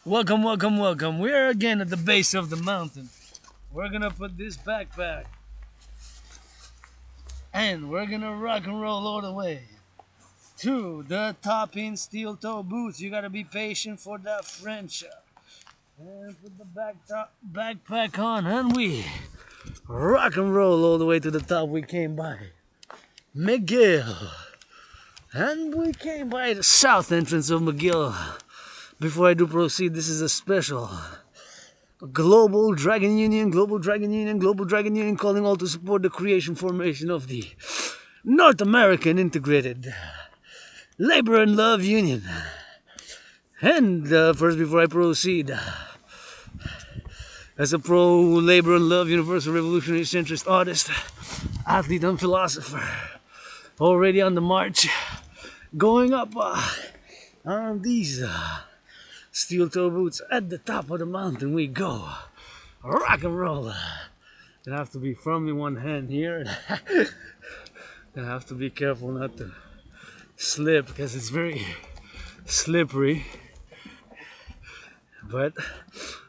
Welcome, welcome, welcome. We are again at the base of the mountain. We're gonna put this backpack and we're gonna rock and roll all the way to the top in steel toe boots. You gotta be patient for that French. And put the backpack on and we rock and roll all the way to the top. We came by McGill and we came by the south entrance of McGill. Before I do proceed, this is a special Global Dragon Union calling all to support the creation formation of the North American Integrated Labor and Love Union. And first, before I proceed, as a pro-labor and love universal revolutionary centrist artist, athlete and philosopher, already on the march, going up on these steel toe boots at the top of the mountain we go. Rock and roll. Gonna have to be firm in one hand here. Gonna have to be careful not to slip because it's very slippery. But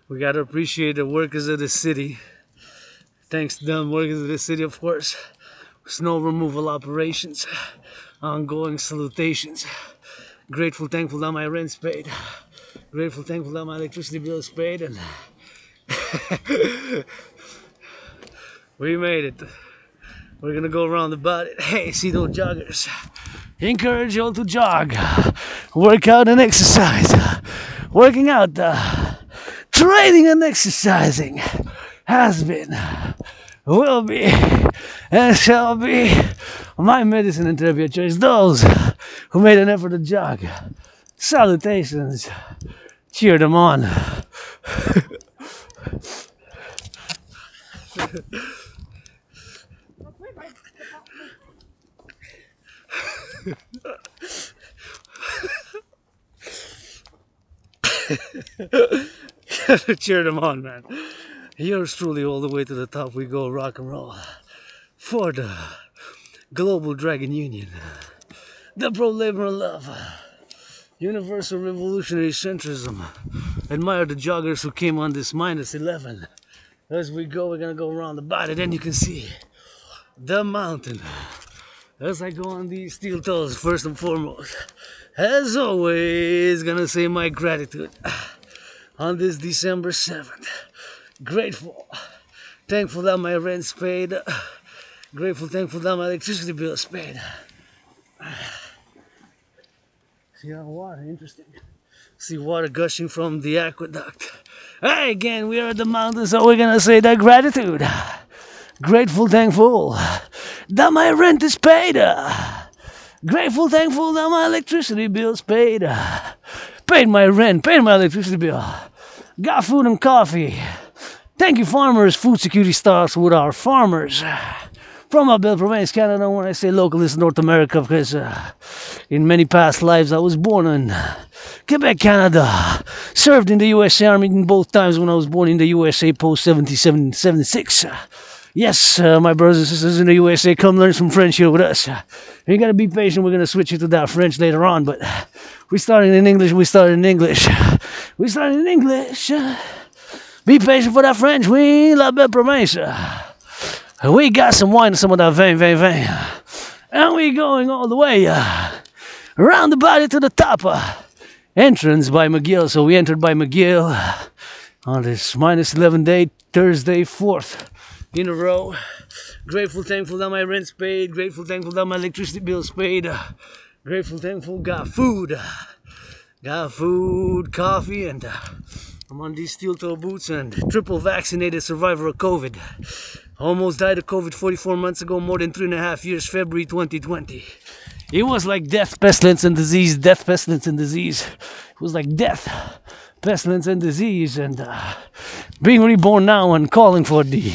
we gotta appreciate the workers of the city. Thanks to them, workers of the city, of course. Snow removal operations, ongoing salutations. Grateful, thankful that my rent's paid. Grateful, thankful that my electricity bill is paid, and we made it. We're gonna go around about it. Hey, see those joggers? Encourage you all to jog, work out and exercise. Working out, training and exercising has been, will be, and shall be my medicine and therapy of choice. Those who made an effort to jog, salutations. Cheer them on. Cheer them on, man. Yours truly, all the way to the top we go, rock and roll. For the Global Dragon Union, the pro-labor and love, universal revolutionary centrism. Admire the joggers who came on this -11. As we go, we're gonna go around about it, and you can see the mountain. As I go on these steel toes, first and foremost, as always, gonna say my gratitude on this December 7th. Grateful, thankful that my rent's paid. Grateful, thankful that my electricity bill is paid. See that water, interesting. See water gushing from the aqueduct. Hey, again, we are at the mountains, so we're gonna say that gratitude. Grateful, thankful that my rent is paid. Grateful, thankful that my electricity bill's paid. Paid my rent, paid my electricity bill. Got food and coffee. Thank you, farmers. Food security starts with our farmers. From Alberta province, Canada. When I say local, it's North America because in many past lives I was born in Quebec, Canada. Served in the USA Army in both times when I was born in the USA post 77-76. Yes, my brothers and sisters in the USA, come learn some French here with us. You gotta be patient, we're gonna switch you to that French later on, but we started in English. Be patient for that French, we la belle province. We got some wine and some of that vin. And we going all the way around the body to the top. Entrance by McGill. So we entered by McGill on this -11 day, Thursday, 4th in a row. Grateful, thankful that my rent's paid. Grateful, thankful that my electricity bill's paid. Grateful, thankful, got food. Coffee, and I'm on these steel toe boots and triple vaccinated survivor of COVID. Almost died of COVID 44 months ago, more than 3.5 years, February 2020. It was like death, pestilence, and disease. Death, pestilence, and disease. It was like death, pestilence, and disease. And being reborn now and calling for the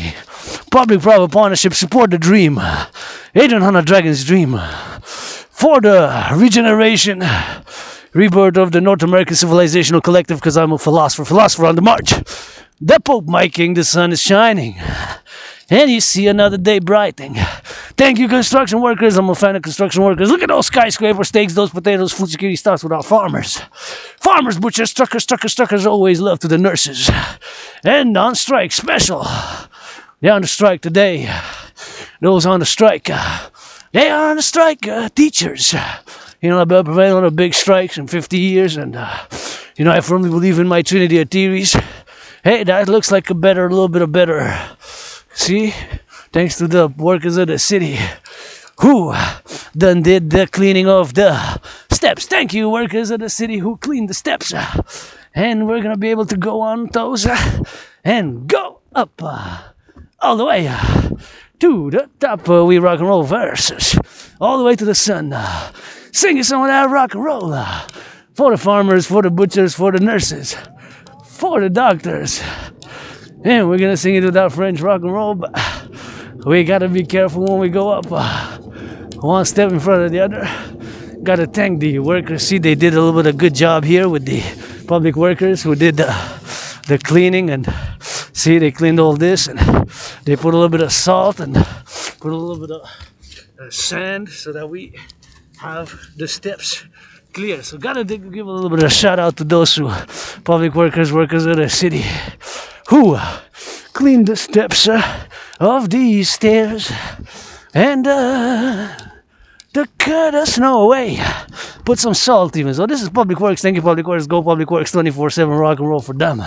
public-private partnership, support the dream. 800 Dragons dream. For the regeneration, rebirth of the North American Civilizational Collective, because I'm a philosopher on the march. The Pope miking, the sun is shining. And you see another day brightening. Thank you, construction workers. I'm a fan of construction workers. Look at those skyscraper stakes, those potatoes. Food security starts with our farmers. Farmers, butchers, truckers always love to the nurses. And on strike, special. They're on the strike today. Those on the strike, they are on the strike, teachers. You know, I've been prevailing on big strikes in 50 years, and, you know, I firmly believe in my Trinity of theories. Hey, that looks like a little bit of better. See? Thanks to the workers of the city who done did the cleaning of the steps. Thank you, workers of the city who cleaned the steps. And we're gonna be able to go on those and go up all the way to the top. We rock and roll verses all the way to the sun. Singing some of that rock and roll for the farmers, for the butchers, for the nurses, for the doctors. And we're gonna sing it without French rock and roll, but we gotta be careful when we go up. One step in front of the other. Gotta thank the workers. See, they did a little bit of good job here with the public workers who did the cleaning, and see, they cleaned all this, and they put a little bit of salt and put a little bit of sand so that we have the steps clear. So gotta give a little bit of shout out to those who public workers of the city who cleaned the steps of these stairs and to cut the snow away. Put some salt even. So this is Public Works. Thank you, Public Works. Go Public Works 24/7 rock and roll for them.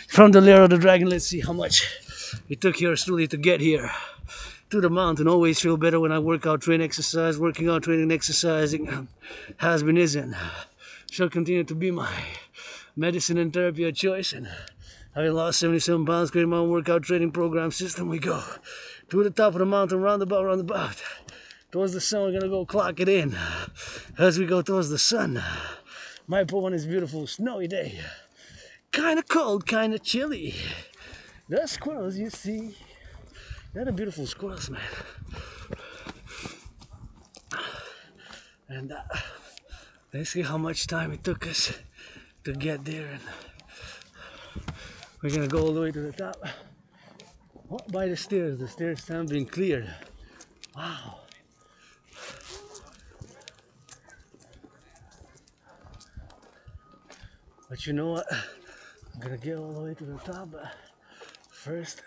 From the lair of the dragon, let's see how much it took yours truly to get here. To the mountain. Always feel better when I work out, train, exercise. Working out, training, exercising has been, is, and shall continue to be my medicine and therapy of choice. And having lost 77 pounds, creating my own workout training program system, we go to the top of the mountain, roundabout. Towards the sun, we're gonna go clock it in. As we go towards the sun, might put on this beautiful snowy day. Kinda cold, kinda chilly. The squirrels, you see, they're the beautiful squirrels, man. And let's see how much time it took us to get there. And we're gonna go all the way to the top. Oh, by the stairs have been cleared. Wow. But you know what? I'm gonna get all the way to the top. First,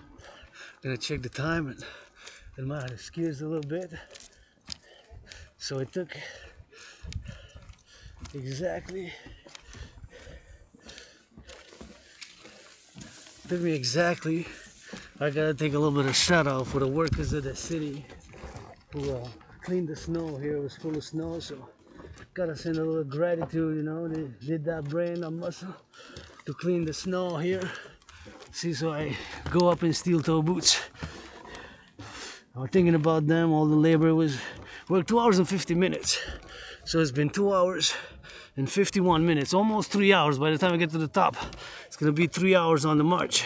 I'm gonna check the time and admire the skiers a little bit. So it took me exactly. I gotta take a little bit of shout out for the workers of the city who cleaned the snow here. It was full of snow, so gotta send a little gratitude, you know. They did that brain, that muscle to clean the snow here. See, so I go up in steel toe boots. I was thinking about them. All the labor was worked 2 hours and 50 minutes. So it's been 2 hours and 51 minutes, almost 3 hours. By the time I get to the top, it's gonna be 3 hours on the march.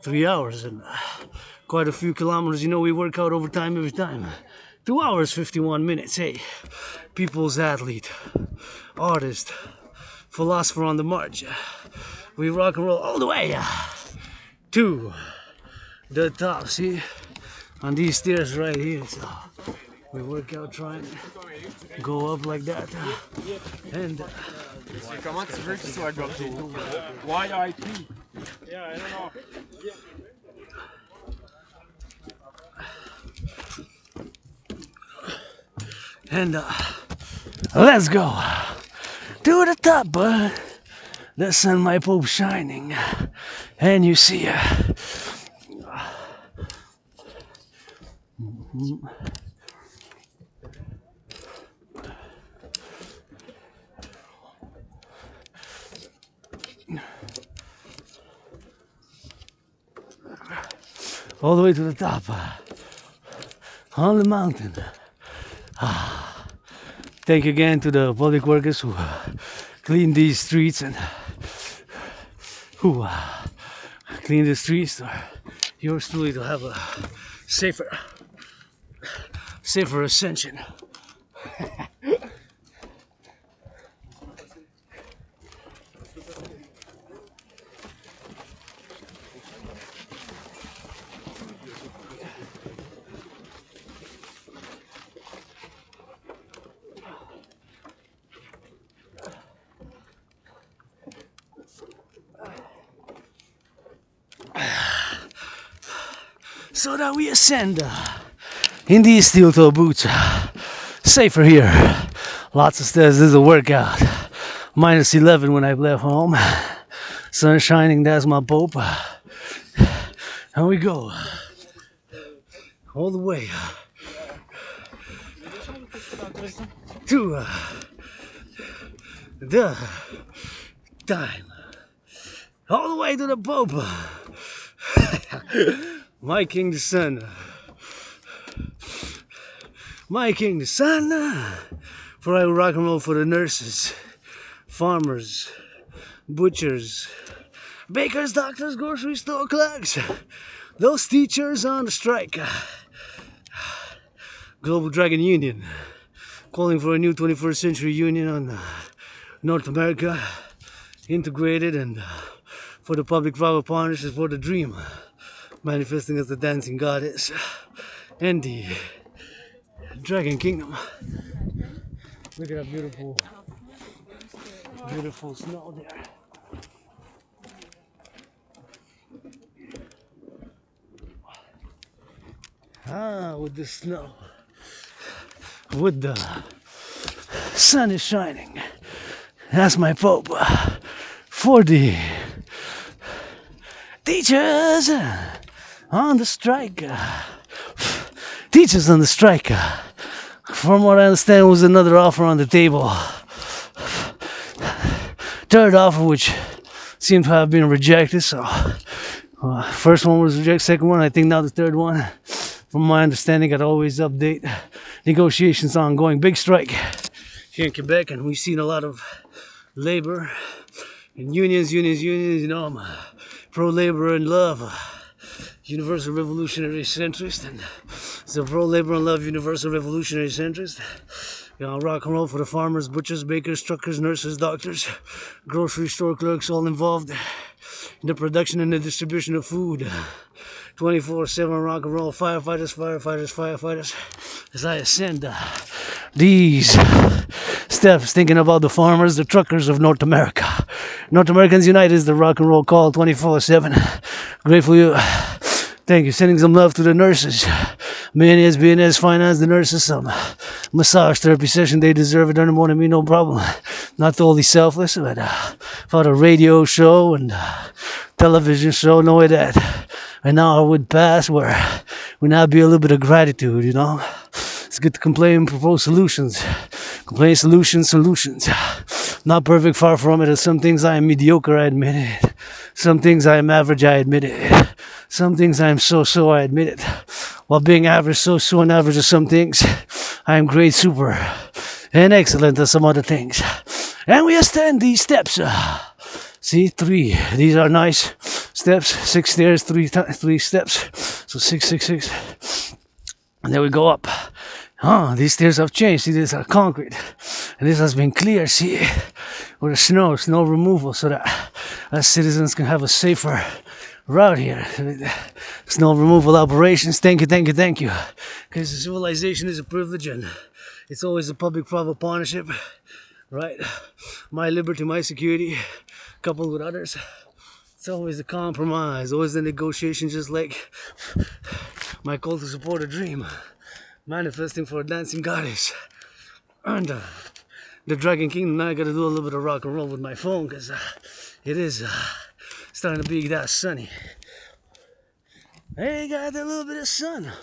3 hours and quite a few kilometers. You know, we work out overtime every time. 2 hours, 51 minutes. Hey, people's athlete, artist, philosopher on the march. We rock and roll all the way to the top. See, on these stairs right here. So we work out trying to go up like that. And comment tu veux qu'il soit gorgé d'eau? YIP. Yeah, I don't know. And let's go to the top, bud. The sun might be shining, and you see all the way to the top on the mountain. Thank you again to the public workers who clean these streets and who clean the streets. Yours truly to have a safer ascension. so that we ascend in these steel-toe boots. Safer here. Lots of stairs. This is a workout. -11 when I left home. Sun shining. That's my Pope. Here we go. All the way to the time. All the way to the Pope. My king the sun. My king the sun. For I will rock and roll for the nurses, farmers, butchers, bakers, doctors, grocery store clerks, those teachers on the strike. Global Dragon Union, calling for a new 21st century union on North America, integrated, and for the public-private partnership for the dream, manifesting as the dancing goddess and the Dragon Kingdom. Look at that beautiful, beautiful snow there. With the snow, with the sun is shining. That's my Pope. For the teachers on the strike. Teachers on the strike. From what I understand, was another offer on the table. Third offer, which seemed to have been rejected. So, first one was rejected. Second one, I think now the third one. From my understanding, I'd always update negotiations ongoing. Big strike here in Quebec, and we've seen a lot of labor and unions. You know, I'm a pro-labor and love, universal revolutionary centrist, and it's a pro-labor and love universal revolutionary centrist. You know, rock and roll for the farmers, butchers, bakers, truckers, nurses, doctors, grocery store clerks, all involved in the production and the distribution of food. 24/7 rock and roll, firefighters, as I ascend these steps, thinking about the farmers, the truckers of North America. North Americans United is the rock and roll call 24/7. Grateful you. Thank you. Sending some love to the nurses. Mayonnaise, BNS, finance the nurses some massage therapy session. They deserve it. Earn more than me, no problem. Not totally selfless, but about a radio show and television show, no way that. And now I would pass where would not be a little bit of gratitude, you know. It's good to complain and propose solutions. Complain, solutions. Not perfect, far from it. Some things I am mediocre, I admit it. Some things I am average, I admit it. Some things I am so, I admit it. While being average, so, and average at some things, I am great, super, and excellent at some other things. And we ascend these steps. See, 3. These are nice steps. 6 stairs, 3 steps. So 6. And then we go up. These stairs have changed. See, these are concrete. And this has been clear, see, with the snow removal, so that us citizens can have a safer route here. Snow removal operations. Thank you. Because civilization is a privilege, and it's always a public-private partnership, right? My liberty, my security, coupled with others. It's always a compromise, always a negotiation, just like my call to support a dream, manifesting for a dancing goddess. And the Dragon Kingdom. Now I gotta do a little bit of rock and roll with my phone, because it is starting to be that sunny. Hey, got a little bit of sun.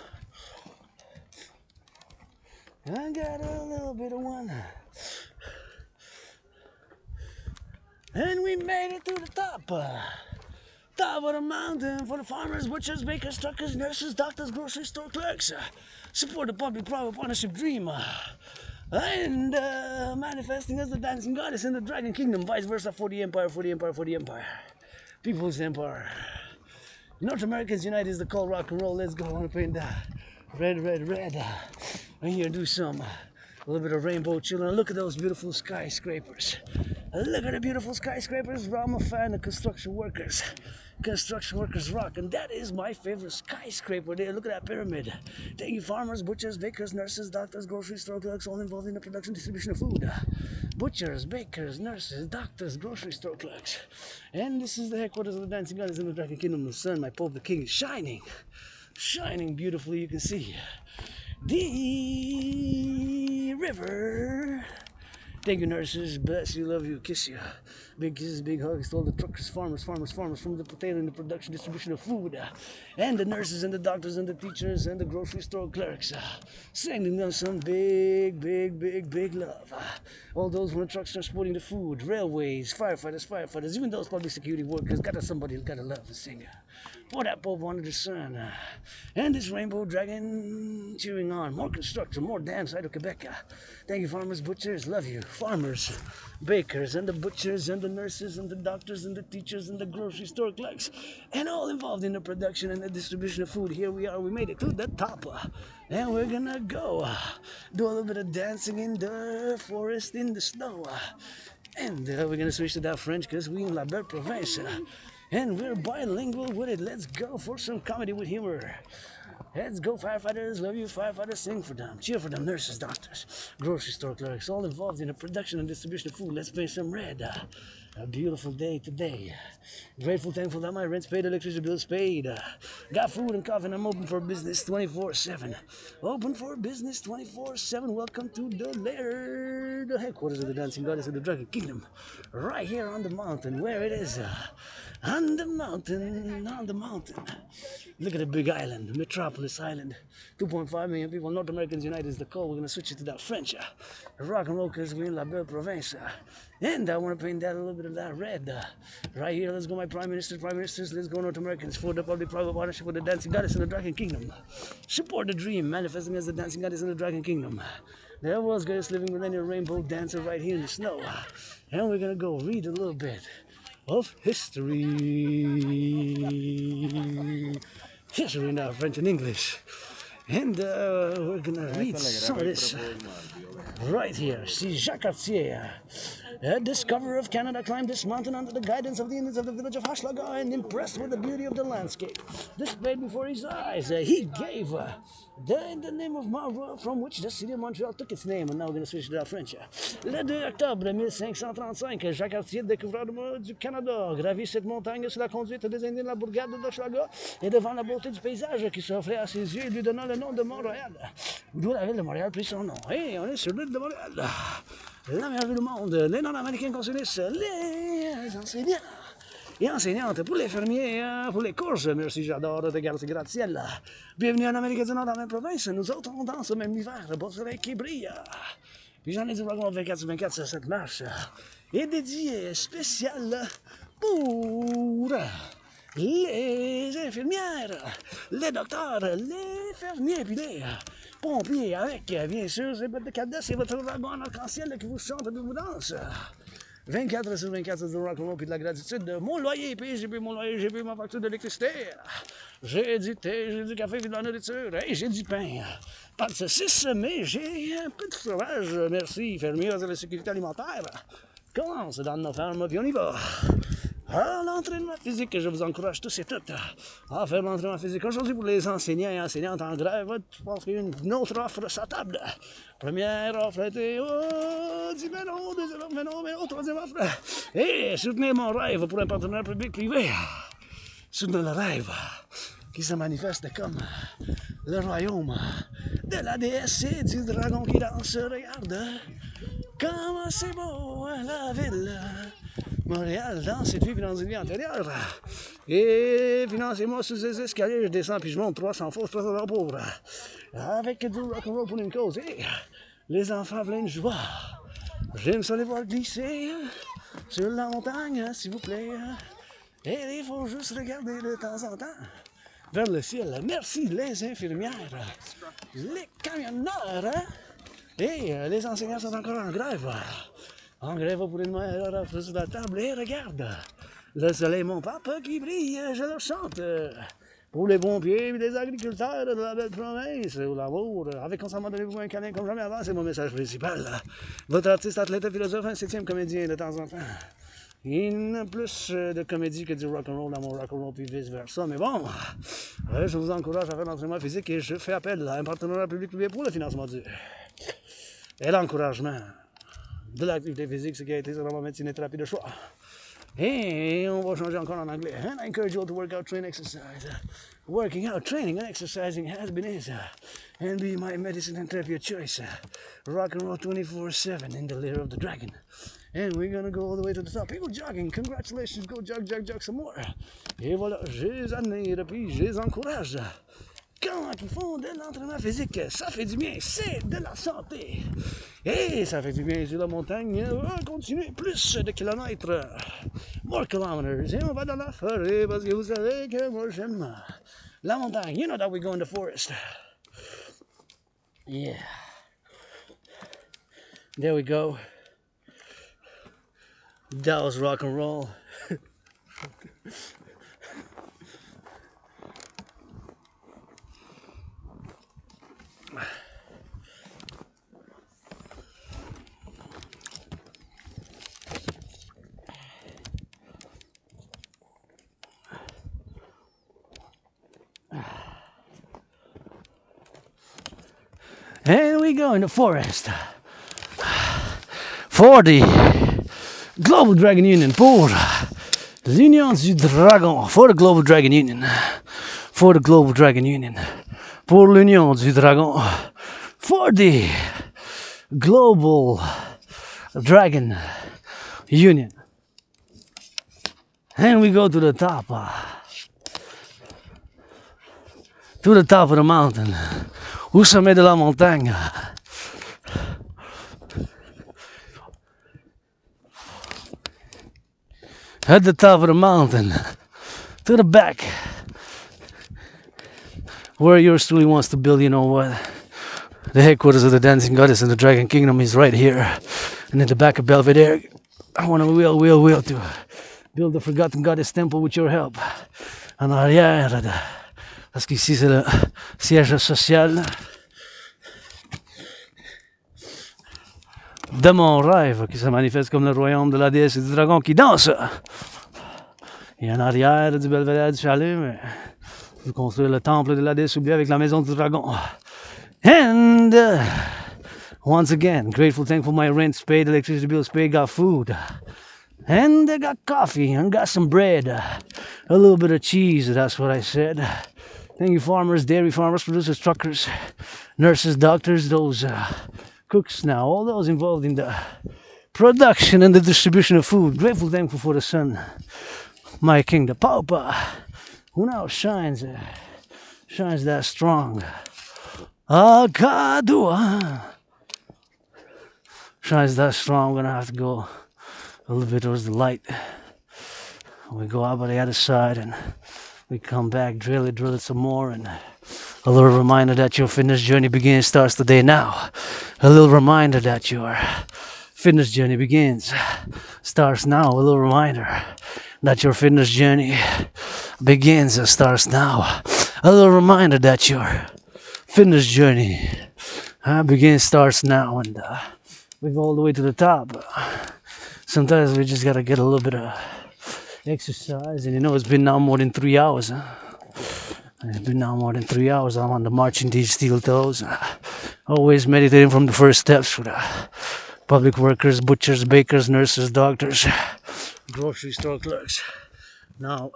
I got a little bit of one. And we made it to the top. Top of the mountain for the farmers, butchers, bakers, truckers, nurses, doctors, grocery store clerks. Support the public-private partnership dream. And manifesting as the dancing goddess in the Dragon Kingdom, vice versa for the empire. People's empire. North Americans United is the call, rock and roll. Let's go. I want to paint that red. And here do some a little bit of rainbow children. Look at those beautiful skyscrapers. Look at the beautiful skyscrapers. I'm a fan of construction workers. Construction workers rock, and that is my favorite skyscraper there. Look at that pyramid. Thank you, farmers, butchers, bakers, nurses, doctors, grocery store clerks, all involved in the production distribution of food. Butchers, bakers, nurses, doctors, grocery store clerks. And this is the headquarters of the dancing goddess in the Dragon Kingdom. The sun, my Pope, the king, is shining. shining beautifully, you can see the river. Thank you, nurses. Bless you, love you, kiss you. Big kisses, big hugs to all the truckers, farmers from the potato and the production, distribution of food. And the nurses and the doctors and the teachers and the grocery store clerks. Sending them some big love. All those when the trucks transporting the food, railways, firefighters, even those public security workers, somebody gotta love and sing. For that Pope under the sun. And this rainbow dragon chewing on. More construction, more dams out of Quebec. Thank you, farmers, butchers, love you. Farmers, bakers, and the butchers, and the nurses, and the doctors, and the teachers, and the grocery store clerks, and all involved in the production and the distribution of food. Here we are, we made it to the top. And we're gonna go do a little bit of dancing in the forest, in the snow. And we're gonna switch to that French because we in La Belle Province. And we're bilingual with it. Let's go for some comedy with humor. Let's go, firefighters. Love you, firefighters. Sing for them. Cheer for them. Nurses, doctors, grocery store clerks, all involved in the production and distribution of food. Let's play some red. A beautiful day today. Grateful, thankful that my rent's paid, electricity bill's paid. Got food and coffee, and I'm open for business 24/7. Open for business 24/7. Welcome to the lair, the headquarters of the dancing goddess of the Dragon Kingdom. Right here on the mountain, where it is. On the mountain. Look at the big island, Metropolis Island. 2.5 million people, North Americans United is the call. We're going to switch it to that French. Rock and roll because we're in La Belle Province. And I want to paint that a little bit of that red. Right here, let's go my prime ministers, let's go North Americans for the public-private partnership with the dancing goddess in the Dragon Kingdom. Support the dream, manifesting as the dancing goddess in the Dragon Kingdom. The world's greatest living millennial rainbow dancer right here in the snow. And we're going to go read a little bit of history. History now, French and English. And we're gonna read some of this right here. See, Jacques Cartier, a discoverer of Canada, climbed this mountain under the guidance of the Indians of the village of Hochelaga, and impressed with the beauty of the landscape displayed before his eyes, he gave the name of Montreal, from which the city of Montreal took its name. And now we're going to switch to the French. Le 2 octobre 1535, Jacques Cartier, découvreur du Canada, gravit cette montagne sous la conduite des Indiens de la bourgade d'Hochelaga et devant la beauté du paysage qui s'offrait à ses yeux, lui donnant le nom de Montréal. D'où la ville de Montréal prit son nom. Et on est sur l'île de Montréal, la meilleure ville du monde. Les non-américains consumissent les enseignants et enseignantes, pour les fermiers, pour les courses. Merci, j'adore, regarde ce gratte-ciel. Bienvenue en Amérique du Nord, dans la même province. Nous autres, on danse même l'hiver, le beau soleil qui brille. Puis j'en ai du Rock&Roll 24/24 sur cette marche. Et dédié spécial pour les infirmières, les docteurs, les fermiers, puis les pompiers, avec, bien sûr, ces bottes de cadet, c'est votre wagon en arc-en-ciel qui vous chante et vous danse. 24/24, c'est du Rock&Roll puis de la gratitude. Mon loyer est payé, j'ai payé mon loyer, j'ai payé ma facture d'électricité. J'ai du thé, j'ai du café, puis de la nourriture. Hey, j'ai du pain. Pas de saucisse, mais j'ai un peu de fromage. Merci, fermier de la sécurité alimentaire. Commence dans nos fermes, puis on y va. À l'entraînement physique, je vous encourage tous et toutes à faire l'entraînement physique. Aujourd'hui, pour les enseignants et enseignantes en grève, je pense qu'il y a une autre offre sur la table. Première offre était 10 000 €, deuxième offre, mais non, troisième offre. Et soutenez mon rêve pour un partenariat public-privé. Soutenez le rêve qui se manifeste comme le royaume de la déesse et du dragon qui danse. Regarde comment c'est beau, la ville. Montréal, dans cette vie, puis dans une vie antérieure. Et financez-moi sous ces escaliers, je descends puis je monte 300 fois, 300 € pauvres. Avec du Rock&Roll pour une cause. Et les enfants pleins de joie. J'aime ça les voir glisser sur la montagne, s'il vous plaît. Et il faut juste regarder de temps en temps vers le ciel. Merci les infirmières, les camionneurs, et les enseignants sont encore en grève. En grève pour une meilleure offre sur la table. Et regarde, le soleil, mon papa qui brille, je le chante. Pour les pompiers et les agriculteurs de la belle province, au l'amour, avec consentement, donnez-vous un câlin comme jamais avant, c'est mon message principal. Votre artiste, athlète, philosophe, un 7e comédien de temps en temps. Il y a plus de comédie que du rock'n'roll dans mon rock'n'roll puis vice-versa. Mais bon, je vous encourage à faire l'entraînement physique et je fais appel à un partenariat public-privé pour le financement et l'encouragement de l'activité physique, ce qui a été sur ma médecine et thérapie de choix. Et on va changer encore en anglais. And I encourage you all to work out, train, exercise. working out, training, and exercising has been is and be my medicine and therapy of choice. Rock and roll 24/7 in the lair of the dragon. And we're gonna go all the way to the top. People jogging, congratulations, go jog, jog, jog some more. Et voilà, je les admire, puis je les encourage. Quand ils font de l'entraînement physique, ça fait du bien, c'est de la santé. Et ça fait du bien sur la montagne, on va continuer plus de kilomètres. More kilometers, et on va dans la forêt, parce que vous savez que moi j'aime la montagne. You know that we go in the forest. Yeah. There we go. That was rock and roll. And we go in the forest for the Global Dragon Union, pour l'Union du Dragon, for the Global Dragon Union, for the Global Dragon Union, pour l'Union du Dragon, for the Global Dragon Union. And we go to the top of the mountain, au sommet de la montagne. At the top of the mountain, to the back, where yours truly wants to build, you know what? The headquarters of the Dancing Goddess and the Dragon Kingdom is right here. And at the back of Belvedere, I want to will to build the Forgotten Goddess Temple with your help. En arrière, parce qu'ici c'est le siège social de mon rêve qui se manifeste comme le royaume de la déesse et du dragon qui danse. Et en arrière du belvédère du chalet, je construire le temple de la déesse oubliée avec la maison du dragon. And once again, grateful, thankful, my rent's paid, electricity bills paid, got food. And I got coffee and got some bread. A little bit of cheese, that's what I said. Thank you, farmers, dairy farmers, producers, truckers, nurses, doctors, those cooks now, all those involved in the production and the distribution of food. Grateful, thankful for the sun, my king, the Papa, who now shines that strong. Akadua shines that strong. I'm gonna have to go a little bit towards the light. We go out by the other side and we come back, drill it some more, and a little reminder that your fitness journey starts today now. A little reminder that your fitness journey starts now. A little reminder that your fitness journey starts now. A little reminder that your fitness journey starts now, and we go all the way to the top. Sometimes we just gotta get a little bit of exercise, and it's been now more than 3 hours. It's been now more than 3 hours. I'm on the marching these steel toes. Always meditating from the first steps for the public workers, butchers, bakers, nurses, doctors, grocery store clerks. Now,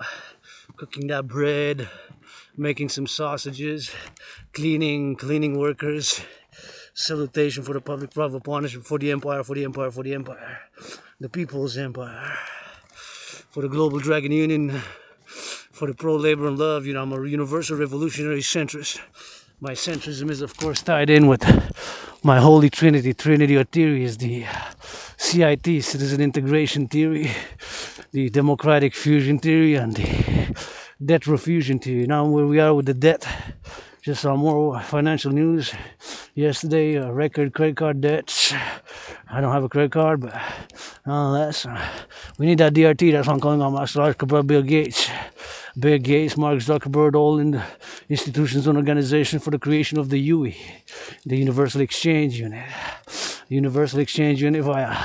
cooking that bread, making some sausages, cleaning workers. Salutation for the public, bravo, punishment for the empire, the people's empire. For the Global Dragon Union, for the pro-labor and love, I'm a universal revolutionary centrist. My centrism is, of course, tied in with my holy trinity or theory is the CIT, citizen integration theory, the democratic fusion theory, and the debt refusion theory. Now where we are with the debt, just saw more financial news yesterday, record credit card debts. I don't have a credit card, but nonetheless, we need that DRT. That's what I'm calling on Mark Zuckerberg, Bill Gates, Mark Zuckerberg, all in the institutions and organizations for the creation of the UE, the Universal Exchange Unit. The Universal Exchange Unit via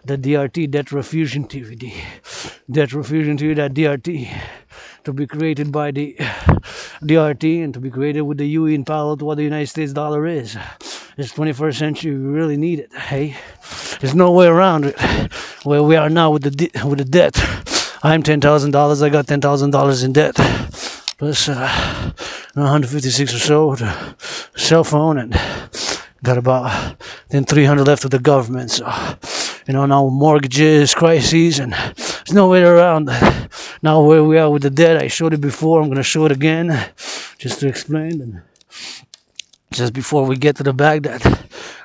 the DRT, debt refusion theory. The debt refusion theory, that DRT, to be created by the DRT and to be created with the UE in parallel to what the United States dollar is. It's 21st century, we really need it, hey? There's no way around it. Where we are now with the debt. I'm $10,000, I got $10,000 in debt. plus 156 or so to cell phone, and got about then 300 left of the government. So, now mortgages, crises, and there's no way around that. Now where we are with the debt, I showed it before, I'm going to show it again, just to explain. And just before we get to the back, that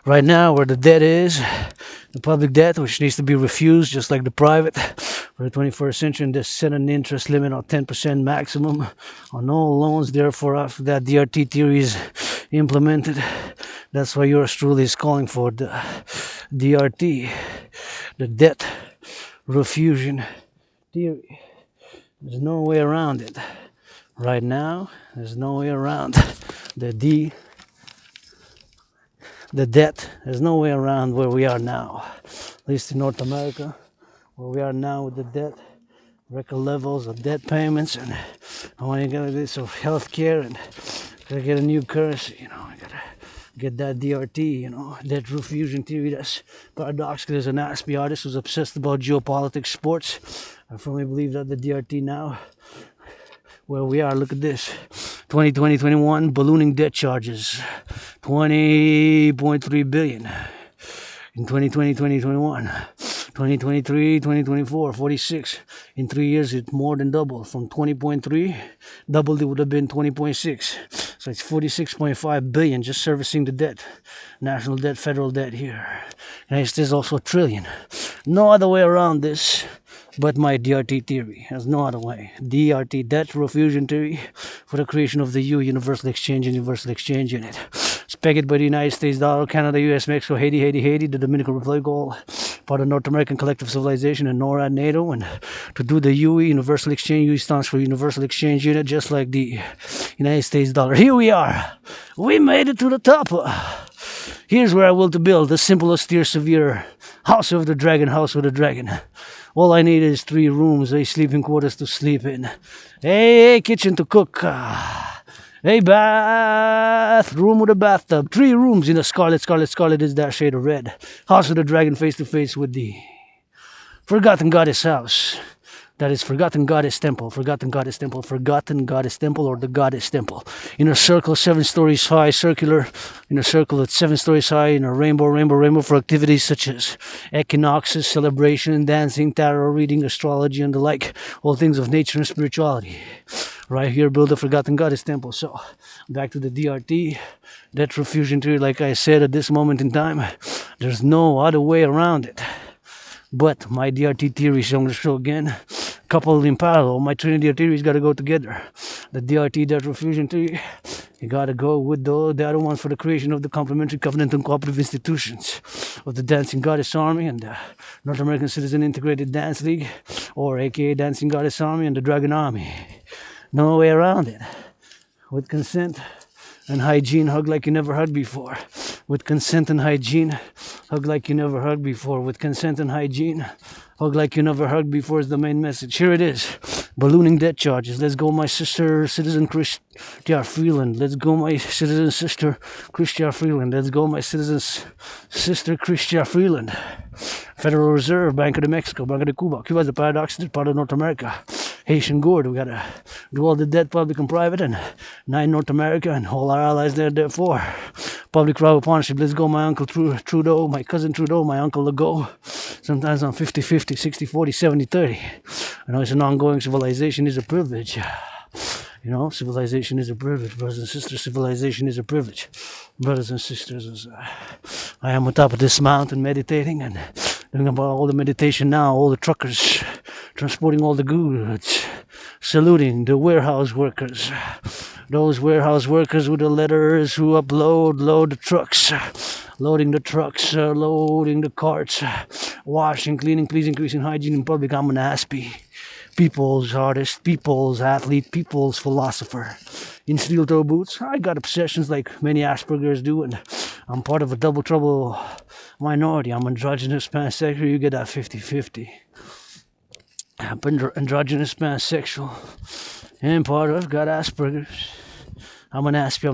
right now where the debt is, the public debt, which needs to be refused, just like the private, for the 21st century, and this set an interest limit on 10% maximum on all loans. Therefore, after that DRT theory is implemented, that's why yours truly is calling for the DRT, the debt refusion theory. There's no way around it. Right now, there's no way around the debt. There's no way around where we are now, at least in North America, where we are now with the debt, record levels of debt payments, and I want to get this of healthcare, and gotta get a new currency, I gotta get that DRT, debt refusion theory. That's paradoxical. There's an Aspie artist who's obsessed about geopolitics, sports. I firmly believe that the DRT now, where we are, look at this, 2020-21 ballooning debt charges, 20.3 billion in 2020-2021. 2023-2024, 46. In 3 years, it more than doubled. From 20.3, doubled, it would have been 20.6. So it's 46.5 billion just servicing the debt. National debt, federal debt here. And there's also a trillion. No other way around this but my DRT theory. There's no other way. DRT, debt refusion theory, for the creation of the Universal Exchange and Universal Exchange Unit. It's pegged by the United States dollar, Canada, US, Mexico, Haiti, the Dominican Republic, all part of North American Collective Civilisation, and NORAD, NATO. And to do the UE, Universal Exchange, UE stands for Universal Exchange Unit, just like the United States dollar. Here we are. We made it to the top. Here's where I will to build the simple, austere, severe house of the dragon, house of the dragon. All I need is 3 rooms, 8 sleeping quarters to sleep in. Hey, kitchen to cook. Hey, bathroom with a bathtub. 3 rooms in a scarlet is that shade of red. House of the dragon, face to face with the forgotten goddess house. That is Forgotten Goddess Temple, Forgotten Goddess Temple, Forgotten Goddess Temple, or the Goddess Temple. In a circle 7 stories high, circular, in a circle that's 7 stories high, in a rainbow for activities such as equinoxes, celebration, dancing, tarot reading, astrology, and the like, all things of nature and spirituality. Right here, build a Forgotten Goddess Temple. So, back to the DRT, debt refusion theory, like I said, at this moment in time, there's no other way around it. But my DRT theories, I'm going to show again, coupled in parallel. My Trinity theories got to go together. The DRT, debt refusion theory, you got to go with the other one for the creation of the complementary covenant and cooperative institutions of the Dancing Goddess Army and the North American Citizen Integrated Dance League, or aka Dancing Goddess Army, and the Dragon Army. No way around it. With consent and hygiene, hug like you never hugged before. With consent and hygiene, hug like you never hugged before. With consent and hygiene, hug like you never hugged before is the main message. Here it is. Ballooning debt charges. Let's go, my sister, citizen Christian Freeland. Let's go, my citizen sister, Christian Freeland. Let's go, my citizen sister, Christian Freeland. Federal Reserve, Banco de Mexico, Banco de Cuba. Cuba's a paradox, it's part of North America. Haitian Gourd, we gotta do all the debt, public and private, and 9 North America, and all our allies there, therefore. Public-private partnership. Let's go, my uncle Trudeau, my cousin Trudeau, my uncle Legault. Sometimes on 50-50, 60-40, 70-30. I know it's an ongoing civilization is a privilege. Civilization is a privilege, brothers and sisters. Civilization is a privilege, brothers and sisters. As I am on top of this mountain meditating and doing about all the meditation now, all the truckers transporting all the goods, saluting the warehouse workers. Those warehouse workers with the letters who load the trucks, loading the trucks, loading the carts, washing, cleaning, please increasing hygiene in public. I'm an Aspie. People's artist, people's athlete, people's philosopher. In steel toe boots, I got obsessions like many Asperger's do, and I'm part of a double trouble minority. I'm androgynous pansexual, you get that 50-50. I'm androgynous pansexual, and part of got Asperger's. I'm an Aspie,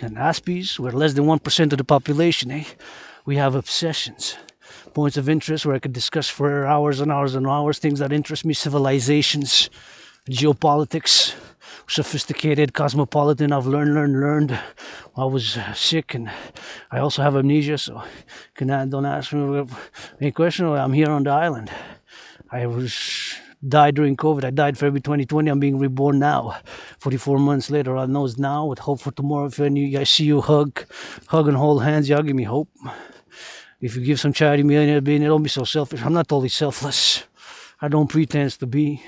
and Aspies, we're less than 1% of the population, eh? We have obsessions. Points of interest where I could discuss for hours and hours and hours things that interest me, civilizations, geopolitics, sophisticated, cosmopolitan. I've learned. I was sick, and I also have amnesia, so don't ask me any question. I'm here on the island. I died during COVID. I died February 2020. I'm being reborn now. 44 months later, I knows now with hope for tomorrow. If any I see you hug and hold hands, y'all give me hope. If you give some charity million, don't be so selfish. I'm not totally selfless. I don't pretend to be.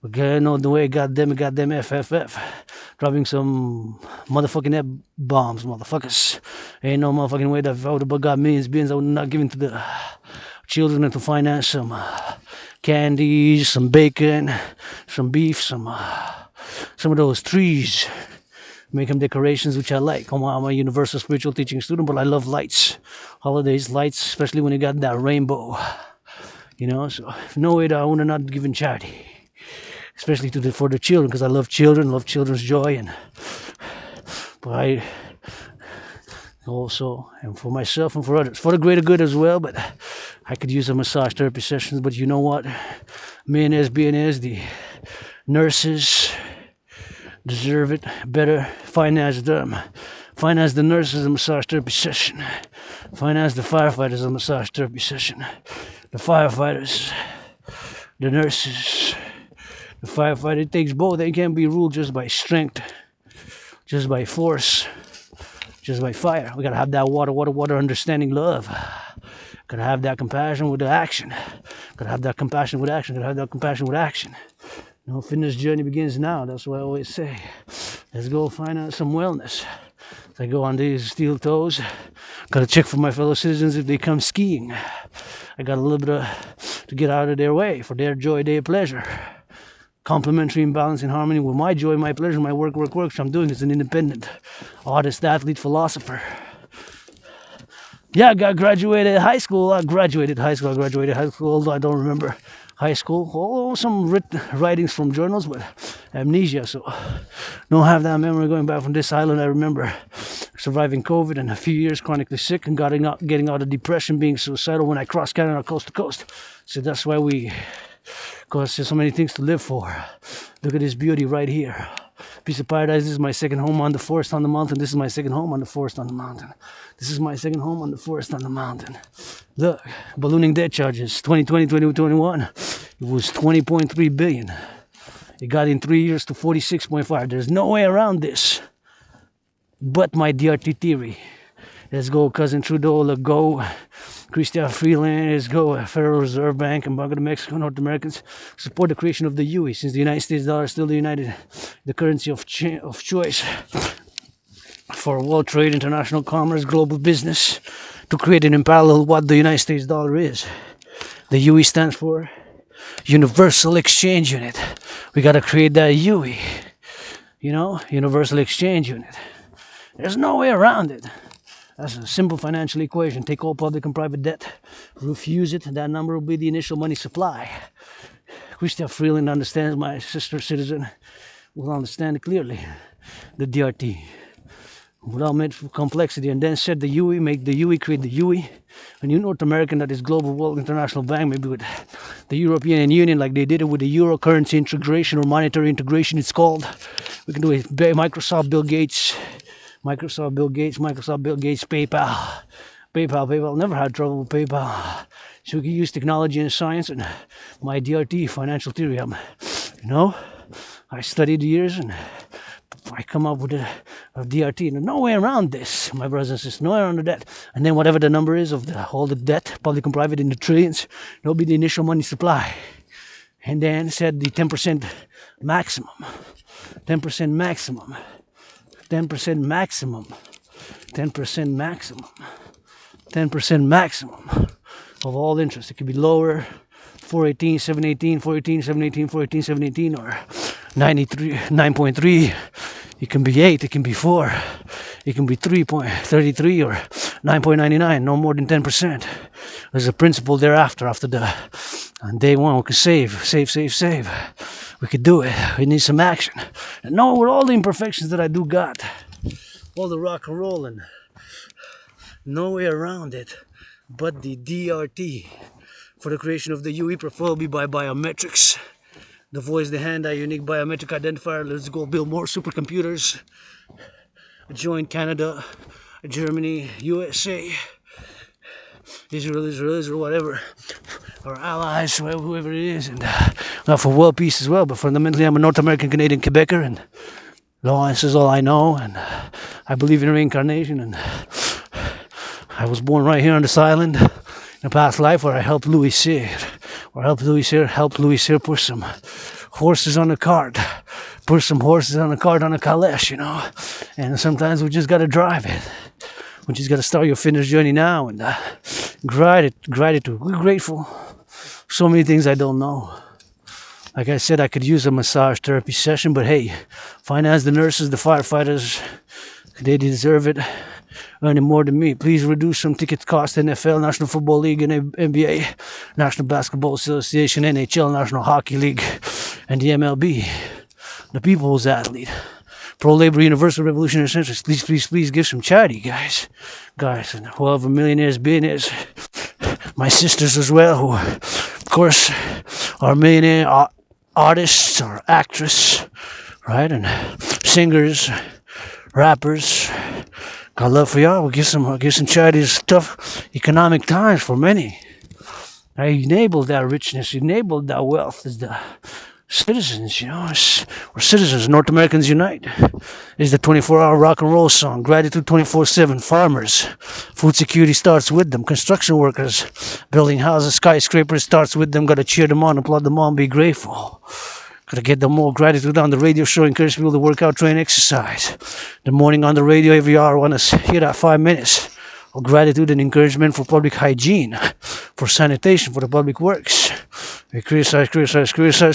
Okay, no the way goddamn FFF. Dropping some motherfucking F bombs, motherfuckers. Ain't no motherfucking way that if I would have got millions, billions, I would not give to the children to finance some candies, some bacon, some beef, some of those trees. Make them decorations, which I like. I'm a universal spiritual teaching student, but I love lights. Holidays, lights, especially when you got that rainbow. You know, so no way that I would have not given charity. Especially for the children, because I love children, love children's joy, but I also, and for myself and for others, for the greater good as well. But I could use a massage therapy sessions. But you know what? BNS, the nurses deserve it better. Finance them. Finance the nurses a massage therapy session. Finance the firefighters a massage therapy session. The firefighters, the nurses. The firefighter, it takes both. They can't be ruled just by strength, just by force, just by fire. We gotta have that water, understanding, love. Gotta have that compassion with the action. Gotta have that compassion with action. Gotta have that compassion with action. No, fitness journey begins now. That's what I always say. Let's go find out some wellness. As I go on these steel toes, gotta check for my fellow citizens if they come skiing. I got a little bit to get out of their way for their joy, their pleasure. Complementary in balance in harmony with my joy, my pleasure, my work, which I'm doing as an independent artist, athlete, philosopher. Yeah, I graduated high school, although I don't remember high school. Oh, some writings from journals, but amnesia, so don't have that memory going back from this island. I remember surviving COVID and a few years chronically sick and getting out of depression, being suicidal when I crossed Canada coast to coast. So that's why because there's so many things to live for. Look at this beauty right here. Piece of paradise. This is my second home on the forest on the mountain. This is my second home on the forest on the mountain. This is my second home on the forest on the mountain. Look, ballooning debt charges. 2020, 2021. It was 20.3 billion. It got in 3 years to 46.5. There's no way around this. But my DRT theory. Let's go, Cousin Trudeau. Let's go. Chrystia Freeland, let's go. Federal Reserve Bank and Banco de Mexico, North Americans support the creation of the UE, since the United States dollar is still the currency of choice for world trade, international commerce, global business, to create an unparalleled what the United States dollar is. The UE stands for Universal Exchange Unit. We gotta create that UE, Universal Exchange Unit. There's no way around it. That's a simple financial equation. Take all public and private debt, refuse it, and that number will be the initial money supply. Chrystia Freeland understands, my sister citizen will understand it clearly. The DRT. Without meant for complexity, and then set the UE, make the UE, create the UE. A new North American, that is Global World International Bank, maybe with the European Union, like they did it with the Euro currency integration or monetary integration, it's called. We can do it. Microsoft, Bill Gates, PayPal. Never had trouble with PayPal. So we can use technology and science and my DRT, financial theory. I studied the years and I come up with a DRT. No way around this, my brothers and sisters. No way around that. And then whatever the number is of all the debt, public and private, in the trillions, that'll be the initial money supply. And then set the 10% maximum. 10% maximum. 10% maximum. 10% maximum. 10% maximum of all interest. It could be lower, 418, 718, 418, 718, 418, 718, or 9.3. It can be 8, it can be 4, it can be 3.33 or 9.99, no more than 10%. There's a principle thereafter, on day one, we can save. We could do it. We need some action. And no, with all the imperfections that I do got, all the rock and roll, and no way around it, but the DRT for the creation of the UE, preferably by biometrics. the voice, the hand, a unique biometric identifier. Let's go build more supercomputers. Join Canada, Germany, USA, Israel, whatever, or allies, whoever it is, and not for world peace as well. But fundamentally, I'm a North American, Canadian, Quebecer, and Lawrence is all I know, and I believe in reincarnation, and I was born right here on this island in a past life where I helped Louis Cyr, helped Louis Cyr push some horses on a cart, push some horses on a cart on a caleche, you know, and sometimes we just gotta drive it. We just gotta start your fitness journey now and gratitude. We're grateful. So many things I don't know. Like I said, I could use a massage therapy session, but hey, finance the nurses, the firefighters, they deserve it. Earning more than me. Please reduce some ticket costs. NFL, National Football League, and NBA, National Basketball Association, NHL, National Hockey League, and the MLB. The People's Athlete. Pro-labor, universal revolutionary centrist. Please give some charity, guys. And whoever millionaires, billionaires, my sisters as well, who, of course, are millionaire artists or actress, right? And singers, rappers. Got love for y'all. We'll give some charity. It's tough economic times for many. I enabled that richness, enabled that wealth as the citizens, you know. We're citizens. North Americans unite. Is the 24-hour rock and roll song. Gratitude 24/7. Farmers. Food security starts with them. Construction workers building houses, skyscrapers starts with them. Gotta cheer them on, applaud them on, be grateful. Gotta get them more gratitude on the radio show, encourage people to work out, train, exercise. The morning on the radio every hour, I want to hear that 5 minutes of gratitude and encouragement for public hygiene, for sanitation, for the public works. We criticize,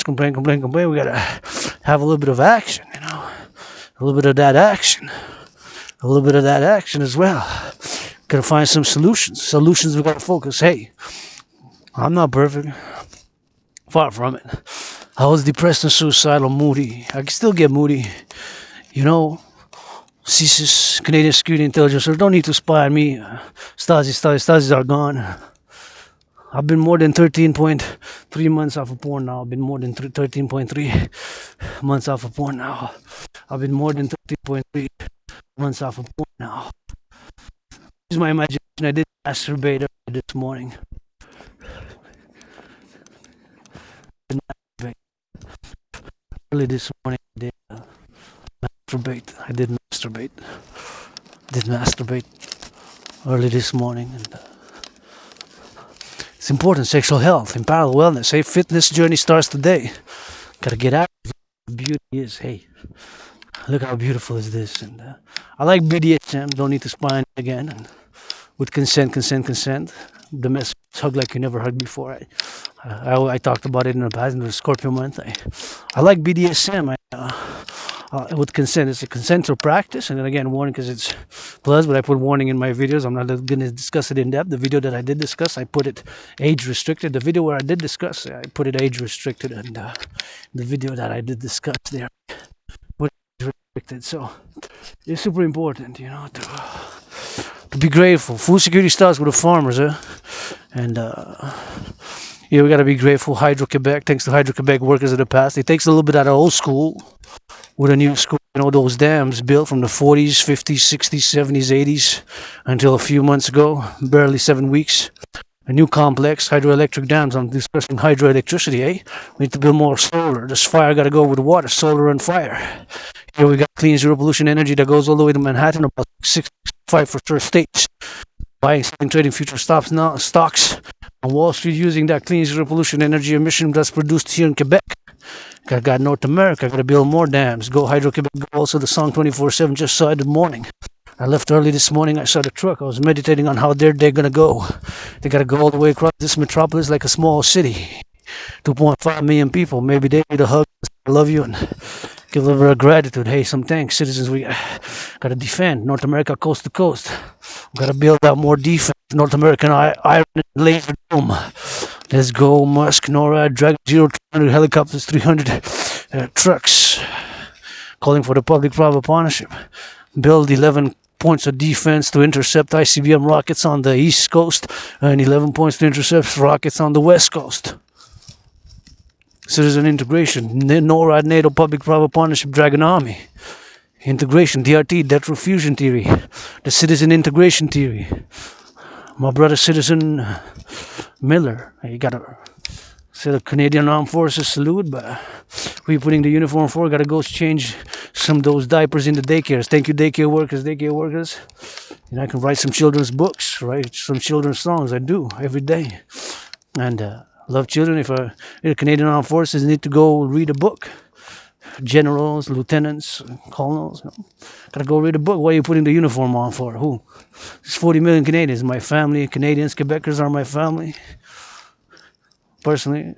complain. We gotta have a little bit of action, you know. A little bit of that action. A little bit of that action as well. Gotta find some solutions. Solutions we gotta focus. Hey, I'm not perfect. Far from it. I was depressed and suicidal, moody. I can still get moody. You know, CSIS, Canadian Security Intelligence, don't need to spy on me. Stasi are gone. I've been more than 13.3 months off of porn now. I've been more than 13.3 months off of porn now. I've been more than 13.3 months off of porn now. Use my imagination. I did masturbate this morning. Early this morning, I did masturbate. Did masturbate early this morning, and it's important. Sexual health, in parallel wellness. Hey, fitness journey starts today. Gotta get active. Beauty is. Hey, look how beautiful is this. And I like BDSM. Don't need to spy on it again. And with consent. Domestic hug like you never hugged before. I talked about it in the past in the Scorpio month. I like BDSM. With consent, it's a consensual practice. And then again, warning because it's plus, but I put warning in my videos. I'm not going to discuss it in depth. The video that I did discuss, I put it age restricted. The video where I did discuss, I put it age restricted. And the video that I did discuss there, put it age restricted. So it's super important, you know, to be grateful. Food security starts with the farmers, and yeah, we gotta be grateful. Hydro-Quebec, thanks to Hydro-Quebec workers of the past. It takes a little bit out of old school with a new school. You know, those dams built from the 40s, 50s, 60s, 70s, 80s until a few months ago, barely 7 weeks. A new complex, hydroelectric dams. I'm discussing hydroelectricity, We need to build more solar. This fire gotta go with water, solar and fire. Here we got clean zero pollution energy that goes all the way to Manhattan, about 65 for sure states. Buying, selling, trading future stocks on Wall Street using that clean zero pollution energy emission that's produced here in Quebec. Got North America, gotta build more dams. Go Hydro-Quebec, go also the song 24/7, just saw it in the morning. I left early this morning, I saw the truck, I was meditating on how they're gonna go. They gotta go all the way across this metropolis like a small city. 2.5 million people, maybe they need a hug, I love you, and give a little bit of gratitude. Hey, some thanks, citizens. We gotta defend North America coast to coast. We gotta build out more defense. North American Iron Laser Dome. Let's go, Musk, NORAD, Dragon 300 helicopters, 300 trucks. Calling for the public-private partnership. Build 11 points of defense to intercept ICBM rockets on the East Coast and 11 points to intercept rockets on the West Coast. Citizen integration, NORAD, NATO, public-private partnership, Dragon Army. Integration, DRT, debt refusion theory, the citizen integration theory. My brother, Citizen Miller, you gotta say the Canadian Armed Forces salute, but who you putting the uniform for? Gotta go change some of those diapers in the daycares. Thank you, daycare workers. And I can write some children's books, write some children's songs. I do every day. And love children. If the Canadian Armed Forces need to go read a book, generals, lieutenants, colonels, gotta go read a book. What are you putting the uniform on for? Who? There's 40 million Canadians. My family, Canadians, Quebecers are my family. Personally,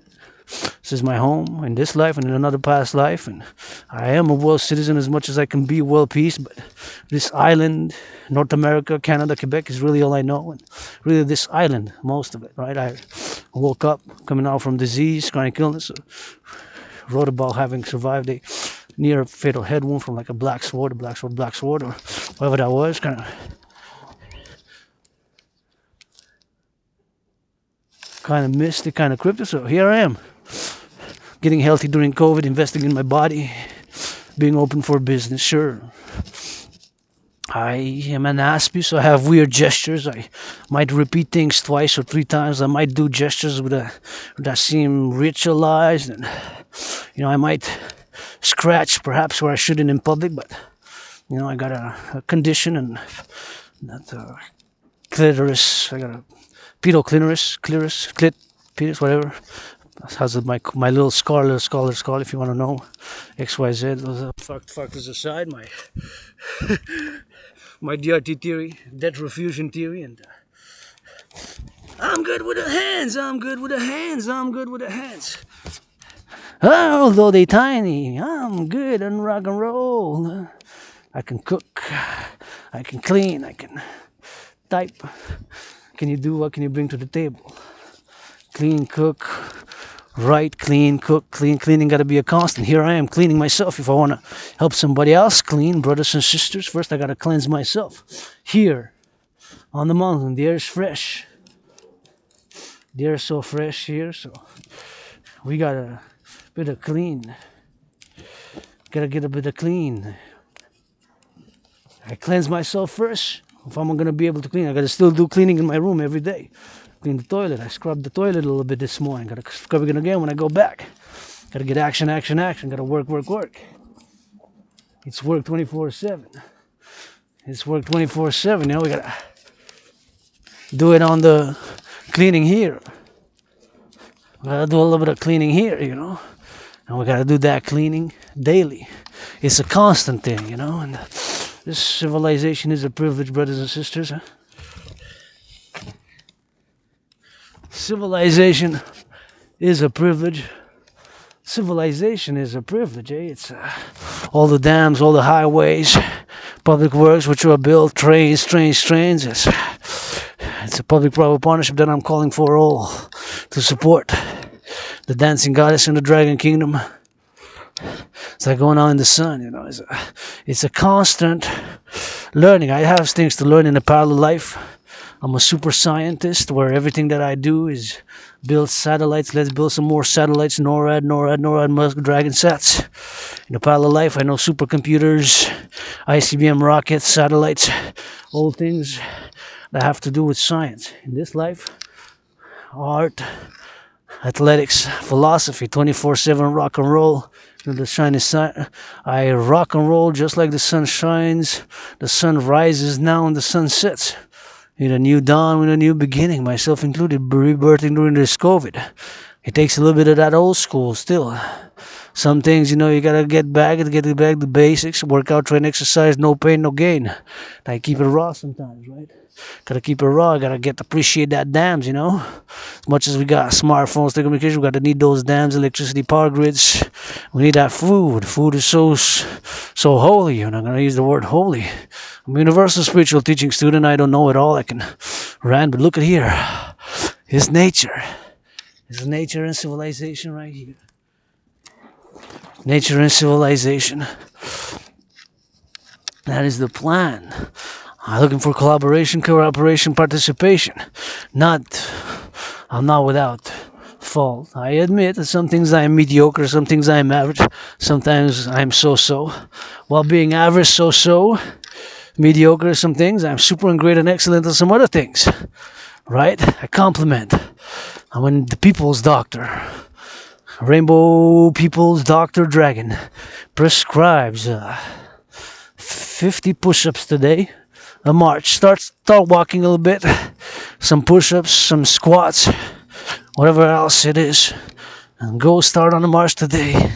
this is my home in this life and in another past life, and I am a world citizen as much as I can be world peace, but this island, North America, Canada, Quebec is really all I know, and really this island, most of it, right? I woke up coming out from disease, chronic illness, wrote about having survived a near fatal head wound from like a black sword, or whatever that was, kind of mystic, kind of cryptic. So here I am, getting healthy during COVID, investing in my body, being open for business. Sure, I am an Aspie, so I have weird gestures. I might repeat things twice or three times. I might do gestures that seem ritualized, and I might scratch perhaps where I shouldn't in public, but I got a condition, and that clitoris. I got a pedal clitoris, penis, whatever. How's it, my little skull, if you want to know. XYZ. Those fuckers aside, my DRT theory, debt refusion theory, and I'm good with the hands. Although they tiny, I'm good on rock and roll. I can cook, I can clean, I can type. What can you bring to the table? Clean, cook, write, clean, cook, clean. Cleaning gotta be a constant. Here I am cleaning myself. If I wanna help somebody else clean, brothers and sisters, first I gotta cleanse myself. Here, on the mountain, the air is fresh. The air is so fresh here, so we got a bit of clean. Gotta get a bit of clean. I cleanse myself first. If I'm gonna be able to clean, I gotta still do cleaning in my room every day. Clean the toilet. I scrubbed the toilet a little bit this morning. Gotta scrub it again when I go back. Gotta get action. Gotta work. It's work 24/7. We gotta do it on the cleaning here. We gotta do a little bit of cleaning here, and we gotta do that cleaning daily. It's a constant thing, and this civilization is a privilege, brothers and sisters. Huh? Civilization is a privilege. It's all the dams, all the highways, public works which are built, trains. It's a public-private partnership that I'm calling for all to support the dancing goddess in the dragon kingdom. It's like going out in the sun, It's a constant learning. I have things to learn in a parallel life. I'm a super scientist where everything that I do is build satellites. Let's build some more satellites. NORAD, Musk, Dragon Sats. In a parallel life, I know supercomputers, ICBM rockets, satellites, all things that have to do with science. In this life, art, athletics, philosophy, 24/7 rock and roll. The shine is I rock and roll just like the sun shines. The sun rises now and the sun sets. In a new dawn, with a new beginning, myself included, rebirthing during this COVID. It takes a little bit of that old school still. Some things, you gotta get back the basics, work out, train, exercise, no pain, no gain. I keep it raw sometimes, right? Gotta keep it raw, appreciate that dams, As much as we got smartphones, telecommunications, we gotta need those dams, electricity, power grids. We need that food. Food is so holy, I'm gonna use the word holy. I'm a universal spiritual teaching student. I don't know it all. I can rant, but look at here. It's nature. It's nature and civilization right here. Nature and civilization. That is the plan. I'm looking for collaboration, cooperation, participation. I'm not without fault. I admit that some things I am mediocre, some things I am average, sometimes I am so-so. While being average, so-so, mediocre, some things I'm super and great and excellent at some other things. Right? I compliment. I'm the people's doctor. Rainbow People's Doctor Dragon prescribes 50 push-ups today. A march. Start walking a little bit. Some push-ups, some squats, whatever else it is. And go start on a march today.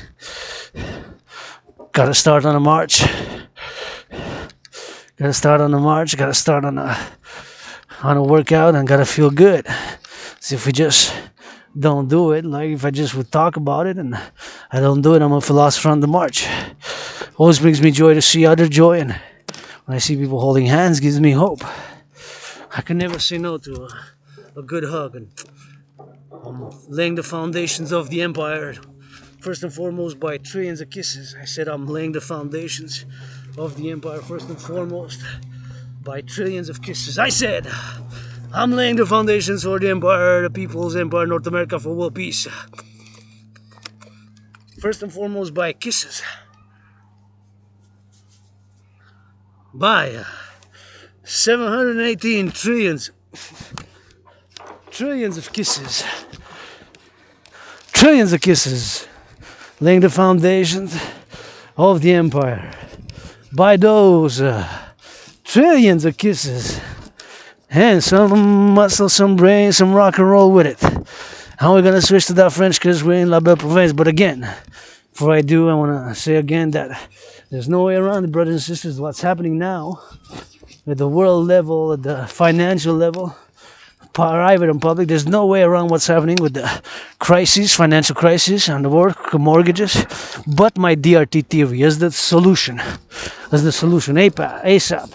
Gotta start on a march. Gotta start on a march. Gotta start on a workout and gotta feel good. So if we just don't do it, like if I just would talk about it and I don't do it, I'm a philosopher on the march. Always brings me joy to see other joy, and when I see people holding hands, gives me hope. I can never say no to a good hug, and I'm laying the foundations of the empire. First and foremost by trillions of kisses. I said I'm laying the foundations of the empire first and foremost by trillions of kisses. I said I'm laying the foundations for the empire, the people's empire, North America, for world peace. First and foremost by kisses. By 718 trillions of kisses. Trillions of kisses. Laying the foundations of the empire. By those trillions of kisses. And some muscle, some brain, some rock and roll with it. And we're gonna switch to that French because we're in La Belle Province. But again, before I do, I wanna say again that there's no way around it, brothers and sisters. What's happening now at the world level, at the financial level, private and public, there's no way around what's happening with the crisis, financial crisis, and the work mortgages. But my DRT theory is the solution. Is the solution. ASAP.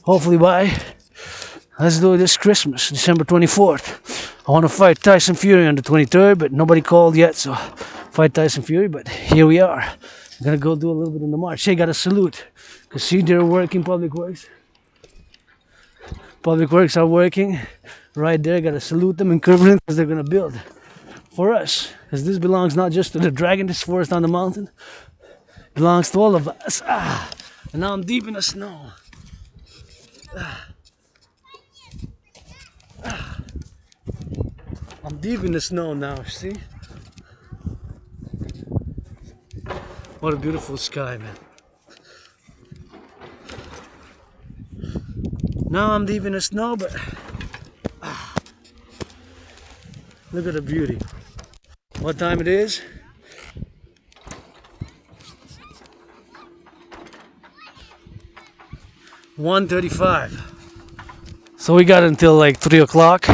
Hopefully let's do it this Christmas, December 24th. I want to fight Tyson Fury on the 23rd, but nobody called yet, so fight Tyson Fury. But here we are. I'm gonna go do a little bit in the march. Hey, gotta salute, cause see, they're working. Public Works are working right there. Gotta salute them, encourage them, because they're gonna build for us. Because this belongs not just to the dragon, this forest on the mountain, it belongs to all of us. And now I'm deep in the snow. I'm deep in the snow now, see? What a beautiful sky, man. Now I'm deep in the snow, but look at the beauty. What time it is? $1:35. So we got until like 3 o'clock.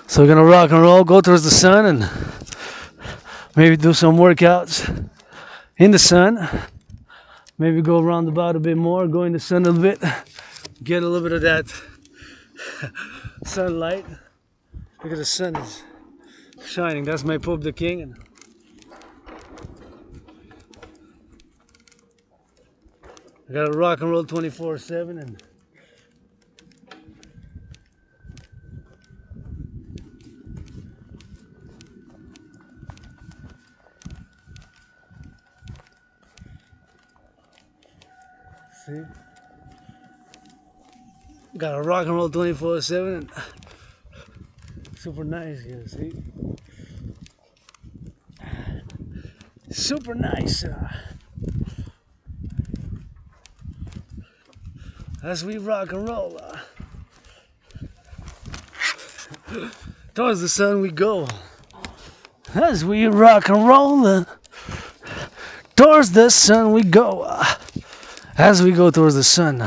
So we're gonna rock and roll, go towards the sun, and maybe do some workouts in the sun. Maybe go around about a bit more, go in the sun a little bit, get a little bit of that sunlight. Look at the sun is shining. That's my Pope the King. And I gotta rock and roll 24/7 and see? Gotta rock and roll 24/7 and super nice here, see? Super nice. As we rock and roll, towards the sun we go. As we rock and roll, towards the sun we go. As we go towards the sun.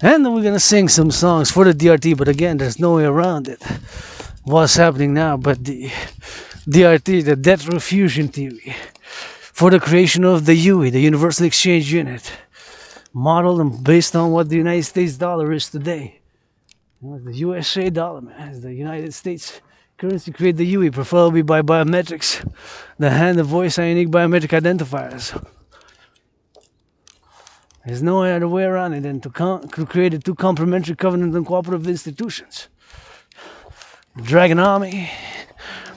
And then we're gonna sing some songs for the DRT, but again, there's no way around it. What's happening now but the DRT, the debt refusion theory, for the creation of the UE, the Universal Exchange Unit, modeled and based on what the United States dollar is today. You know, the USA dollar, man, is the United States currency. Create the UE, preferably by biometrics, the hand, the voice, and unique biometric identifiers. There's no other way around it than to create two complementary covenant and cooperative institutions. Dragon Army,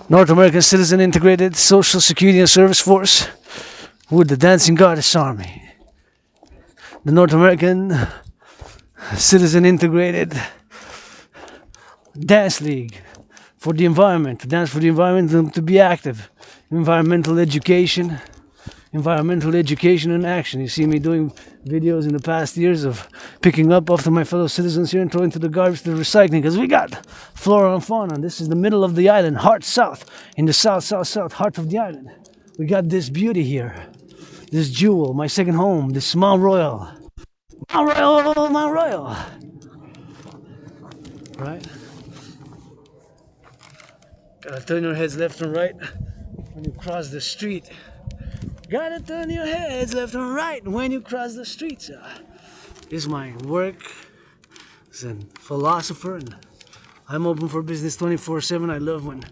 North American Citizen Integrated Social Security and Service Force with the Dancing Goddess Army. The North American Citizen Integrated Dance League for the environment, to dance for the environment and to be active. Environmental education and action. You see me doing videos in the past years of picking up after my fellow citizens here and throwing to the garbage to the recycling, because we got flora and fauna. This is the middle of the island, heart south, in the south heart of the island. We got this beauty here, this jewel, my second home, this Mount Royal. Mount Royal. Right? Gotta turn your heads left and right when you cross the street. Gotta turn your heads left and right when you cross the streets. This is my work as a philosopher, and I'm open for business 24/7. I love when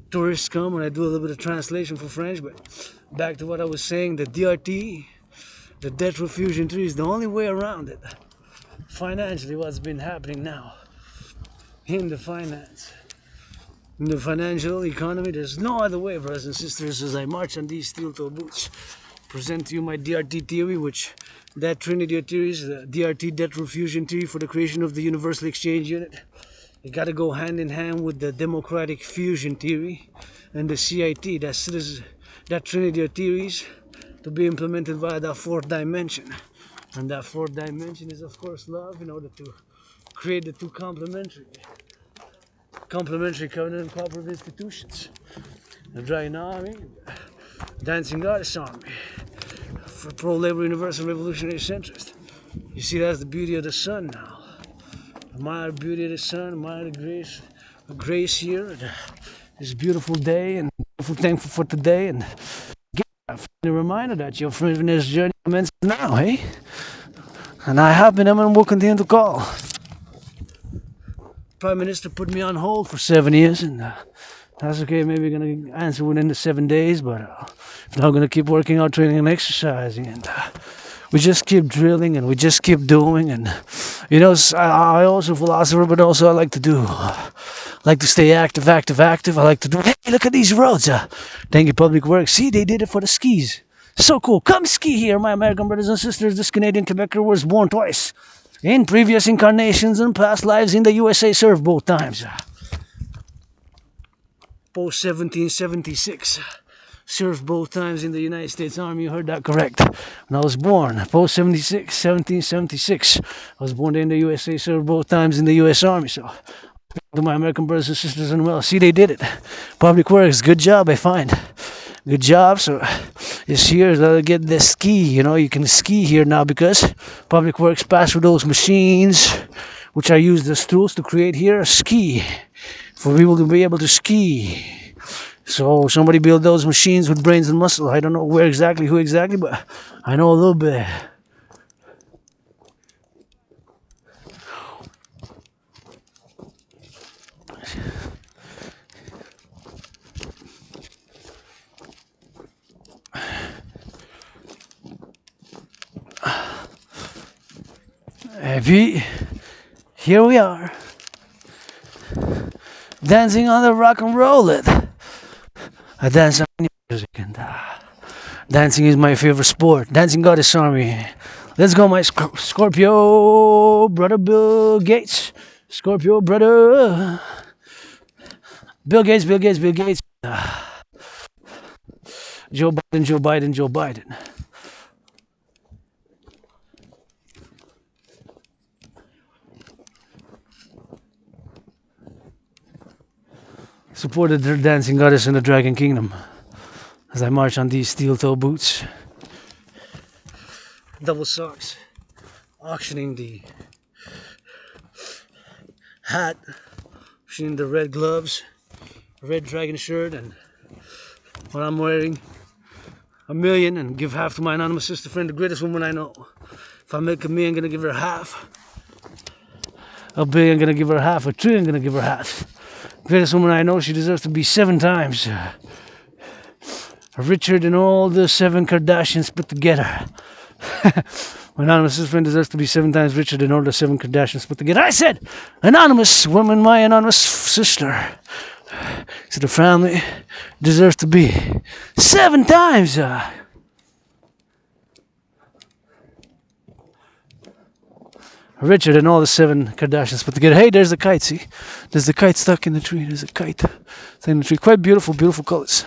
tourists come and I do a little bit of translation for French. But back to what I was saying, the DRT, the debt refusion tree, is the only way around it. Financially, what's been happening now in the finance. In the financial economy, there's no other way, brothers and sisters, as I march on these steel-toe boots. Present to you my DRT theory, which that trinity of theories, the DRT, debt refusion theory for the creation of the Universal Exchange Unit. It got to go hand in hand with the democratic fusion theory and the CIT, that trinity of theories to be implemented via that fourth dimension. And that fourth dimension is, of course, love, in order to create the two complementary covenant and cooperative institutions. The Dragon Army, Dancing Goddess Army, for pro-labor universal revolutionary centrist. You see, that's the beauty of the sun now. Admire the beauty of the sun, admire the grace here, this beautiful day, and thankful for today, and get a reminder that your friendliness journey commences now, hey? And I have been and will continue to call. Prime Minister put me on hold for 7 years, and that's okay. Maybe going to answer within the 7 days, but if not, going to keep working out, training and exercising, and we just keep drilling and we just keep doing. And you know, I also a philosopher, but also I like to stay active. I like to do, hey, look at these roads. Thank you, Public Works. See, they did it for the skis. So cool. Come ski here, my American brothers and sisters. This Canadian Quebecer was born twice. In previous incarnations and past lives in the USA, served both times. Post 1776, served both times in the United States Army. You heard that correct. When I was born, post 1776, I was born in the USA, served both times in the US Army. So, to my American brothers and sisters, and well, see, they did it. Public Works, good job, I find. Good job. So this here is get the ski. You know, you can ski here now because Public Works passed through those machines, which I used as tools to create here a ski for people to be able to ski. So somebody built those machines with brains and muscle. I don't know who exactly, but I know a little bit. Et puis, here we are, dancing on the rock and roll it. I dance on music, and dancing is my favorite sport. Dancing Goddess Army. Let's go, my Scorpio brother Bill Gates. Scorpio brother Bill Gates. Joe Biden. Supported the Dancing Goddess in the Dragon Kingdom as I march on these steel-toe boots. Double socks. Auctioning the hat. Auctioning the red gloves. Red dragon shirt, and what I'm wearing. $1 million, and give half to my anonymous sister friend, the greatest woman I know. If I make $1 million, I'm gonna give her half. $1 billion, I'm gonna give her half. $1 trillion, I'm gonna give her half. Greatest woman I know, she deserves to be 7 times richer than all the 7 Kardashians put together. Anonymous' friend deserves to be 7 times richer than all the 7 Kardashians put together. I said, Anonymous, woman, my anonymous sister. So the family deserves to be 7 times. Richer than all the 7 Kardashians put together. Hey, there's a kite, see? There's a kite stuck in the tree. There's a kite stuck in the tree. Quite beautiful, beautiful colors.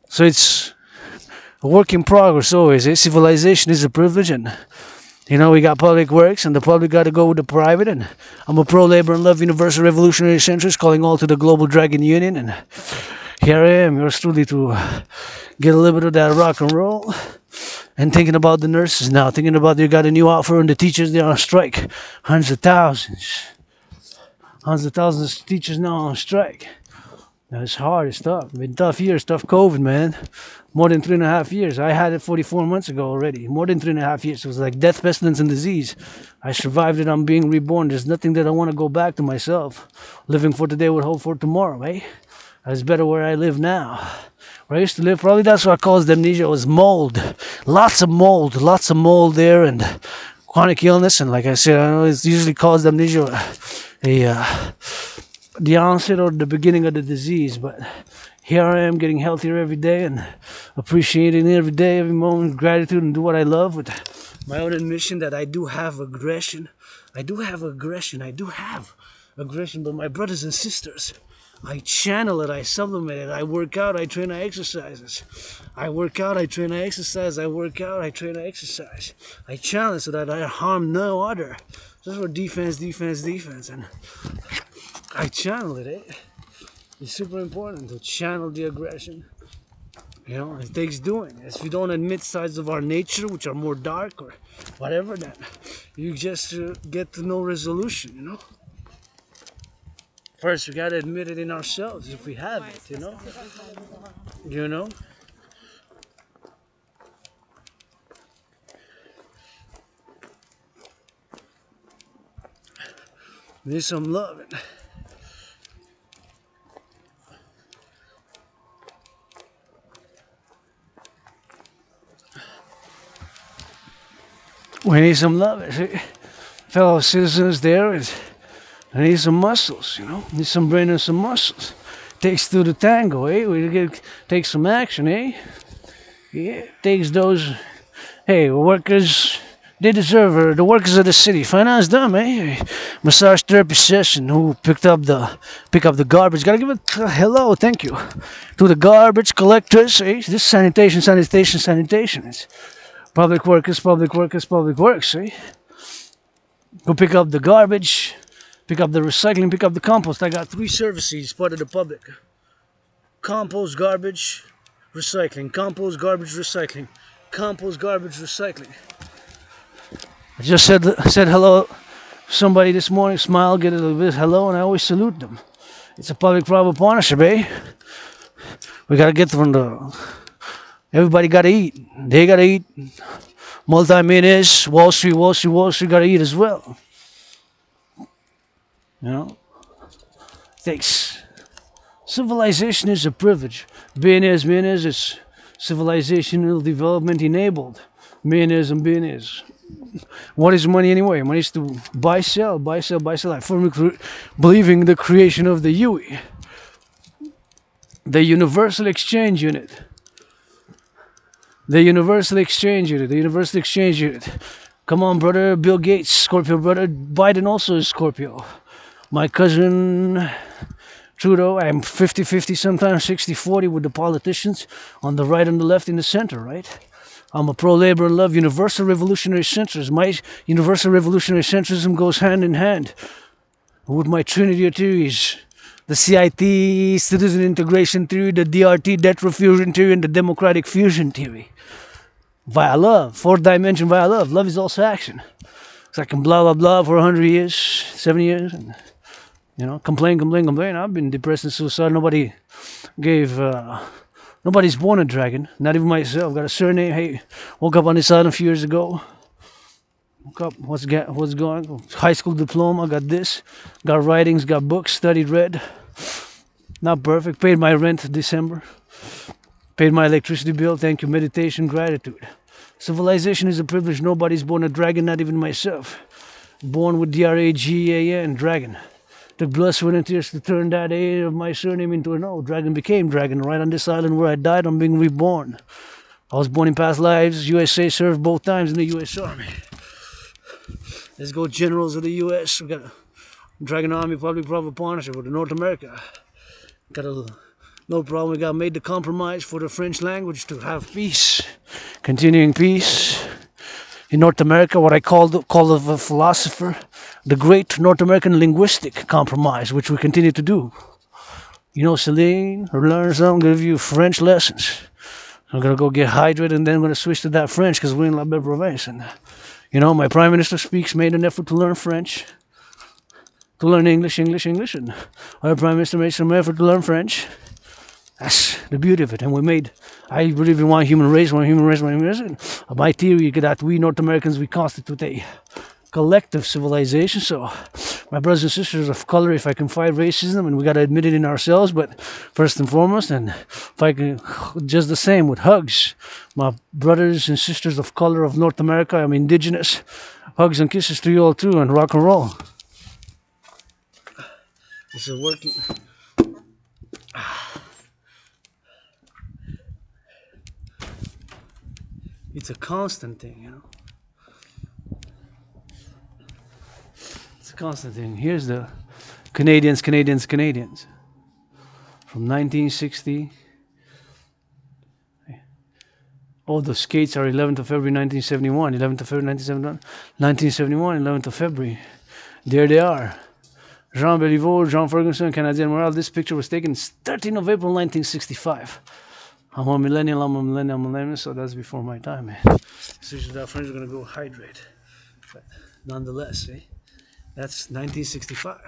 So it's a work in progress always. Civilization is a privilege, and you know, we got public works, and the public got to go with the private. And I'm a pro-labor and love universal revolutionary centrist, calling all to the global dragon union. And here I am, yours truly, to get a little bit of that rock and roll. And thinking about the nurses now, thinking about they got a new offer, and the teachers, they're on strike. Hundreds of thousands of teachers now on strike. Now, it's hard, it's tough. It's been tough years, tough COVID, man. More than 3.5 years. I had it 44 months ago already. More than 3.5 years. It was like death, pestilence, and disease. I survived it. I'm being reborn. There's nothing that I want to go back to myself. Living for today with hope for tomorrow, eh? It's better where I live now. Where I used to live, probably that's what I caused amnesia. It was mold. Lots of mold there, and chronic illness. And like I said, I know it's usually caused amnesia, the onset or the beginning of the disease. But here I am getting healthier every day and appreciating every day, every moment, gratitude, and do what I love with my own admission that I do have aggression. I do have aggression, but my brothers and sisters, I channel it, I sublimate it, I work out, I train, I exercise. I work out, I train, I exercise, I work out, I train, I exercise. I challenge so that I harm no other. Just for defense, and I channel it, eh? It's super important to channel the aggression. You know, it takes doing. If you don't admit sides of our nature, which are more dark or whatever, then you just get to no resolution, you know? First, we gotta admit it in ourselves if we have it, you know? You know? Need some loving. We need some love, fellow citizens there. I need some muscles, you know. Need some brain and some muscles. Takes two to tango, eh? We get take some action, eh? Yeah, takes those. Hey, workers, they deserve her. The workers of the city. Finance them, eh? Massage therapy session. Who pick up the garbage? Gotta give a hello, thank you, to the garbage collectors. Eh? This sanitation. It's public works, eh? Go pick up the garbage, pick up the recycling, pick up the compost. I got 3 services part of the public. Compost, garbage, recycling. Compost, garbage, recycling. Compost, garbage, recycling. I just said hello. Somebody this morning, smile, get a little bit hello, and I always salute them. It's a public-private partnership, eh? We gotta get from the... Everybody gotta eat. They gotta eat. Multi-millionaires, Wall Street gotta eat as well. You know? Thanks. Civilization is a privilege. Millionaires is civilizational development enabled. Millionaires and billionaires. What is money anyway? Money is to buy, sell. I firmly believe in the creation of the UE. The Universal Exchange Unit. The Universal Exchange Unit. Come on, brother. Bill Gates, Scorpio, brother. Biden also is Scorpio. My cousin Trudeau, I'm 50-50, sometimes 60-40 with the politicians. On the right and the left, in the center, right? I'm a pro-labor and love universal revolutionary centrist. My universal revolutionary centrism goes hand in hand with my trinity of theories. The CIT, citizen integration theory, the DRT, debt refusion theory, and the democratic fusion theory. Via love, 4th dimension via love. Love is also action. So I can blah, blah, blah for 100 years, 70 years, and, you know, complain. I've been depressed and suicidal. Nobody's born a dragon, not even myself. Got a surname. Hey, woke up on this island a few years ago. Woke up, what's going on? High school diploma, got this. Got writings, got books, studied, read. Not perfect. Paid my rent December. Paid my electricity bill. Thank you. Meditation, gratitude. Civilization is a privilege. Nobody's born a dragon, not even myself. Born with D-R-A-G-A-N, dragon. Took blood, sweat, and tears to turn that A of my surname into an O. Dragon became dragon. Right on this island where I died, I'm being reborn. I was born in past lives. USA served both times in the U.S. Army. Let's go generals of the U.S. We got a Dragon Army public-private partnership with North America. Got a no problem. We got made the compromise for the French language to have peace, continuing peace in North America. What I call of a philosopher, the great North American linguistic compromise, which we continue to do. You know, Celine, or learn something, give you French lessons. I'm gonna go get hydrated and then I'm gonna switch to that French because we're in La Belle Province. And you know, my Prime Minister made an effort to learn French, to learn English, and our Prime Minister made some effort to learn French. That's the beauty of it. And I believe in one human race. And my theory is that we North Americans, we constitute a collective civilization. So my brothers and sisters of color, if I can fight racism, and we got to admit it in ourselves, but first and foremost, and if I can, just the same with hugs, my brothers and sisters of color of North America, I'm indigenous, hugs and kisses to you all too, and rock and roll. This is working. It's a constant thing, you know. It's a constant thing. Here's the Canadians. From 1960. Oh, the skates are 11th of February 1971. 11th of February 1971. 11th of February. There they are. Jean Béliveau, Jean Ferguson, Canadien Moral. This picture was taken 13th of April 1965. I'm a millennial, so that's before my time, man. So our friends are gonna go hydrate. But nonetheless, that's 1965.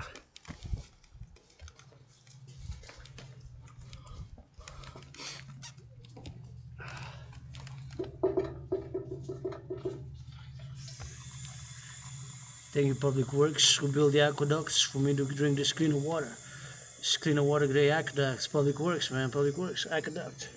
Thank you, Public Works, who build the aqueducts for me to drink this cleaner water. This cleaner water, great aqueducts. Public Works, man. Public Works, aqueduct.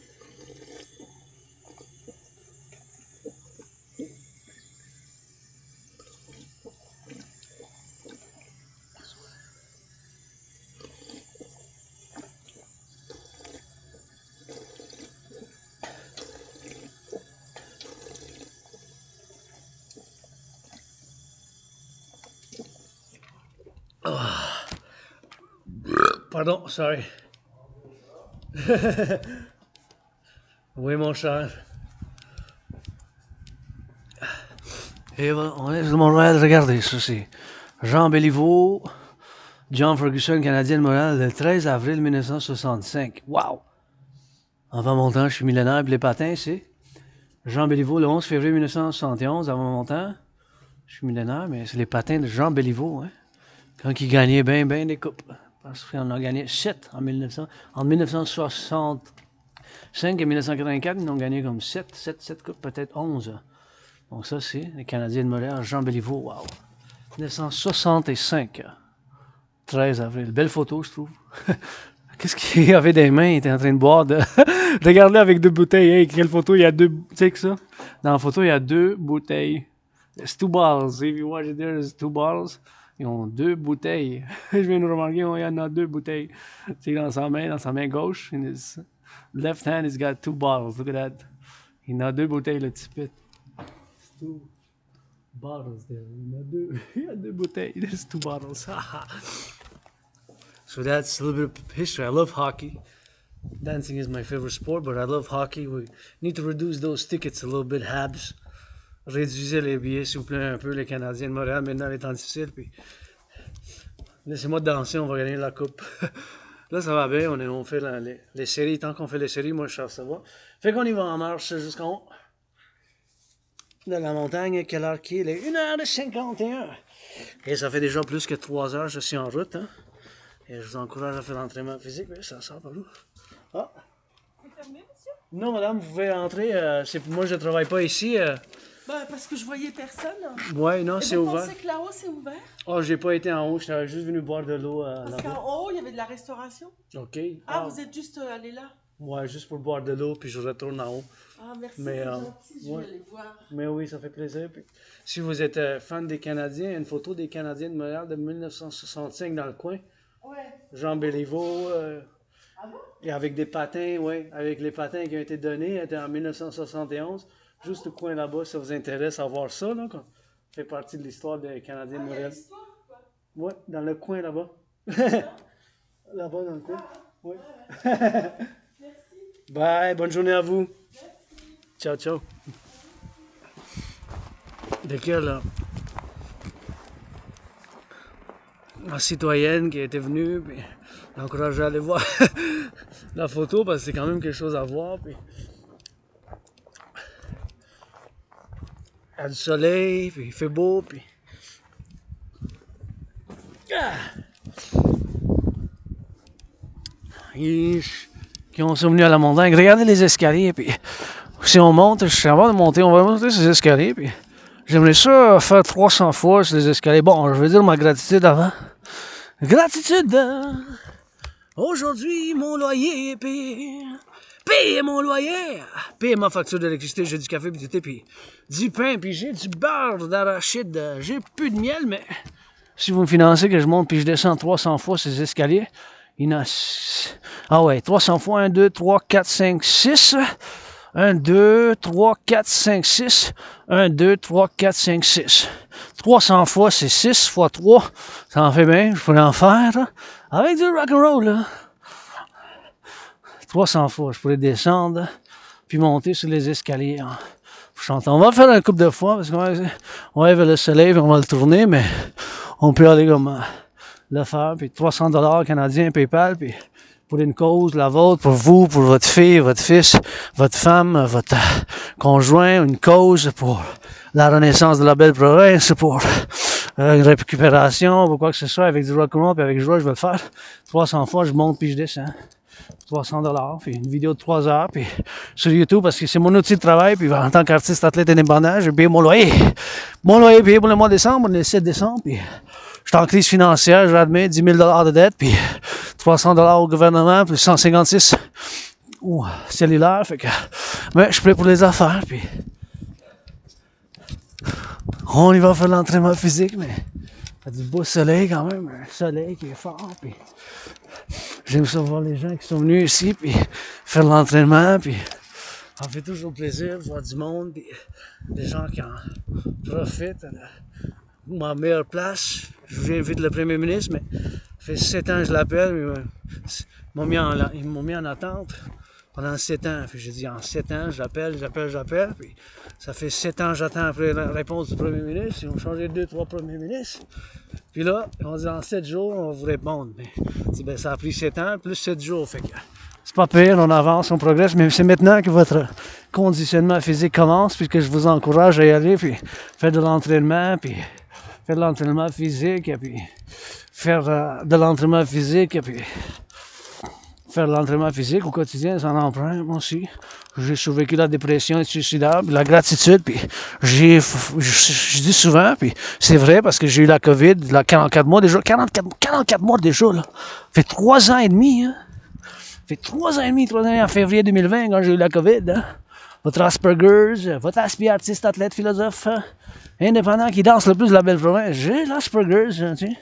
Oh. Pardon, sorry. Oui, mon cher. Et voilà, on est sur Montréal. Regardez, ça c'est Jean Béliveau, John Ferguson, Canadien de Montréal, le 13 avril 1965. Wow! Avant mon temps, je suis millénaire, puis les patins, c'est Jean Béliveau, le 11 février 1971. Avant mon temps, je suis millénaire, mais c'est les patins de Jean Béliveau, hein? Quand il gagnait bien des coupes. Parce qu'on a gagné 7 en 1965 et 1984, ils ont gagné comme 7 coupes, peut-être 11. Donc ça, c'est les Canadiens de Montréal, Jean Béliveau, wow. 1965, 13 avril. Belle photo, je trouve. Qu'est-ce qu'il avait des mains? Il était en train de boire. Regardez avec 2 bouteilles. Hey, quelle photo? Il y a 2... Tu sais que ça? Dans la photo, il y a 2 bouteilles. There's 2 bottles. If you watch it there, there's 2 bottles. Ils ont 2 bouteilles. Je viens de remarquer, il y en a 2 bouteilles. Tu sais, dans sa main gauche, in his left hand, he's got 2 bottles. Look at that. Il en a 2 bouteilles, le petit pit. 2 bottles there. Il y a 2 bouteilles. There's 2 bottles. So that's a little bit of history. I love hockey. Dancing is my favorite sport, but I love hockey. We need to reduce those tickets a little bit, Habs. Réduisez les billets, s'il vous plaît, un peu, les Canadiens de Montréal. Maintenant, les temps difficiles. Puis laissez-moi danser, on va gagner la coupe. Là, ça va bien. On fait les séries. Tant qu'on fait les séries, moi, je sais ça va. Fait qu'on y va en marche jusqu'en haut de la montagne. Quelle heure qu'il est? 1h51. Et ça fait déjà plus que 3 heures, je suis en route. Hein? Et je vous encourage à faire l'entraînement physique. Mais ça sort par où? Ah! C'est fermé, monsieur? Non, madame, vous pouvez entrer. Moi, je ne travaille pas ici. Ben, parce que je voyais personne. Ouais, non, Et c'est vous ouvert. pensez que là-haut, c'est ouvert? Oh, j'ai pas été en haut, j'étais juste venu boire de l'eau Parce là-bas. qu'en haut, il y avait de la restauration. OK. Ah, vous êtes juste allé là? Ouais, juste pour boire de l'eau, puis je retourne en haut. Ah, merci, Mais, c'est gentil, je ouais. vais aller voir. Mais oui, ça fait plaisir. Puis, si vous êtes fan des Canadiens, une photo des Canadiens de Montréal de 1965 dans le coin. Ouais. Jean Béliveau, Ah bon? et avec des patins, oui, avec les patins qui ont été donnés, c'était en 1971. Juste au coin là-bas, ça vous intéresse à voir ça, là, ça fait partie de l'histoire des Canadiens de Ah, il y a Montréal. l'histoire, quoi. Oui, dans le coin là-bas. Là-bas dans le coin. Oui. Merci. Bye, bonne journée à vous. Ciao, ciao. De quelle, la citoyenne qui était venue, puis l'encourager à aller voir la photo parce que c'est quand même quelque chose à voir. Puis il y a du soleil, puis il fait beau, puis. Ah! Qui sont venus à la montagne. Regardez les escaliers, puis si on monte, avant de monter, on va monter ces escaliers, puis j'aimerais ça faire 300 fois sur les escaliers. Bon, je vais dire ma gratitude avant. Gratitude! Aujourd'hui, mon loyer est payé. Paye mon loyer! Paye ma facture d'électricité, j'ai du café, puis du thé, puis du pain, puis j'ai du beurre d'arachide. J'ai plus de miel, mais si vous me financez que je monte puis je descends 300 fois ces escaliers, il y en a... Ah ouais, 300 fois, 1, 2, 3, 4, 5, 6. 1, 2, 3, 4, 5, 6. 1, 2, 3, 4, 5, 6. 300 fois, c'est 6 fois 3. Ça en fait bien, je pourrais en faire, là, avec du rock&roll, là. 300 fois, je pourrais descendre, puis monter sur les escaliers. Hein. On va faire un couple de fois, parce qu'on va aller vers le soleil, puis on va le tourner, mais on peut aller comme le faire, puis 300$ canadiens PayPal, puis pour une cause, la vôtre, pour vous, pour votre fille, votre fils, votre femme, votre conjoint, une cause pour la renaissance de la belle province, pour une récupération, ou quoi que ce soit, avec du rock'n'roll, puis avec joie, je vais le faire. 300 fois, je monte, puis je descends. 300$, puis une vidéo de 3 heures, puis sur YouTube, parce que c'est mon outil de travail, puis en tant qu'artiste, athlète indépendant, j'ai payé mon loyer. Mon loyer est payé pour le mois de décembre, le 7 décembre, puis je suis en crise financière, je l'admets, 10 000$ de dette, puis 300$ au gouvernement, plus 156 cellulaire, fait que, mais je suis prêt pour les affaires, puis on y va faire l'entraînement physique, mais il y a du beau soleil quand même, un soleil qui est fort, puis j'aime ça voir les gens qui sont venus ici, puis faire l'entraînement, puis ça me fait toujours plaisir de voir du monde, puis des gens qui en profitent. Ma meilleure place, je viens vite le premier ministre, mais ça fait 7 ans que je l'appelle, mais ils m'ont mis en attente pendant 7 ans. Puis j'ai dit en 7 ans, j'appelle, puis ça fait 7 ans que j'attends après la réponse du premier ministre. Ils ont changé 2-3 premiers ministres. Puis là, on dit en 7 jours, on va vous répondre. Mais ben, ça a pris 7 ans, plus 7 jours. Fait que c'est pas pire, on avance, on progresse, mais c'est maintenant que votre conditionnement physique commence, puisque je vous encourage à y aller, puis faire de l'entraînement, puis faire de l'entraînement physique, et puis faire de l'entraînement physique, et puis faire de l'entraînement physique au quotidien, c'est un emprunt, moi aussi. J'ai survécu la dépression et suicidable, la gratitude, puis je dis souvent, puis c'est vrai parce que j'ai eu la COVID, là, 44 mois déjà, 44 mois déjà, là. Ça fait 3 ans et demi, hein. Ça fait 3 ans et demi, 3 ans en février 2020 quand j'ai eu la COVID, hein. Votre Asperger's, votre aspire artiste, athlète, philosophe, indépendant qui danse le plus de la belle province. J'ai l'Asperger's, tu sais.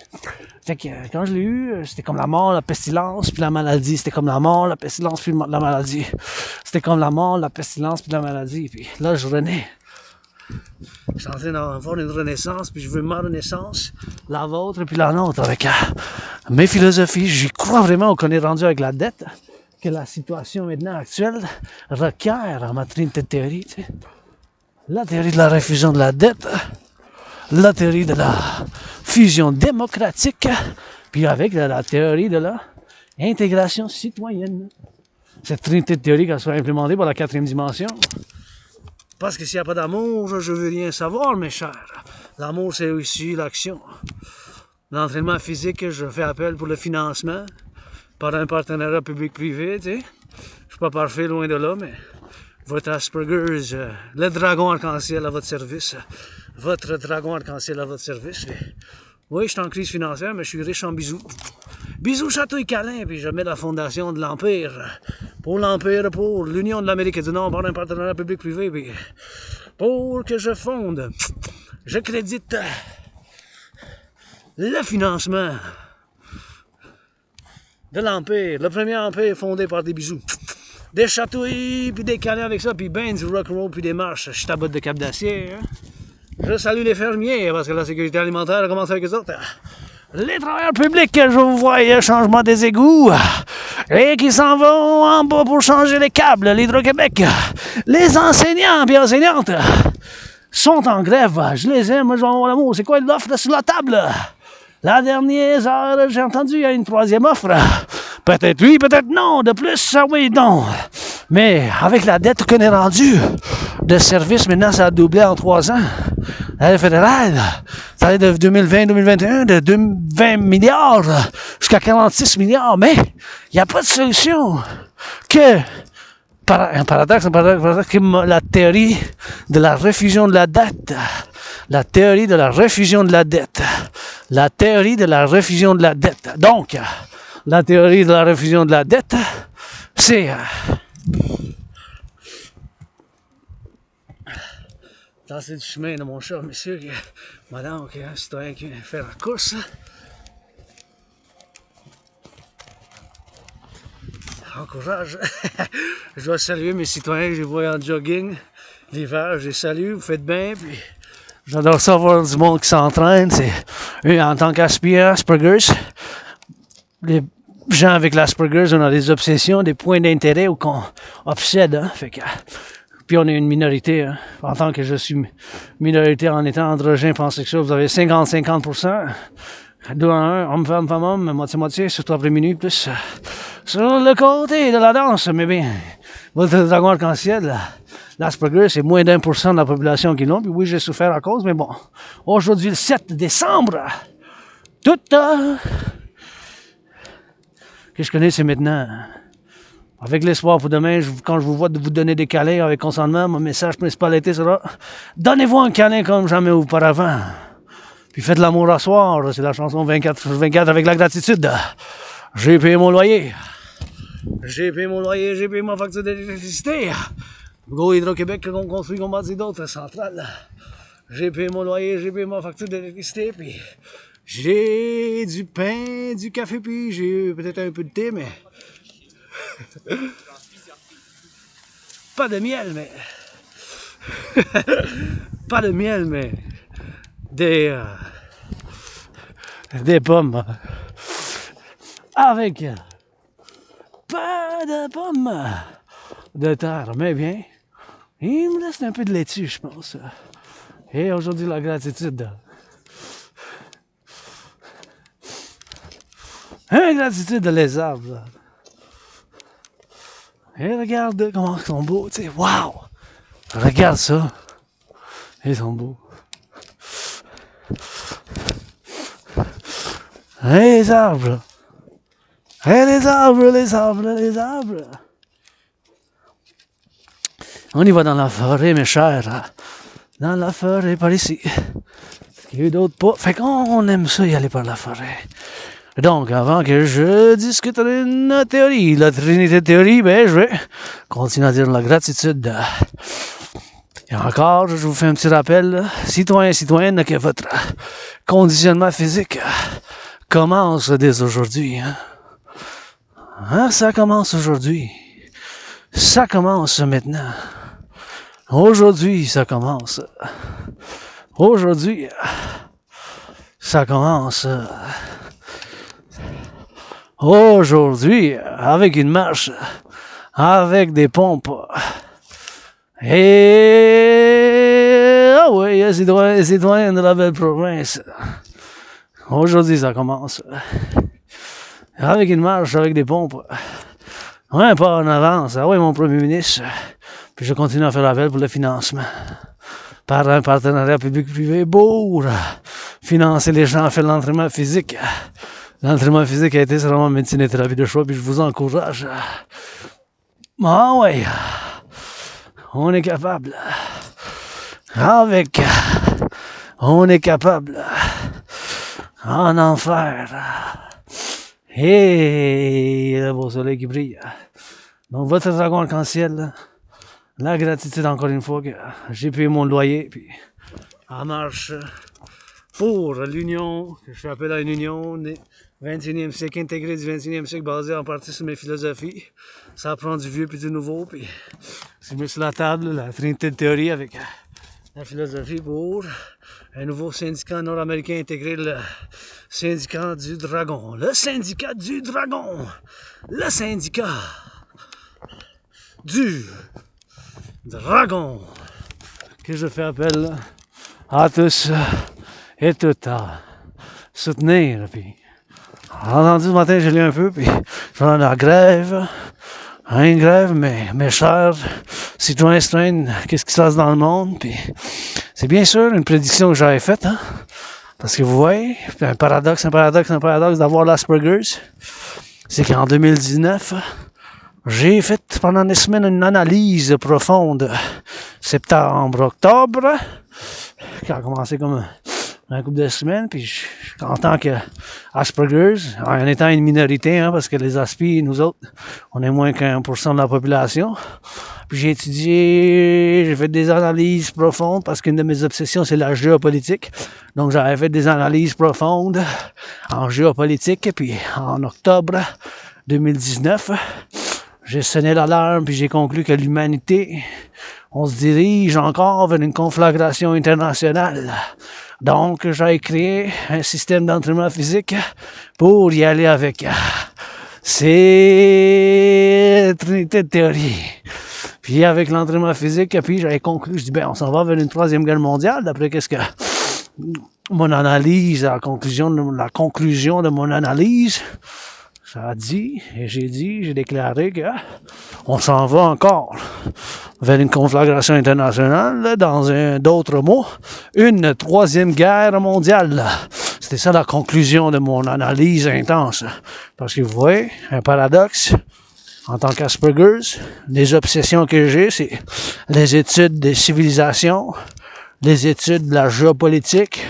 Fait que quand je l'ai eu, c'était comme la mort, la pestilence, puis la maladie. C'était comme la mort, la pestilence, puis la maladie. C'était comme la mort, la pestilence, puis la maladie. Puis là, je renais. Je suis en train d'avoir une renaissance, puis je veux ma renaissance, la vôtre, puis la nôtre, avec mes philosophies. J'y crois vraiment qu'on est rendu avec la dette, que la situation maintenant actuelle requiert ma trinité de théorie, tu sais. La théorie de la réfusion de la dette, la théorie de la fusion démocratique, puis avec la théorie de la intégration citoyenne. Cette trinité de théorie qu'elle soit implémentée par la 4e dimension. Parce que s'il n'y a pas d'amour, je ne veux rien savoir, mes chers. L'amour, c'est aussi l'action. L'entraînement physique, je fais appel pour le financement par un partenariat public-privé, tu sais. Je suis pas parfait, loin de là, mais votre Asperger's, le dragon arc-en-ciel à votre service. Votre dragon arc-en-ciel à votre service. Oui, je suis en crise financière, mais je suis riche en bisous. Bisous, château et câlin, puis je mets la fondation de l'Empire. Pour l'Empire, pour l'Union de l'Amérique du Nord, par un partenariat public-privé, puis pour que je fonde, je crédite le financement de l'Empire. Le premier empire fondé par des bisous. Des chatouilles, puis des câlins avec ça, puis ben du rock&roll, puis des marches. Je tabote de cap d'acier, hein. Je salue les fermiers, parce que la sécurité alimentaire a commencé avec eux autres. Les travailleurs publics que je vous voyais, changement des égouts, et qui s'en vont en bas pour changer les câbles, l'Hydro-Québec. Les enseignants et enseignantes sont en grève. Je les aime, je vais avoir l'amour. C'est quoi l'offre sur la table? La dernière heure, j'ai entendu, il y a une troisième offre. Peut-être oui, peut-être non. De plus, oui, non. Mais avec la dette qu'on est rendue de service, maintenant, ça a doublé en 3 ans. La fédérale, ça allait de 2020-2021 de 20 milliards jusqu'à 46 milliards. Mais il n'y a pas de solution que un paradoxe, que la théorie de la refusion de la dette. La théorie de la refusion de la dette. La théorie de la refusion de la dette. Donc, la théorie de la refusion de la dette, c'est dans le chemin de mon chat, messieurs, madame, ok, un citoyen qui vient faire la course. Encourage. Je dois saluer mes citoyens, je les vois en jogging l'hiver, je les salue, vous faites bien, puis j'adore ça voir du monde qui s'entraîne. C'est en tant qu'Asperger's, les gens avec l'Asperger's, on a des obsessions, des points d'intérêt ou qu'on obsède, hein, fait que, puis on est une minorité, hein. En tant que je suis minorité en étant androgyne, pansexuel, vous avez 50-50%. 2 à 1, homme, femme, femme, homme, moitié-moitié, surtout après minuit, plus sur le côté de la danse, mais bien, votre dragon arc-en-ciel, l'Asperger, c'est moins d'1% de la population qui l'ont, puis oui, j'ai souffert à cause, mais bon, aujourd'hui, le 7 décembre, tout que je connais, c'est maintenant. Avec l'espoir pour demain, quand je vous vois de vous donner des câlins avec consentement, mon message principal été sera « Donnez-vous un câlin comme jamais auparavant ». Puis faites l'amour à soir, c'est la chanson 24 avec la gratitude. J'ai payé mon loyer. J'ai payé mon loyer, j'ai payé ma facture d'électricité. Go Hydro-Québec qu'on construit, qu'on bâtit d'autres centrales. J'ai payé mon loyer, j'ai payé ma facture d'électricité, puis j'ai du pain, du café, puis j'ai eu peut-être un peu de thé, mais... Pas de miel, mais... Pas de miel, mais... Des pommes avec pas de pommes de terre, mais bien, il me reste un peu de laitue, je pense. Et aujourd'hui, la gratitude. La gratitude de les arbres. Et regarde comment ils sont beaux, tu sais, waouh! Regarde ça. Ils sont beaux. Les arbres. Et les arbres, les arbres, les arbres. On y va dans la forêt, mes chers. Dans la forêt, par ici. Il y a eu d'autres pas. Fait qu'on aime ça y aller par la forêt. Donc, avant que je discute d'une théorie, la trinité de théorie, ben, je vais continuer à dire la gratitude. Et encore, je vous fais un petit rappel, citoyen, citoyenne, que votre conditionnement physique commence dès aujourd'hui. Hein, ça commence aujourd'hui. Ça commence maintenant. Aujourd'hui, ça commence. Aujourd'hui, ça commence. Aujourd'hui, avec une marche, avec des pompes. Et ah oui, les citoyens de la belle province. Aujourd'hui, ça commence. Avec une marche, avec des pompes. Ouais, pas en avance. Ah oui, mon premier ministre. Puis je continue à faire l'appel pour le financement. Par un partenariat public-privé pour financer les gens à faire l'entraînement physique. L'entraînement physique a été vraiment médecine et thérapie de choix, puis je vous encourage. Ah ouais. on est capable. Avec, on est capable. En enfer. Et le beau soleil qui brille. Donc, votre dragon arc-en-ciel, la gratitude encore une fois que j'ai payé mon loyer, puis en marche pour l'union, que je fais appel à une union 21e siècle, intégrée du 21e siècle, basée en partie sur mes philosophies. Ça prend du vieux puis du nouveau, puis je mets sur la table la trinité de théorie avec la philosophie pour un nouveau syndicat nord-américain intégré, le syndicat du dragon. Le syndicat du dragon! Le syndicat du dragon! Que je fais appel à tous et toutes à soutenir. Puis, entendu ce matin, j'ai lu un peu, puis je vais dans la grève. Une grève, mais mes chers citoyens se traînent, qu'est-ce qui se passe dans le monde, puis c'est bien sûr une prédiction que j'avais faite, hein, parce que vous voyez, un paradoxe d'avoir l'Asperger's, c'est qu'en 2019, j'ai fait pendant des semaines une analyse profonde, septembre, octobre, qui a commencé comme un couple de semaines, puis en tant que Asperger's, en étant une minorité, hein, parce que les Aspis, nous autres, on est moins qu'1% de la population. Puis j'ai étudié, j'ai fait des analyses profondes, parce qu'une de mes obsessions, c'est la géopolitique. Donc j'avais fait des analyses profondes en géopolitique, puis en octobre 2019, j'ai sonné l'alarme, puis j'ai conclu que l'humanité, on se dirige encore vers une conflagration internationale. Donc, j'ai créé un système d'entraînement physique pour y aller avec ces trinités de théorie. Puis avec l'entraînement physique, puis j'avais conclu, je dis, on s'en va vers une troisième guerre mondiale, d'après qu'est-ce que mon analyse, la conclusion de mon analyse, ça a dit, et j'ai déclaré que on s'en va encore vers une conflagration internationale, dans d'autres mots, une troisième guerre mondiale. C'était ça la conclusion de mon analyse intense. Parce que vous voyez, un paradoxe, en tant qu'Asperger's, les obsessions que j'ai, c'est les études des civilisations, les études de la géopolitique,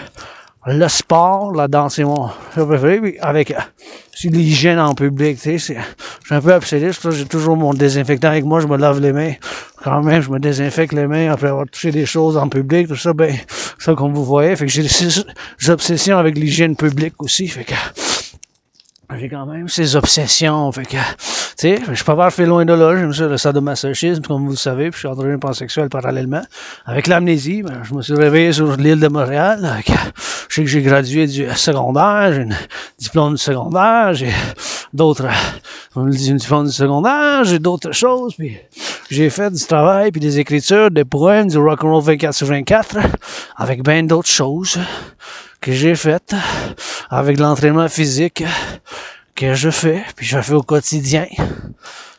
le sport, la danse, c'est mon préféré, puis avec l'hygiène en public, tu sais, je suis un peu obsédé, j'ai toujours mon désinfectant avec moi, je me lave les mains, quand même, je me désinfecte les mains après avoir touché des choses en public, tout ça, ça comme vous voyez, fait que j'ai des obsessions avec l'hygiène publique aussi, fait que j'ai quand même ces obsessions, fait que, tu sais, je suis pas parfait loin de là, j'aime ça, le sadomasochisme, comme vous le savez, puis je suis entraîné pansexuel parallèlement. Avec l'amnésie, je me suis réveillé sur l'île de Montréal, je sais que j'ai gradué du secondaire, j'ai un diplôme du secondaire, j'ai d'autres, un diplôme du secondaire, j'ai d'autres choses, puis j'ai fait du travail, puis des écritures, des poèmes, du Rock&Roll 24/24, avec bien d'autres choses que j'ai faites, avec de l'entraînement physique que je fais, puis je fais au quotidien. Tu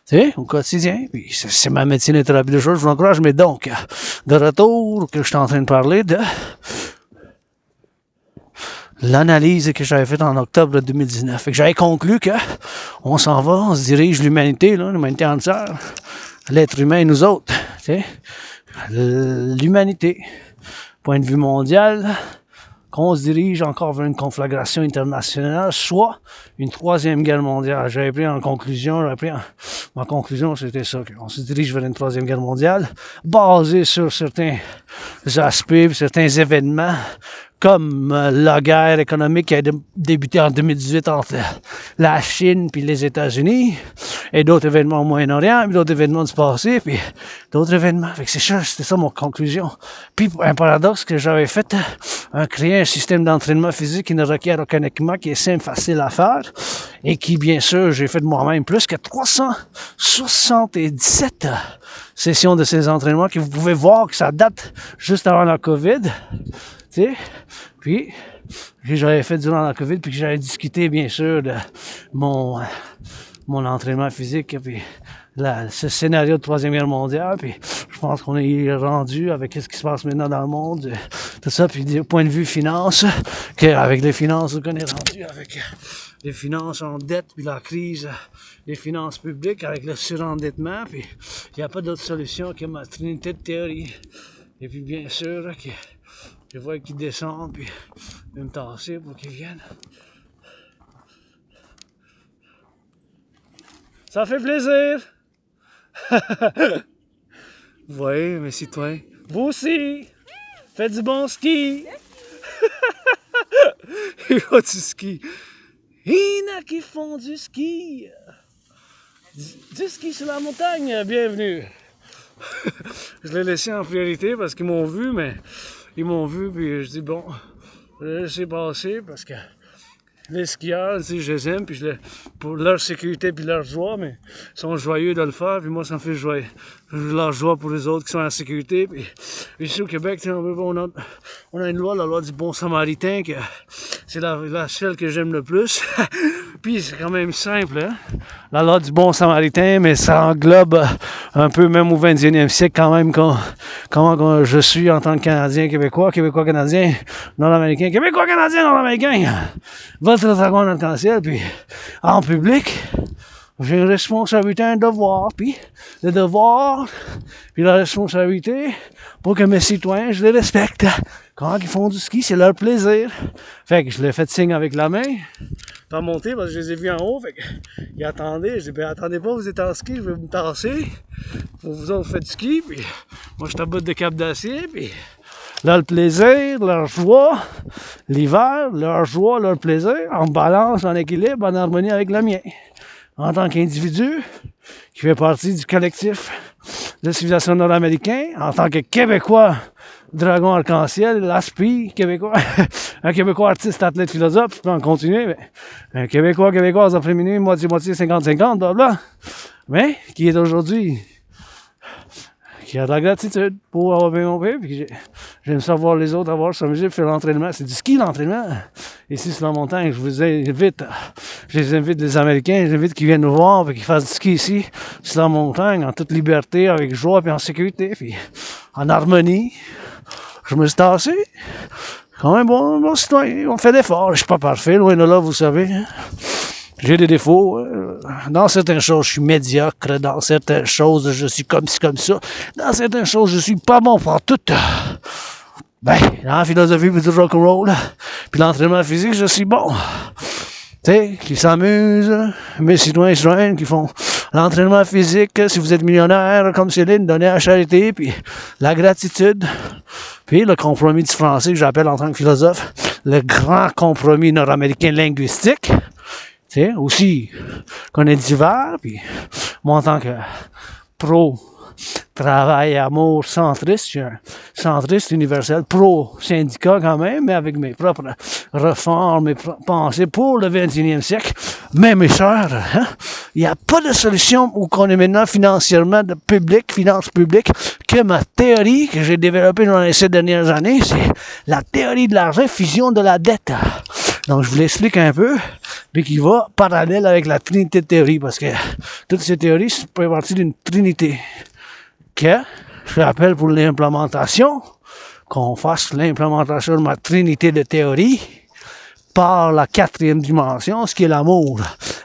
sais, au quotidien, puis c'est ma médecine et thérapie de choses, je vous encourage, mais donc, de retour, que je suis en train de parler de l'analyse que j'avais faite en octobre 2019. Fait que j'avais conclu que on s'en va, on se dirige l'humanité entière, l'être humain et nous autres, tu sais, l'humanité, point de vue mondial, qu'on se dirige encore vers une conflagration internationale, soit une troisième guerre mondiale. J'avais pris ma conclusion, c'était ça, qu'on se dirige vers une troisième guerre mondiale, basée sur certains aspects, certains événements, comme la guerre économique qui a débuté en 2018 entre la Chine puis les États-Unis, et d'autres événements au Moyen-Orient, puis d'autres événements du passé, puis d'autres événements. Fait que c'était ça mon conclusion. Puis un paradoxe que j'avais fait, créer un système d'entraînement physique qui ne requiert aucun équipement, qui est simple, facile à faire, et qui, bien sûr, j'ai fait de moi-même plus que 377 sessions de ces entraînements, que vous pouvez voir que ça date juste avant la COVID. Tu sais, puis j'avais fait durant la COVID, puis que j'avais discuté bien sûr de mon entraînement physique, puis ce scénario de Troisième Guerre mondiale, puis je pense qu'on est rendu avec ce qui se passe maintenant dans le monde, tout ça, puis du point de vue finance, qu'avec les finances, on est rendu avec les finances en dette, puis la crise des finances publiques, avec le surendettement, puis il n'y a pas d'autre solution que ma trinité de théorie. Et puis bien sûr, que je vois qu'ils descendent, puis je vais me tasser pour qu'ils viennent. Ça fait plaisir! Vous voyez, mes citoyens, vous aussi! Faites du bon ski! Ils font du ski! Il y en a qui font du ski! Du ski sur la montagne, bienvenue! Je l'ai laissé en priorité parce qu'ils m'ont vu, mais ils m'ont vu, puis je dis bon, je vais laisser passer parce que les skieurs, tu sais, je les aime, puis pour leur sécurité puis leur joie, mais ils sont joyeux de le faire, puis moi, ça me fait joie. Leur joie pour les autres qui sont en sécurité. Puis ici au Québec, on a une loi, la loi du bon samaritain, que c'est la seule que j'aime le plus. Puis c'est quand même simple, hein? La loi du bon samaritain, mais ça englobe un peu, même au 21e siècle, quand même, comment je suis en tant que Canadien, Québécois, Canadien, Nord-Américain, Québécois, Canadien, Nord-Américain. Votre dragon arc-en-ciel, puis en public, j'ai une responsabilité, un devoir, puis le devoir, puis la responsabilité pour que mes citoyens, je les respecte. Quand ils font du ski, c'est leur plaisir. Fait que je l'ai fait signe avec la main, pas monter parce que je les ai vus en haut, fait qu'ils attendaient. Je dis, ben attendez pas, vous êtes en ski, je vais me tasser. Vous autres faites du ski, puis moi je suis à bout de cap d'acier, puis leur plaisir, leur joie, l'hiver, leur joie, leur plaisir, en balance, en équilibre, en harmonie avec le mien. En tant qu'individu qui fait partie du collectif de Civilisation nord-américain, en tant que Québécois, dragon arc-en-ciel, l'aspi, Québécois, un Québécois artiste, athlète, philosophe, je peux en continuer, mais un Québécois, Québécoise, après-midi, moitié-moitié, 50-50, blabla, mais qui est aujourd'hui, qui a de la gratitude pour avoir bien mon pays, puis j'aime ça voir les autres avoir sa musique, faire l'entraînement. C'est du ski, l'entraînement. Ici, sur la montagne, je les invite, les Américains, je les invite qu'ils viennent nous voir, puis qu'ils fassent du ski ici, sur la montagne, en toute liberté, avec joie, puis en sécurité, puis en harmonie. Je me suis tassé. Quand même, bon citoyen, on fait d'efforts. Je suis pas parfait, loin de là, vous savez. J'ai des défauts. Dans certaines choses, je suis médiocre. Dans certaines choses, je suis comme ci, comme ça. Dans certaines choses, je suis pas bon pour tout. Ben, dans la philosophie, puis du rock&roll, puis l'entraînement physique, je suis bon. Tu sais, qui s'amusent, mes citoyens qui font l'entraînement physique, si vous êtes millionnaire, comme Céline, donnez à la charité, puis la gratitude, puis le compromis du français que j'appelle en tant que philosophe, le grand compromis nord-américain linguistique. Tu sais, aussi, qu'on est divers, puis moi, en tant que pro-travail, amour, centriste, je suis un centriste universel, pro-syndicat quand même, mais avec mes propres réformes, mes pensées pour le 21e siècle. Mais mes sœurs, hein, il n'y a pas de solution où qu'on est maintenant financièrement de finances publiques, que ma théorie que j'ai développée dans les 7 dernières années, c'est la théorie de la réfusion de la dette. Donc, je vous l'explique un peu, puis qui va parallèle avec la trinité de théorie, parce que toutes ces théories font partie d'une trinité. Que je rappelle pour l'implémentation, qu'on fasse l'implémentation de ma trinité de théorie par la 4e dimension, ce qui est l'amour.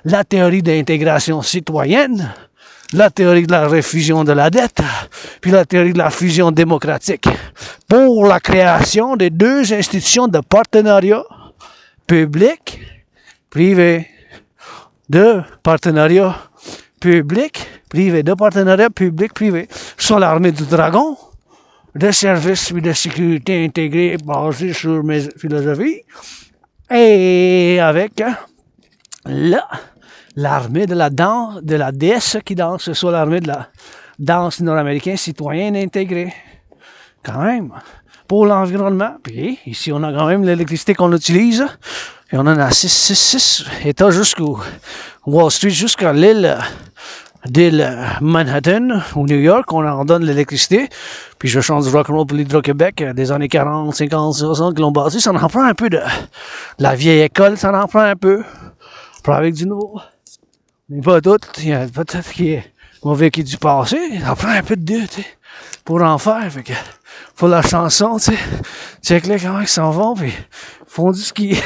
La théorie d'intégration citoyenne, la théorie de la réfusion de la dette, puis la théorie de la fusion démocratique, pour la création des 2 institutions de partenariat public, privé, de partenariat public, privé, de partenariat public, privé, sur l'armée du dragon, de services et de sécurité intégrés basés sur mes philosophies, et avec l'armée de la danse, de la déesse qui danse sur l'armée de la danse nord-américaine citoyenne intégrée. Quand même. Pour l'environnement. Puis ici, on a quand même l'électricité qu'on utilise. Et on en a 6 États jusqu'au Wall Street, jusqu'à l'île Manhattan, au New York. On en donne l'électricité. Puis je chante du rock-and-roll pour l'Hydro-Québec des années 40, 50, 60 qui l'ont bâti. Ça en prend un peu de la vieille école. Ça en prend un peu. Pas avec du nouveau. Mais pas tout. Il y a peut-être qui est ont vécu du passé, ça prend un peu de deux, tu sais, pour en faire. Fait que, pour la chanson, tu sais, check-les comment ils s'en vont, puis ils font du ski.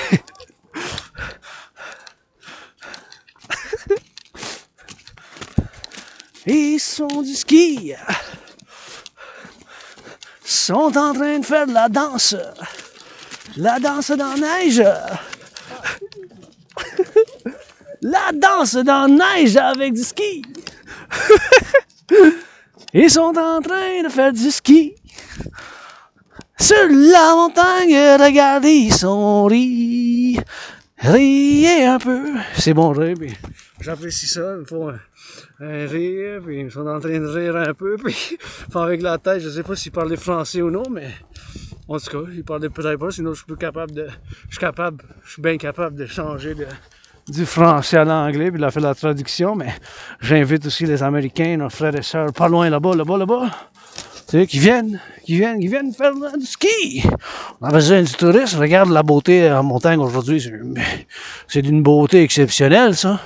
Ils font du ski. Sont en train de faire de la danse. La danse dans la neige. La danse dans la neige avec du ski. Ils sont en train de faire du ski. Sur la montagne, regardez, ils sont ris. Riez un peu. C'est bon rire, puis j'apprécie ça. Il faut un rire, puis ils sont en train de rire un peu, puis avec la tête, je sais pas s'ils parlaient français ou non, mais en tout cas, ils parlaient peut-être pas, sinon je suis bien capable de changer du français à l'anglais, puis de faire la traduction, mais j'invite aussi les Américains, nos frères et sœurs, pas loin là-bas, tu sais, qui viennent faire du ski. On a besoin du tourisme. Regarde la beauté en montagne aujourd'hui. C'est d'une beauté exceptionnelle, ça.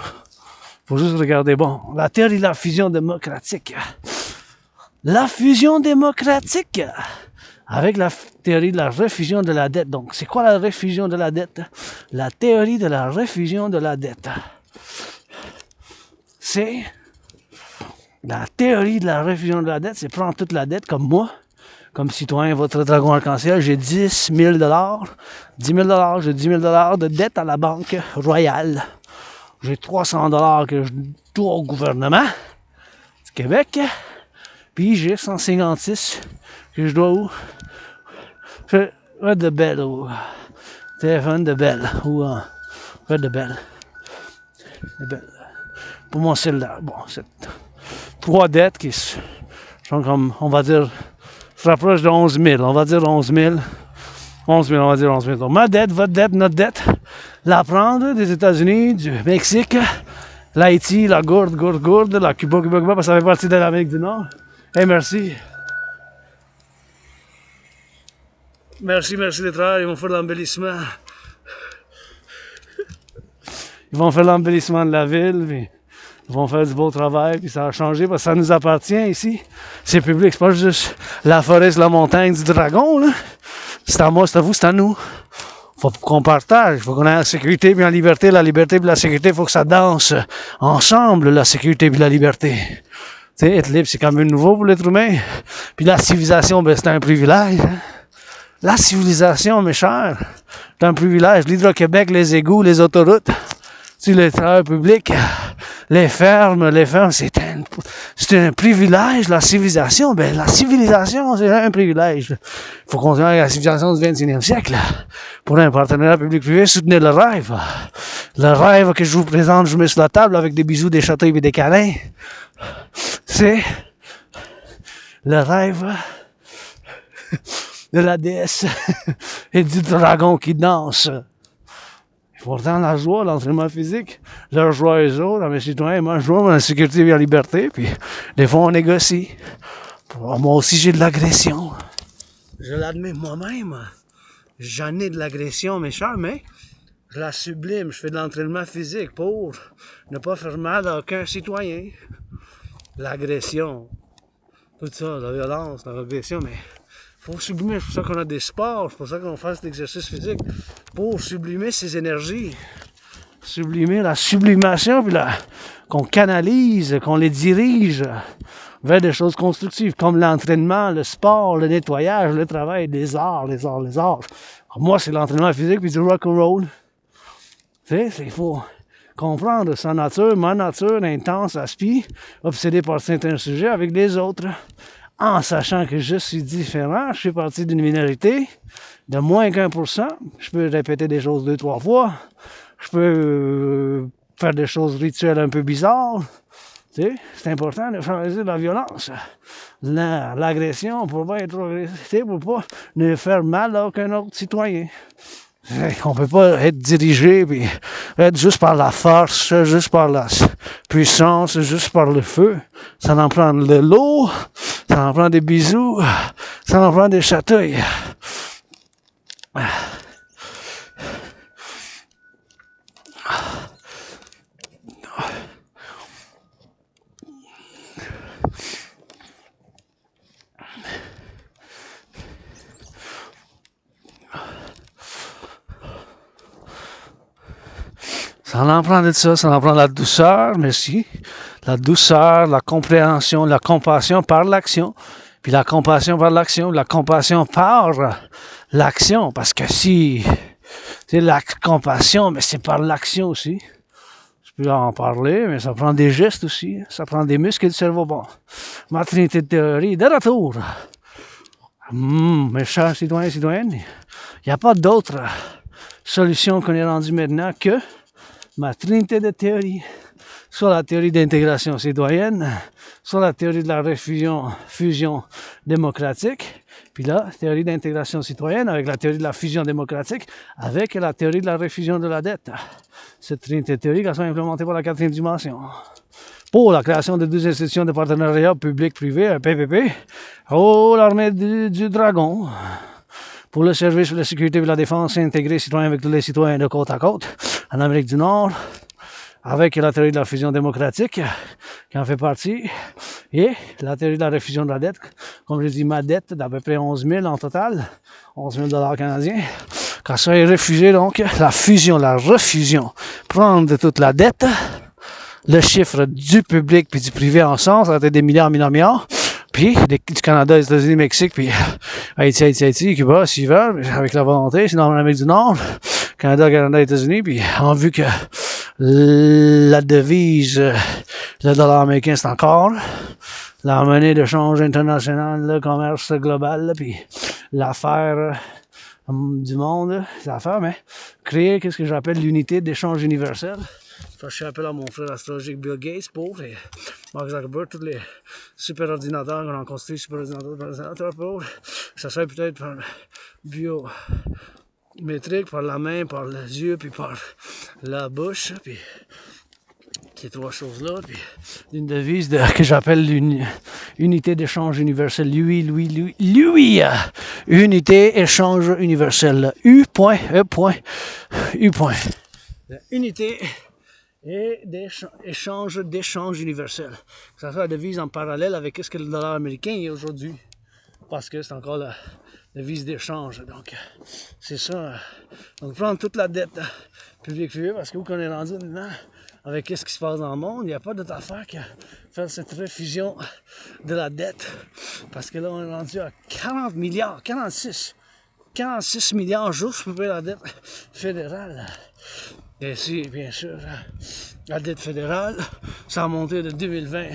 Faut juste regarder. Bon, la théorie de la fusion démocratique. La fusion démocratique avec la théorie de la refusion de la dette. Donc, c'est quoi la refusion de la dette? La théorie de la refusion de la dette. C'est... La théorie de la refusion de la dette, c'est prendre toute la dette, comme moi, comme citoyen, votre dragon arc-en-ciel, j'ai 10 000 10 000 j'ai 10 000 de dette à la Banque Royale. J'ai 300 que je dois au gouvernement du Québec. Puis j'ai 156 que je dois où? Red de Belle, ou téléphone de Belle, ou Red de Belle. Pour mon cellulaire. Bon, c'est 3 dettes qui sont comme, on va dire, se rapprochent de 11 000. On va dire 11 000. 11 000, on va dire 11 000. Donc, ma dette, votre dette, notre dette, la prendre des États-Unis, du Mexique, l'Haïti, la gourde, la Cuba, parce que ça fait partie de l'Amérique du Nord. Et merci. Merci les travailleurs, ils vont faire l'embellissement. Ils vont faire l'embellissement de la ville, puis ils vont faire du beau travail, puis ça a changé parce que ça nous appartient ici. C'est public, c'est pas juste la forêt, la montagne du dragon, là. C'est à moi, c'est à vous, c'est à nous. Faut qu'on partage, faut qu'on ait la sécurité et la liberté puis la sécurité, il faut que ça danse ensemble, la sécurité puis la liberté. Tu sais, être libre, c'est quand même nouveau pour l'être humain. Puis la civilisation, ben c'est un privilège. Hein? La civilisation, mes chers, c'est un privilège. L'Hydro-Québec, les égouts, les autoroutes, les travailleurs publics, les fermes, c'est un privilège, la civilisation. Ben, la civilisation, c'est un privilège. Il faut continuer avec la civilisation du 21e siècle. Pour un partenariat public-privé, soutenez le rêve. Le rêve que je vous présente, je mets sur la table avec des bisous, des châteaux et des câlins. C'est le rêve de la déesse et du dragon qui danse. Pourtant, la joie, l'entraînement physique, leur joie est autres, mes citoyens, moi, je joue dans la sécurité et la liberté, puis des fois, on négocie. Moi aussi, j'ai de l'agression. Je l'admets moi-même. J'en ai de l'agression, mes chers, mais je la sublime. Je fais de l'entraînement physique pour ne pas faire mal à aucun citoyen. L'agression, tout ça, la violence, l'agression, mais faut sublimer, c'est pour ça qu'on a des sports, c'est pour ça qu'on fait cet exercice physique, pour sublimer ses énergies, sublimer la sublimation, puis qu'on canalise, qu'on les dirige vers des choses constructives, comme l'entraînement, le sport, le nettoyage, le travail, les arts. Alors moi, c'est l'entraînement physique, puis du rock&roll. Tu sais, il faut comprendre sa nature, ma nature, intense, aspi, obsédé par certains sujets avec les autres. En sachant que je suis différent, je fais partie d'une minorité de moins qu'1%. Je peux répéter des choses 2-3 fois. Je peux faire des choses rituelles un peu bizarres. Tu sais, c'est important de favoriser la violence, l'agression pour pas être agressé, pour pas ne faire mal à aucun autre citoyen. On peut pas être dirigé puis être juste par la force, juste par la puissance, juste par le feu. Ça en prend de l'eau, ça en prend des bisous, ça en prend des chatouilles. Ça en prend de ça en prend la douceur, merci. La douceur, la compréhension, la compassion par l'action. Puis la compassion par l'action, la compassion par l'action. Parce que si c'est la compassion, mais c'est par l'action aussi. Je peux en parler, mais ça prend des gestes aussi. Ça prend des muscles du cerveau. Bon, ma trinité de théorie, de retour. Mes chers citoyens et citoyennes, il n'y a pas d'autre solution qu'on est rendu maintenant que ma trinité de théorie. Soit la théorie d'intégration citoyenne, soit la théorie de la fusion démocratique, puis la théorie d'intégration citoyenne avec la théorie de la fusion démocratique, avec la théorie de la refusion de la dette. Cette trinité théorique a été implémentée par la quatrième dimension. Pour la création de 2 institutions de partenariat public-privé, un PPP, l'armée du dragon. Pour le service de la sécurité et la défense intégrée citoyen avec tous les citoyens de côte à côte, en Amérique du Nord, avec la théorie de la fusion démocratique, qui en fait partie, et la théorie de la refusion de la dette, comme je dis, ma dette d'à peu près 11 000 en total, 11 000 $ canadiens. Quand ça est refusé, donc, la refusion, prendre toute la dette, le chiffre du public puis du privé ensemble, ça va être des milliards, puis du Canada, des États-Unis, Mexique, puis Haïti, Cuba, s'ils veulent, avec la volonté, sinon en Amérique du Nord, Canada, États-Unis, puis en vue que la devise, le dollar américain, c'est encore la monnaie de change international, le commerce global, puis l'affaire du monde, l'affaire, mais créer qu'est-ce que j'appelle l'unité d'échange universel. Je fais appel à mon frère astrologique Bill Gates, pauvre, et Mark Zuckerberg, tous les super ordinateurs qu'on a construits, super ordinateurs pauvres, ça serait peut-être par biométrique, par la main, par les yeux, puis par la bouche, puis ces 3 choses-là, puis une devise que j'appelle l'unité d'échange universel, lui, unité échange universel, U.E.U. Unité et d'échange universel. Ça fait la devise en parallèle avec ce que le dollar américain est aujourd'hui, parce que c'est encore la devise d'échange. Donc, c'est ça. Donc, prendre toute la dette publique-privée, parce que où qu'on est rendu maintenant, avec ce qui se passe dans le monde, il n'y a pas d'autre affaire qu'à faire cette refusion de la dette. Parce que là, on est rendu à 46 milliards juste pour payer la dette fédérale. Et si, bien sûr, la dette fédérale, ça a monté de 2020.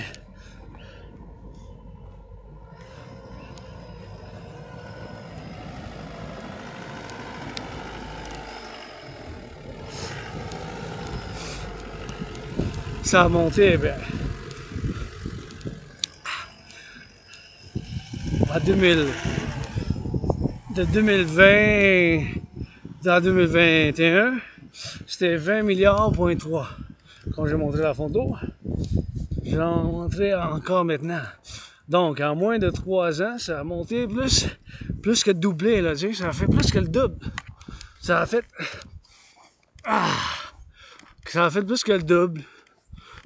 Ça a monté, ben, à 2000, de 2020 à 2021, c'était 20 milliards,3. Quand j'ai montré la photo, je vais en montrer encore maintenant. Donc, en moins de 3 ans, ça a monté plus que doublé, là, tu sais, ça a fait plus que le double. Ça a fait plus que le double.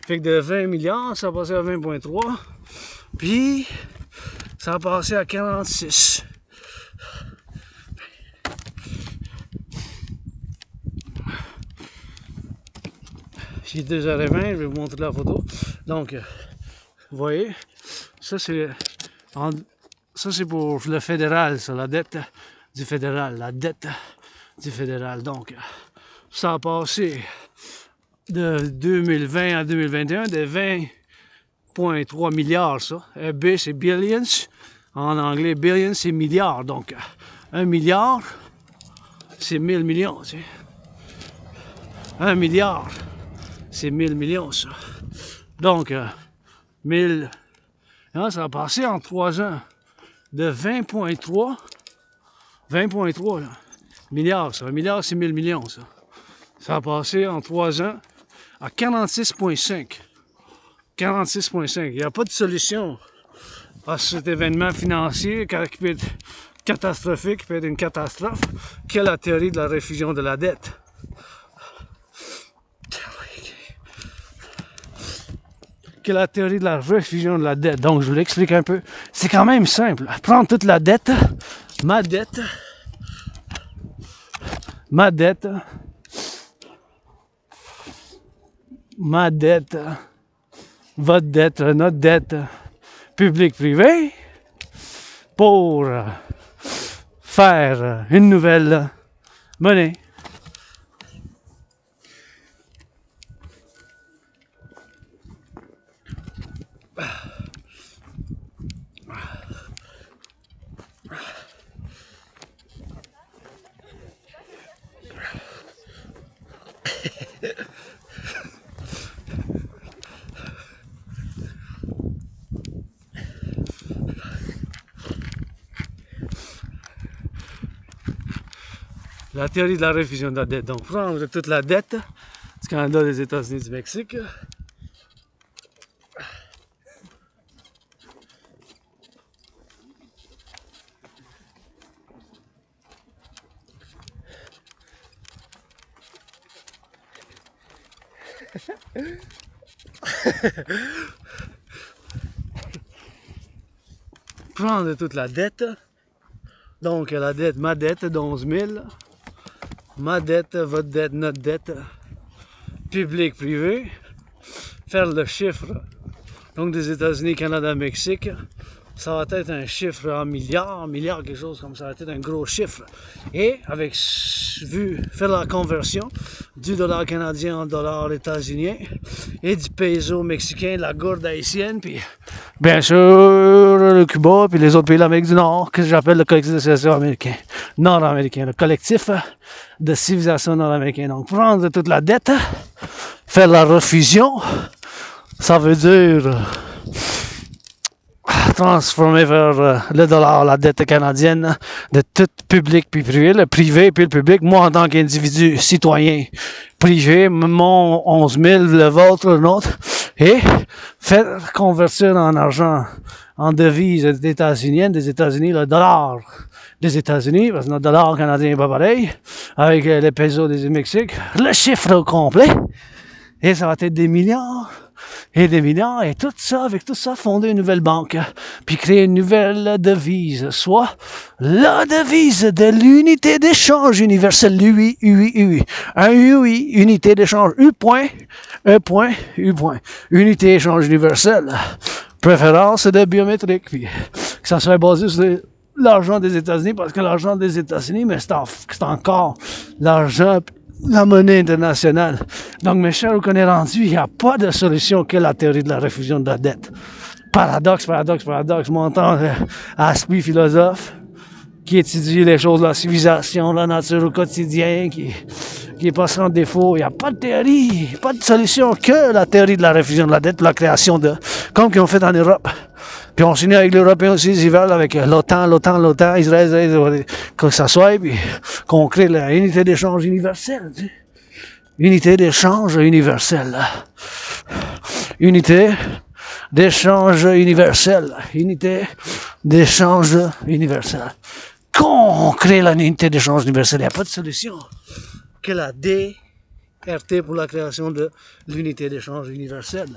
Fait que de 20 milliards, ça a passé à 20,3. Puis, ça a passé à 46. J'ai 2h20, je vais vous montrer la photo. Donc, vous voyez, ça c'est pour le fédéral, ça, la dette du fédéral. Donc, ça a passé de 2020 à 2021 de 20,3 milliards, ça. B, c'est billions. En anglais, billions, c'est milliards. Donc, 1 milliard, c'est 1000 millions, tu sais. 1 milliard, c'est 1000 millions, ça. Donc, 1000... Hein, ça a passé en 3 ans de 20,3 là, milliards, ça. 1 milliard, c'est 1000 millions, ça. Ça a passé en 3 ans à 46,5. 46,5. Il n'y a pas de solution à cet événement financier qui peut être catastrophique, qui peut être une catastrophe, que la théorie de la refusion de la dette. Que la théorie de la refusion de la dette. Donc, je vous l'explique un peu. C'est quand même simple. Prendre toute la dette, ma dette, ma dette, votre dette, notre dette, public-privé, pour faire une nouvelle monnaie. La théorie de la réfusion de la dette. Donc, prendre toute la dette du Canada, des États-Unis, du Mexique. Prendre toute la dette. Donc, la dette, ma dette de 11 000. Ma dette, votre dette, notre dette. Public, privé. Faire le chiffre. Donc, des États-Unis, Canada, Mexique. Ça va être un chiffre en milliards, quelque chose comme ça va être un gros chiffre. Et avec faire la conversion du dollar canadien en dollar états-unien et du peso mexicain, de la gourde haïtienne, puis bien sûr le Cuba, puis les autres pays de l'Amérique du Nord, que j'appelle le collectif de civilisation américain, nord-américain, le collectif de civilisation nord-américain. Donc prendre toute la dette, faire la refusion, ça veut dire transformer vers le dollar, la dette canadienne, de tout public puis privé, le privé puis le public. Moi, en tant qu'individu citoyen privé, mon 11 000, le vôtre, le nôtre, et faire convertir en argent, en devise des États-Unis, le dollar des États-Unis, parce que notre dollar canadien n'est pas pareil, avec les pesos des Mexique, le chiffre au complet, et ça va être des milliards. Et des milliards, et tout ça, avec tout ça, fonder une nouvelle banque, puis créer une nouvelle devise, soit la devise de l'unité d'échange universelle, UI, un UI, unité d'échange, U point, unité d'échange universelle, préférence de biométrique, puis que ça soit basé sur l'argent des États-Unis, parce que l'argent des États-Unis, mais c'est encore l'argent, la monnaie internationale. Donc, mes chers, où qu'on est rendu, il n'y a pas de solution que la théorie de la réfusion de la dette. Paradoxe. Mon temps Aspi, philosophe, qui étudie les choses de la civilisation, la nature au quotidien, qui est pas sans défaut. Il n'y a pas de théorie, pas de solution que la théorie de la réfusion de la dette, la création de, comme qu'ils ont fait en Europe. Puis on signe avec les Européens aussi, ils veulent avec l'OTAN, Israël, que ça soit, puis qu'on crée l'unité d'échange universelle. Tu sais. Unité d'échange universelle. Unité d'échange universelle. Unité d'échange universelle. Qu'on crée l'unité d'échange universelle, il n'y a pas de solution que la DRT pour la création de l'unité d'échange universelle.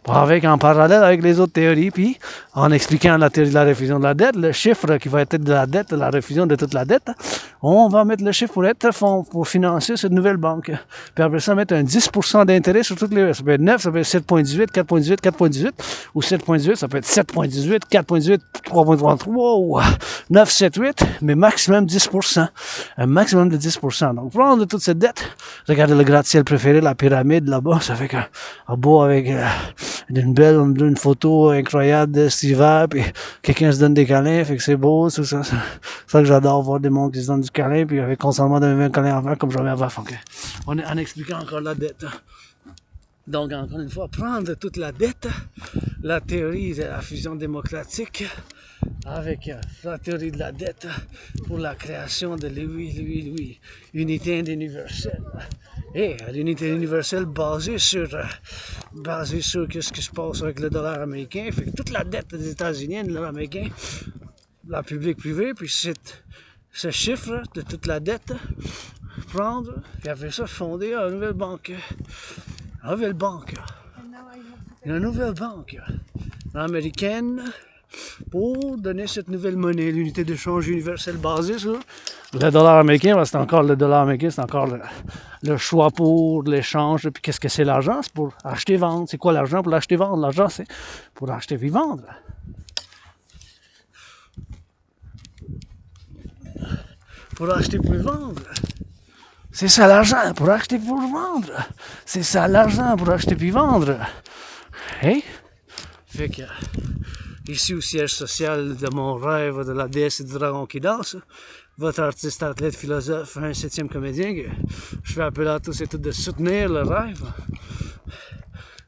En parallèle avec les autres théories, puis en expliquant la théorie de la réfusion de la dette, le chiffre qui va être de la dette, la réfusion de toute la dette, on va mettre le chiffre pour financer cette nouvelle banque. Puis après ça, mettre un 10% d'intérêt sur toutes les... Ça peut être 9, ça peut être 7.18, 4.18, 4.18, ou 7.18, ça peut être 7.18, 4.18, 3.33, ou 9, 7, 8, mais maximum 10%. Un maximum de 10%. Donc, prendre toute cette dette, regardez le gratte-ciel préféré, la pyramide là-bas, ça fait qu'un beau avec... une photo incroyable de cet hiver, puis quelqu'un se donne des câlins, fait que c'est beau, tout ça. C'est ça que j'adore voir des mondes qui se donnent du câlin, puis avec constamment donner un câlin avant, comme j'avais avant. Donc, on est en expliquant encore la dette. Donc, encore une fois, prendre toute la dette, la théorie de la fusion démocratique, avec la théorie de la dette pour la création de l'unité universelle. Et l'unité universelle basée sur ce qui se passe avec le dollar américain. Fait que toute la dette des États-Unis, le dollar américain, la publique-privée, puis ce chiffre de toute la dette, prendre, puis après ça, fonder une nouvelle banque. Une nouvelle banque américaine, pour donner cette nouvelle monnaie, l'unité d'échange universelle basée sur le dollar américain. C'est encore le dollar américain, c'est encore le choix pour l'échange. Puis qu'est-ce que c'est l'argent? C'est pour acheter et vendre. C'est quoi l'argent pour l'acheter et vendre? L'argent, c'est pour acheter et vendre. Pour acheter pour vendre. C'est ça l'argent, pour acheter pour vendre. C'est ça l'argent, pour acheter puis vendre. Hey? Fait que, ici au siège social de mon rêve de la déesse et du dragon qui danse, votre artiste, athlète, philosophe, un 7e comédien, que je fais appel à tous et toutes de soutenir le rêve.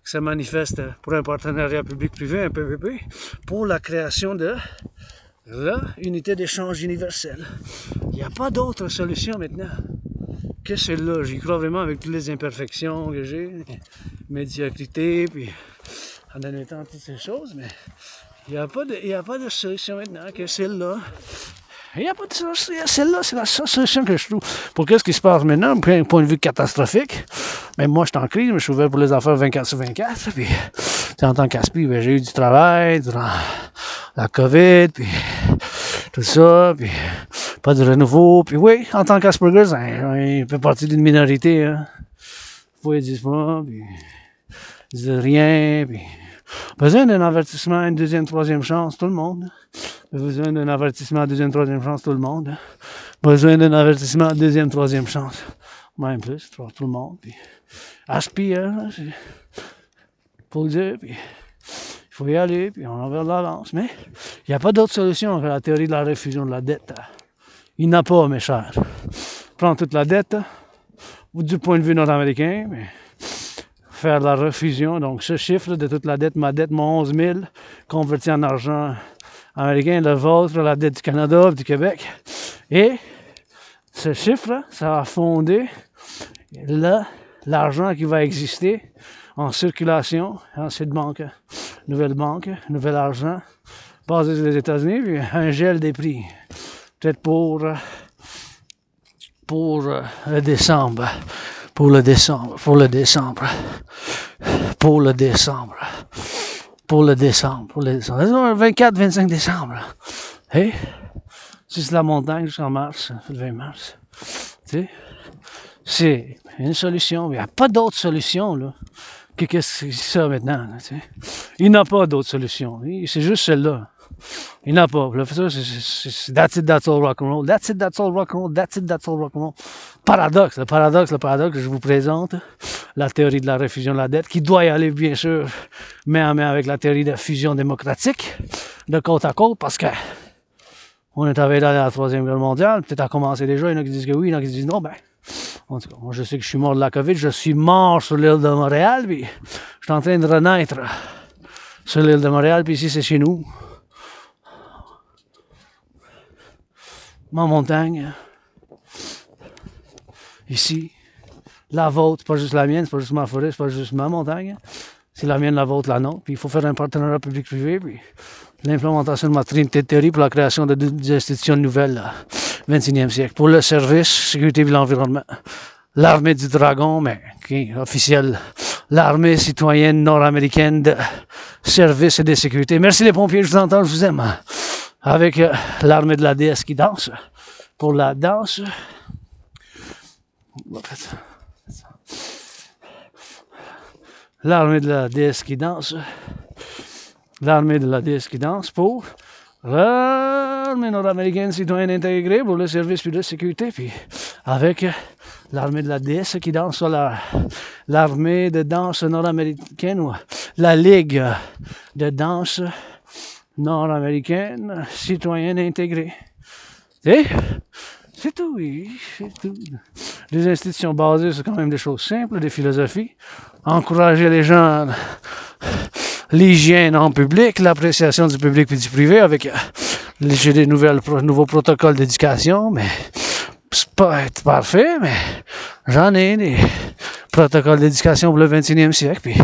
Que ça manifeste pour un partenariat public-privé, un PPP, pour la création de l'unité d'échange universelle. Il n'y a pas d'autre solution maintenant que celle-là. J'y crois vraiment avec toutes les imperfections que j'ai, médiocrité, puis en admettant toutes ces choses, mais il n'y a pas de solution maintenant que celle-là. Il n'y a pas de solution. Celle-là, c'est la seule solution que je trouve. Pour qu'est-ce qui se passe maintenant, d'un point de vue catastrophique, même moi, je suis en crise, mais je suis ouvert pour les affaires 24/24. Puis, en tant qu'aspi, ben, j'ai eu du travail durant la COVID, puis tout ça, puis pas de renouveau. Puis oui, en tant qu'Asperger, il fait partie d'une minorité. Hein. Faut ils disent pas, puis ils disent rien, puis besoin d'un avertissement, une deuxième, troisième chance, tout le monde. Besoin d'un avertissement, deuxième, troisième chance, tout le monde. Besoin d'un avertissement, deuxième, troisième chance. Même plus, tout le monde. Puis, aspire, faut le dire, puis il faut y aller, puis on en va de l'avance. Mais il n'y a pas d'autre solution que la théorie de la réfusion de la dette. Il n'y en a pas, mes chers. Prendre toute la dette, du point de vue nord-américain, mais faire la refusion. Donc, ce chiffre de toute la dette, ma dette, mon 11 000, converti en argent américain, le vôtre, la dette du Canada, du Québec. Et ce chiffre, ça va fonder l'argent qui va exister en circulation dans cette banque, nouvel argent, basé sur les États-Unis, puis un gel des prix. Peut-être pour le décembre. Pour le décembre. 24-25 décembre. Hey, juste la montagne jusqu'en mars, le 20 mars. Tu sais, c'est une solution. Il n'y a pas d'autre solution, là. Qu'est-ce que c'est ça maintenant, là, tu sais? Il n'y a pas d'autre solution. C'est juste celle-là. Il n'y en a pas. Là, c'est that's it, that's all rock-and-roll. That's it, that's all rock-and-roll. That's it, that's all rock-and-roll. Le paradoxe, je vous présente la théorie de la réfusion de la dette, qui doit y aller, bien sûr, main en main avec la théorie de fusion démocratique, de côte à côte, parce que on est arrivé dans la Troisième Guerre mondiale, peut-être à commencer déjà, il y en a qui disent que oui, il y en a qui disent non, ben, en tout cas, moi je sais que je suis mort de la COVID, je suis mort sur l'île de Montréal, puis je suis en train de renaître sur l'île de Montréal, puis ici c'est chez nous. Ma montagne, ici, la vôtre, pas juste la mienne, c'est pas juste ma forêt, c'est pas juste ma montagne, c'est la mienne, la vôtre, la nôtre, puis il faut faire un partenariat public-privé, puis l'implémentation de ma trinité de théorie pour la création de deux institutions nouvelles, 21e siècle, pour le service, sécurité et l'environnement. L'armée du dragon, mais qui est officielle, l'armée citoyenne nord-américaine de service et de sécurité. Merci les pompiers, je vous entends, je vous aime. Avec l'armée de la déesse qui danse, pour la danse. L'armée de la déesse qui danse. L'armée de la déesse qui danse pour l'armée nord-américaine citoyenne intégrée pour le service puis de sécurité. Puis avec l'armée de la déesse qui danse sur l'armée de danse nord-américaine ou la ligue de danse nord-américaine, citoyenne intégrée. C'est tout, oui, c'est tout. Des institutions basées sur quand même des choses simples, des philosophies. Encourager les gens, l'hygiène en public, l'appréciation du public et du privé avec j'ai des nouveaux protocoles d'éducation, mais c'est pas être parfait, mais j'en ai des protocoles d'éducation pour le 21e siècle, puis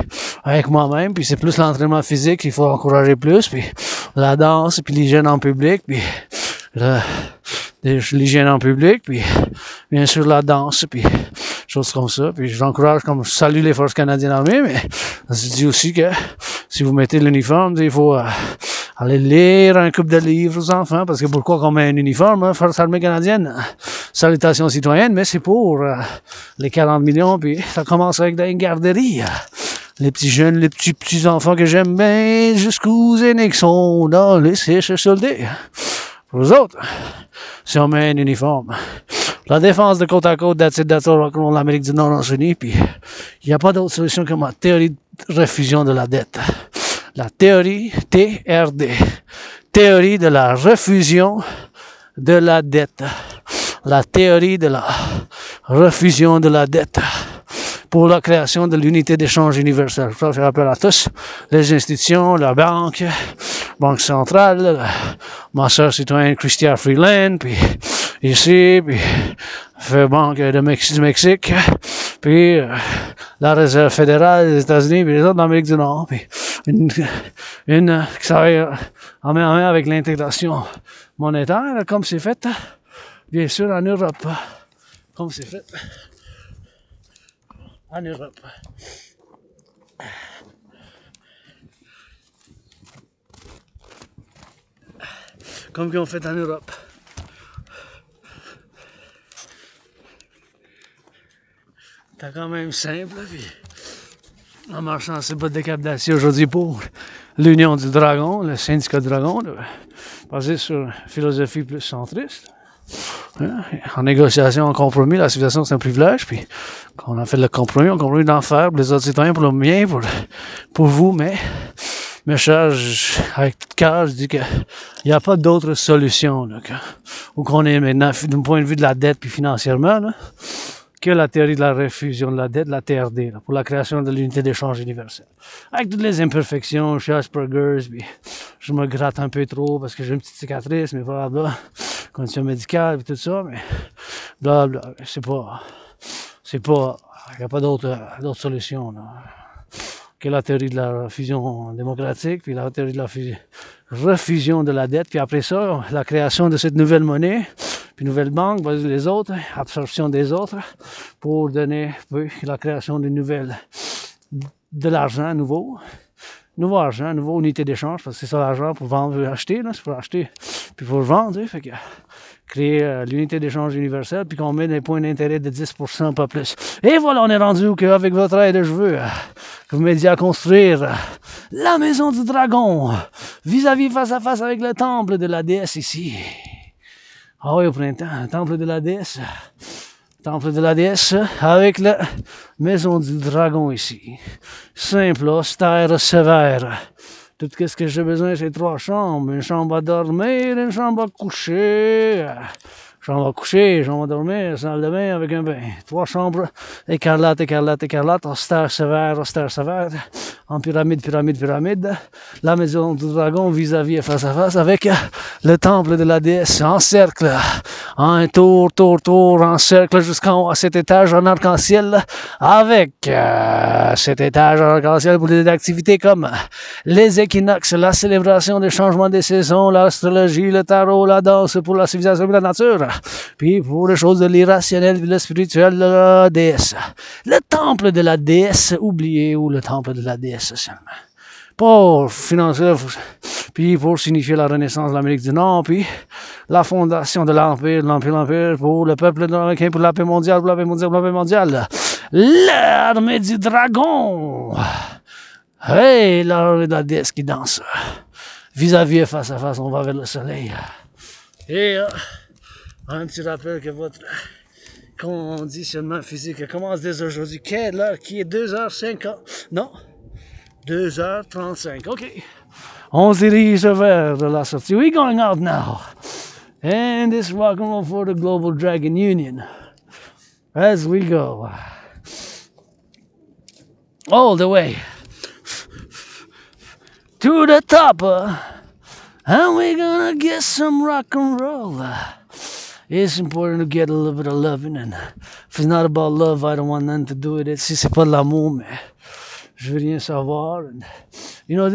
avec moi-même, puis c'est plus l'entraînement physique qu'il faut encourager plus, puis la danse, puis l'hygiène en public, puis l'hygiène en public, puis bien sûr la danse, puis choses comme ça, puis j'encourage, comme je salue les forces canadiennes armées, mais je dis aussi que si vous mettez l'uniforme, il faut aller lire un couple de livres aux enfants, parce que pourquoi qu'on met un uniforme, hein, Force armée canadienne, Civilisation citoyenne, mais c'est pour les 40 millions, puis ça commence avec une garderie. Les petits jeunes, les petits enfants que j'aime bien, jusqu'aux aînés qui sont dans les CHSLD. Pour eux autres, si on met un uniforme. La défense de côte à côte, that's Rock&Roll, l'Amérique du Nord en Unis, puis il n'y a pas d'autre solution que ma théorie de refusion de la dette. La théorie TRD. Théorie de la refusion de la dette. La théorie de la refusion de la dette. Pour la création de l'unité d'échange universelle. Je fais appel à tous, les institutions, la banque centrale, ma soeur citoyenne Christian Freeland, puis ici, puis fait banque du Mexique, puis la réserve fédérale des États-Unis, puis les autres d'Amérique du Nord, puis une qui travaille en main avec l'intégration monétaire, comme c'est fait, bien sûr, en Europe, comme c'est fait en Europe. Comme qu'ils ont fait en Europe. C'est quand même simple, puis en marchant sur le bas de décapitation aujourd'hui pour l'Union du Dragon, le syndicat du Dragon, basé sur une philosophie plus centriste. En négociation, en compromis, la civilisation c'est un privilège, puis quand on a fait le compromis, on a compromis d'en faire pour les autres citoyens, pour le mien, pour vous, mais mes chers, avec tout cœur, je dis qu'il n'y a pas d'autre solution, là, où qu'on est maintenant, d'un point de vue de la dette, puis financièrement, là, que la théorie de la refusion de la dette, la TRD, là, pour la création de l'unité d'échange universelle. Avec toutes les imperfections, chez Asperger's, puis je me gratte un peu trop parce que j'ai une petite cicatrice, mais blablabla, condition médicale, et tout ça, mais blablabla, c'est pas, il n'y a pas d'autre solution, là, que la théorie de la fusion démocratique, puis la théorie de la refusion de la dette, puis après ça, la création de cette nouvelle monnaie, puis nouvelle banque, les autres, absorption des autres, pour donner la création de l'argent nouveau argent, nouveau unité d'échange, parce que c'est ça l'argent pour vendre et acheter, là, c'est pour acheter, puis pour vendre, fait que créer l'unité d'échange universelle, puis qu'on met des points d'intérêt de 10%, pas plus. Et voilà, on est rendu qu'avec votre aide, je veux que vous m'aidiez à construire la maison du dragon, vis-à-vis face à face avec le temple de la déesse ici. Ah oui, au printemps, temple de la déesse. Temple de la déesse avec la maison du dragon ici. Simple, austère, sévère. Tout ce que j'ai besoin, c'est 3 chambres. Une chambre à dormir, une chambre à coucher. Chambre à coucher, chambre à dormir, salle de bain avec un bain. 3 chambres, écarlate, austère, sévère, en pyramide. La maison du dragon vis-à-vis et face à face avec le temple de la déesse en cercle. Un tour, en cercle jusqu'en haut à cet étage en arc-en-ciel avec cet étage en arc-en-ciel pour des activités comme les équinoxes, la célébration des changements des saisons, l'astrologie, le tarot, la danse pour la civilisation et la nature. Puis pour les choses de l'irrationnel et le spirituel de la déesse. Le temple de la déesse, oubliez où le temple de la déesse seulement. Pour financer, puis pour signifier la renaissance de l'Amérique du Nord, puis la fondation de l'Empire, pour le peuple américain, pour la paix mondiale, l'armée du dragon. Hey, l'armée de la déesse qui danse. Vis-à-vis et face à face, on va vers le soleil. Et un petit rappel que votre conditionnement physique commence dès aujourd'hui. Quelle heure qui est 2h50? Non, 2h35. OK. On se dirige vers la sortie. We're going out now. And this Rock&Roll for the Global Dragon Union. As we go. All the way. To the top. And we're gonna get some rock-and-roll. It's important to get a little bit of loving, and if it's not about love, I don't want nothing to do with it. Si c'est pas de l'amour, mais je veux rien savoir. And, you know,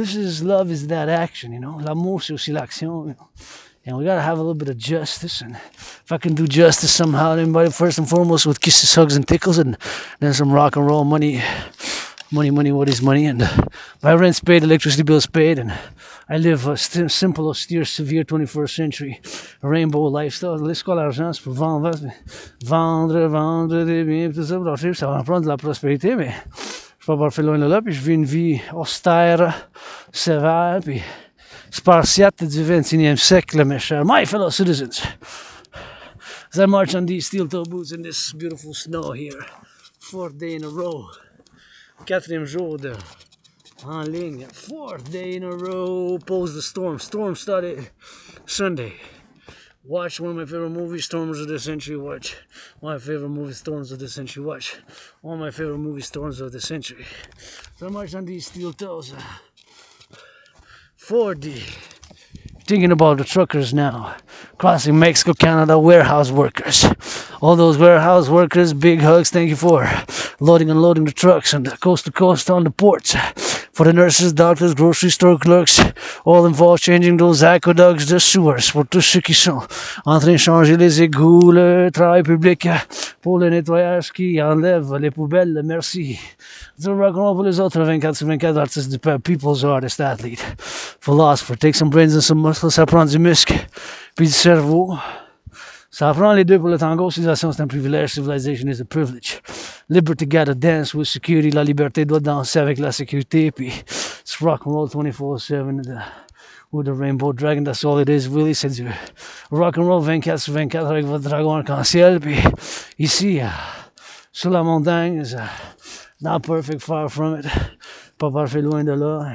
love is that action, you know. L'amour, c'est aussi l'action, you know. And we gotta have a little bit of justice, and if I can do justice somehow, everybody first and foremost with kisses, hugs, and tickles, and then some rock and roll money money, what is money? And my rent's paid, electricity bill's paid, and I live a simple, austere, severe 21st century rainbow lifestyle. Laisse quoi l'argent, c'est pour vendre des biens, tout ça, pour ça va en prendre de la prospérité, mais je peux pas faire loin de là, puis je vis une vie austère, sévère, puis spartiate du 21e siècle, mes chers, my fellow citizens. As I march on these steel-toe boots in this beautiful snow here, 4th day in a row, 4e jour de en ligne, 4th day in a row, pose the storm. Storm started Sunday. Watch one of my favorite movies, Storms of the Century. Watch one of my favorite movies, Storms of the Century. Watch one of my favorite movies, Storms of the Century. So I march on these steel toes. 4D. Thinking about the truckers now, crossing Mexico, Canada, warehouse workers. All those warehouse workers, big hugs, thank you for loading and unloading the trucks and coast to coast on the ports. For the nurses, doctors, grocery store clerks, all involved changing those aqueducts, the sewers, pour tous ceux qui sont en train de changer les égouts, le travail public, pour le nettoyage qui enlève les poubelles, merci. The Rock&Roll pour les autres 24/24 artistes du peuple, people's artist, athlete, philosopher, take some brains and some muscles, ça prend du muscle, puis du cerveau. Ça prend les deux pour le tango. Civilisation, c'est un privilège. Civilization is a privilege. Liberty gotta dance with security. La liberté doit danser avec la sécurité. Puis, it's rock'n'roll 24/7 with the Rainbow Dragon. That's all it is, really. C'est du rock'n'roll 24/24 avec votre dragon arc-en-ciel. Puis, ici, sur la montagne, not perfect, far from it. Pas parfait, loin de là.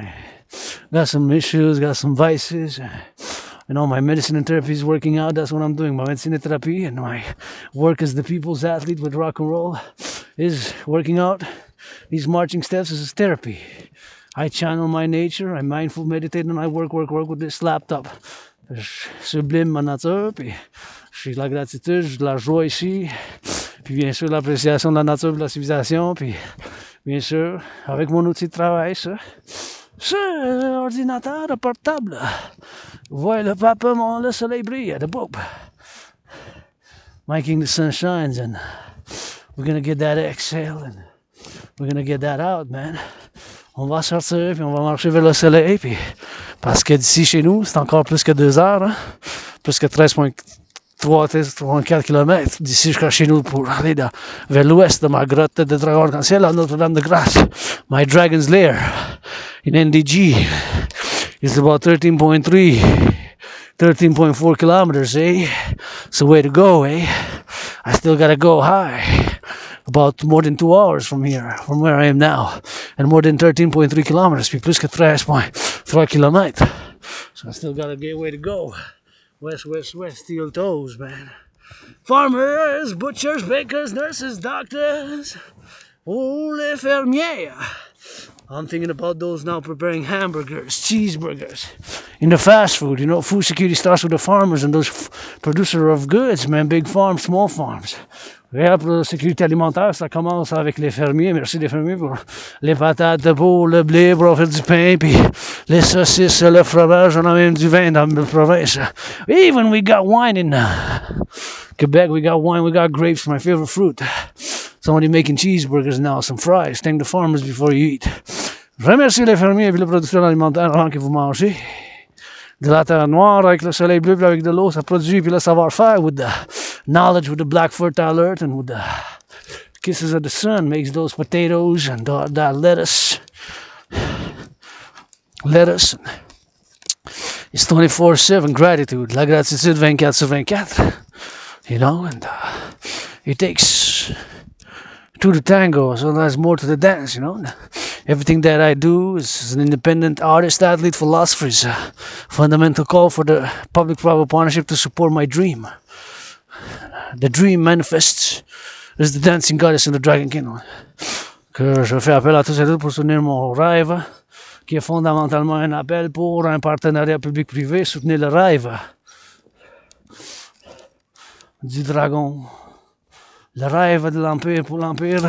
Got some issues, got some vices. You know, my medicine and therapy is working out. That's what I'm doing. My medicine and therapy and my work as the people's athlete with rock&roll is working out. These marching steps is therapy. I channel my nature. I mindful meditate and I work with this laptop. Je sublime ma nature. Puis j'ai de la gratitude, j'ai de la joie ici. Puis bien sûr, l'appréciation de la nature et de la civilisation. Puis bien sûr, avec mon outil de travail, ça. Sur l'ordinateur portable. Voyez le papa, le soleil brille, the Pope. Making the sun shines, and we're gonna get that exhale, and we're gonna get that out, man. On va sortir, puis on va marcher vers le soleil, puis parce que d'ici chez nous, c'est encore plus que 2 heures, hein? Plus que 13,4 km d'ici jusqu'à chez nous pour aller vers l'ouest de ma grotte de dragon arc-en-ciel à Notre-Dame-de-Grâce. My dragon's lair in NDG is about 13.4 kilometers, eh? It's the way to go, eh? I still gotta go high. About more than 2 hours from here, from where I am now. And more than 13.3 kilometers, puis plus que 13,3 km. So I still got a way to go. West, steel toes, man. Farmers, butchers, bakers, nurses, doctors. Oh, les fermiers. I'm thinking about those now preparing hamburgers, cheeseburgers. In the fast food, you know, food security starts with the farmers and those producers of goods, man. Big farms, small farms. Et pour la sécurité alimentaire, ça commence avec les fermiers. Merci les fermiers pour les patates pour le blé, pour faire du pain, puis les saucisses, le fromage. On a même du vin dans la province. Even we got wine in Quebec. We got wine, we got grapes, my favorite fruit. Somebody making cheeseburgers now, some fries. Thank the farmers before you eat. Remerciez les fermiers et les producteurs alimentaires avant que vous mangez. De la terre noire avec le soleil bleu, puis avec de l'eau, ça produit, puis le savoir-faire with the knowledge, with the black fertile earth, and with the kisses of the sun makes those potatoes and that lettuce. Lettuce. It's 24/7 gratitude. La gratitude 24/24. You know, and it takes two to tango, so there's more to the dance, you know. Everything that I do is an independent artist, athlete, philosopher. Is a fundamental call for the public-private partnership to support my dream. The dream manifests as the dancing goddess in the Dragon Kingdom. Que je fais appel à tous et toutes pour soutenir mon rêve, qui est fondamentalement un appel pour un partenariat public-privé, soutenir le rêve du dragon. Le rêve de l'Empire pour l'Empire,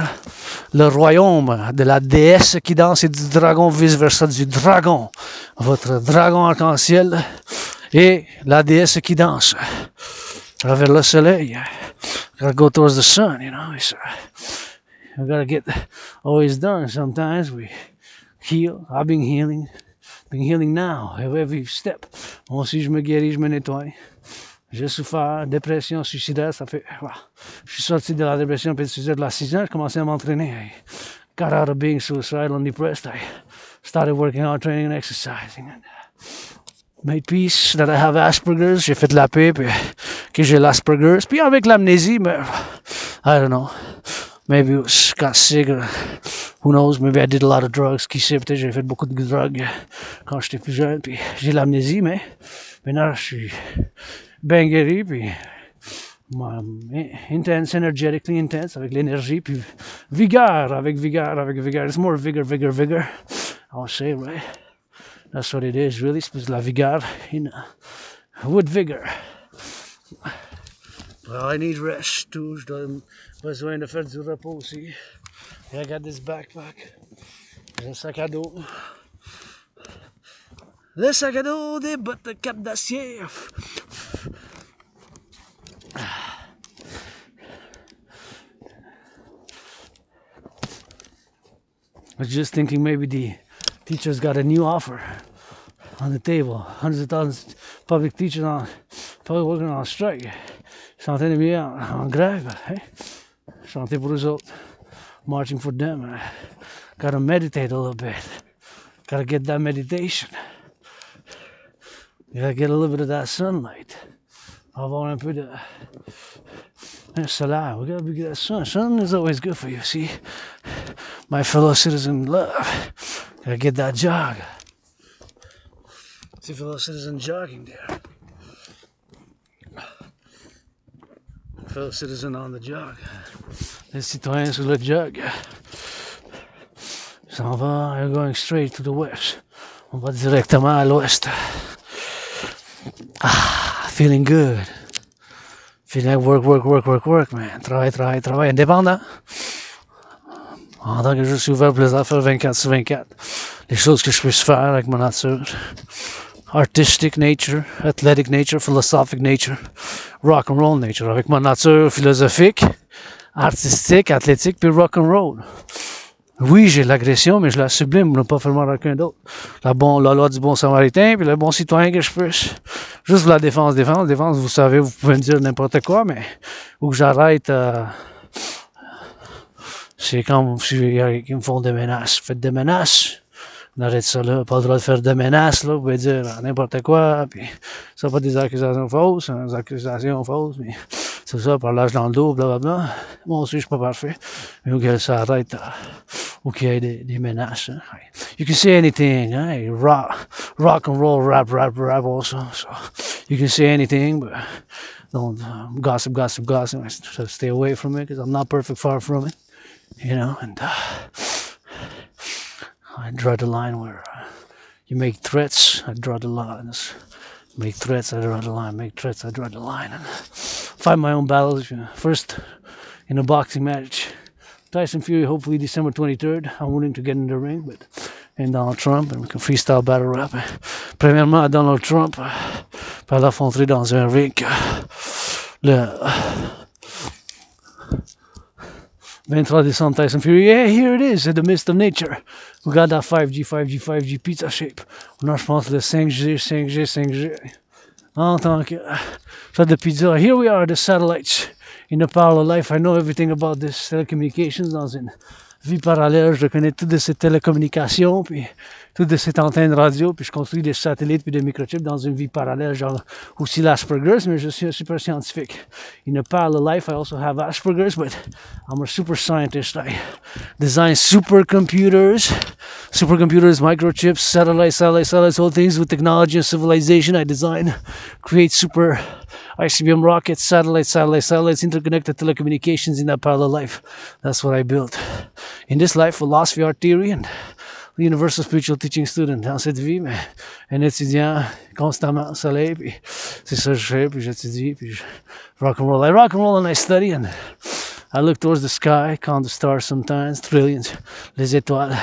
le royaume de la déesse qui danse et du dragon, vice-versa du dragon. Votre dragon arc-en-ciel et la déesse qui danse vers le soleil. Gotta go towards the sun, you know. we gotta get always done. Sometimes we heal. I've been healing now, every step. Moi aussi, je me guéris, je me nettoie. J'ai souffert, dépression, suicidaire, ça fait... Wow. Je suis sorti de la dépression puis du suicide de la 6 ans, j'ai commencé à m'entraîner. I got out of being suicidal and depressed. I started working out, training and exercising. And made peace that I have Asperger's. J'ai fait de la paix, puis que j'ai l'Asperger's. Puis avec l'amnésie, mais... I don't know. Maybe it was, got sick or who knows, maybe I did a lot of drugs. Qui sait, peut-être j'ai fait beaucoup de drogues quand j'étais plus jeune, puis j'ai l'amnésie, mais maintenant je suis bien guéri, puis intense, energetically intense, avec l'énergie, puis vigueur, avec vigueur. It's more vigor. I'll say, right? That's what it is, really. C'est la vigueur, with vigor. Well, I need rest too. J'ai besoin de faire du repos aussi. I got this backpack. J'ai un sac à dos. Le sac à dos des bottes de cap d'acier. I was just thinking maybe the teachers got a new offer on the table. Hundreds of thousands of public teachers probably working on strike. Ils sont en train de venir en grève. Hey? Chanter pour eux autres. Marching for them. Gotta meditate a little bit. Gotta get that meditation. You gotta get a little bit of that sunlight. Avoir un peu de soleil. We gotta get that sun. Sun is always good for you, see? My fellow citizen love. Gotta get that jog. See fellow citizen jogging there. Fellow citizen on the jog. Les citoyens sur le jog. Ça va, you're going straight to the west. On va directement à l'ouest. Feeling good. Feeling like work, man. Travail indépendant. En tant que je suis ouvert pour les affaires 24/24. Les choses que je peux faire avec ma nature. Artistic nature, athletic nature, philosophic nature, rock and roll nature, avec ma nature philosophique, artistique, athlétique, puis rock and roll. Oui, j'ai l'agression, mais je la sublime pour ne pas faire mal à quelqu'un d'autre. La loi du bon samaritain, puis le bon citoyen que je peux. Juste pour la défense, vous savez, vous pouvez me dire n'importe quoi, mais où que j'arrête, c'est quand ils me font des menaces. Faites des menaces. On arrête ça là, pas le droit de faire de menaces, là, vous pouvez dire n'importe quoi, puis ça pas des accusations fausses, mais c'est ça, parlage dans le dos, blablabla. Moi aussi, je suis pas parfait, mais où que ça arrête, ou qu'il y ait des menaces. Hein. You can say anything, hein? Rock and roll, rap also, so you can say anything, but don't gossip, so stay away from it, because I'm not perfect, far from it, you know, and I draw the line where you make threats, I draw the line. Make threats, I draw the line. Make threats, I draw the line. And fight my own battles. First, in a boxing match, Tyson Fury, hopefully December 23rd. I'm willing to get in the ring, but and Donald Trump, and we can freestyle battle rap. Premièrement, à Donald Trump, par l'affronter dans un ring. Le 23 décembre, Tyson Fury. Yeah, here it is, in the midst of nature. We got that 5G pizza shape. Non, je pense le 5G. En tant que ça de pizza. Here we are, the satellites in a parallel life. I know everything about this telecommunications dans une vie parallèle. Je connais toutes de ces télécommunications, puis toutes de ces antennes radio, puis je construis des satellites puis des microchips dans une vie parallèle, genre aussi l'Asperger's, mais je suis un super scientifique. In a parallel life, I also have Asperger's, but I'm a super scientist. I design supercomputers, microchips, satellites, all things with technology and civilization. I design, create super ICBM rockets, satellites, interconnected telecommunications in that parallel life. That's what I built. In this life, philosophy, art theory, and universal spiritual teaching student. Dans cette vie, mais un étudiant constamment au soleil, puis c'est ça que je fais, puis j'étudie, puis je rock and roll. I rock and roll and I study, and I look towards the sky, count the stars sometimes, trillions, les étoiles.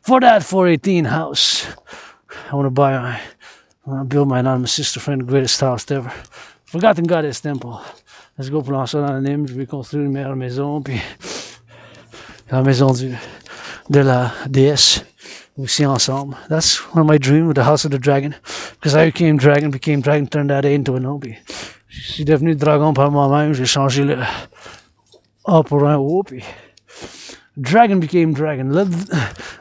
For that 418 house, I want to build my anonymous sister friend, greatest house ever. Forgotten Goddess Temple. Let's go pour lancer anonyme, je vais construire une meilleure maison, puis la maison de la déesse, aussi ensemble. That's one of my dreams with the House of the Dragon. Because I became dragon, turned that A into an O. Puis je suis devenu dragon par moi-même, j'ai changé le A pour un O. Puis Dragon became dragon. Le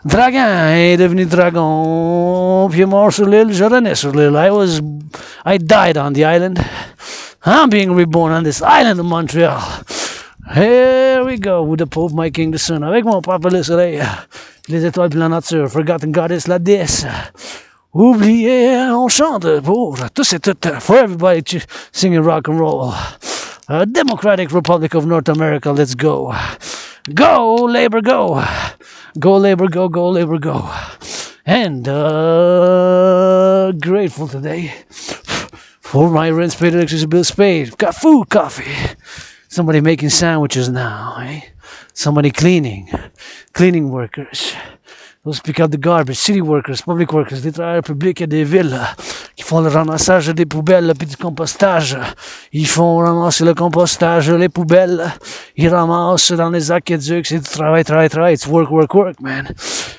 dragon est devenu dragon. Puis il est mort sur l'île, je renais sur l'île. I died on the island. I'm being reborn on this island of Montreal. Here we go, with the Pope, my king, the sun. Avec mon papa le soleil, les étoiles puis la nature. Forgotten goddess, la déesse. Oublié, on chante pour tous et toutes. For everybody singing rock and roll. A Democratic Republic of North America, let's go. Go, Labor, go. Go, Labor, go, go, Labor, go. And grateful today for my rent paid, electricity bills paid. Got food, coffee. Somebody making sandwiches now, eh? Somebody cleaning workers. Those pick up the garbage, city workers, public workers, des travailleurs publics et des villes qui font le ramassage des poubelles puis du compostage. Ils font ramasser le compostage, les poubelles. Ils ramassent dans les aqueducs. C'est du travail. It's work, man.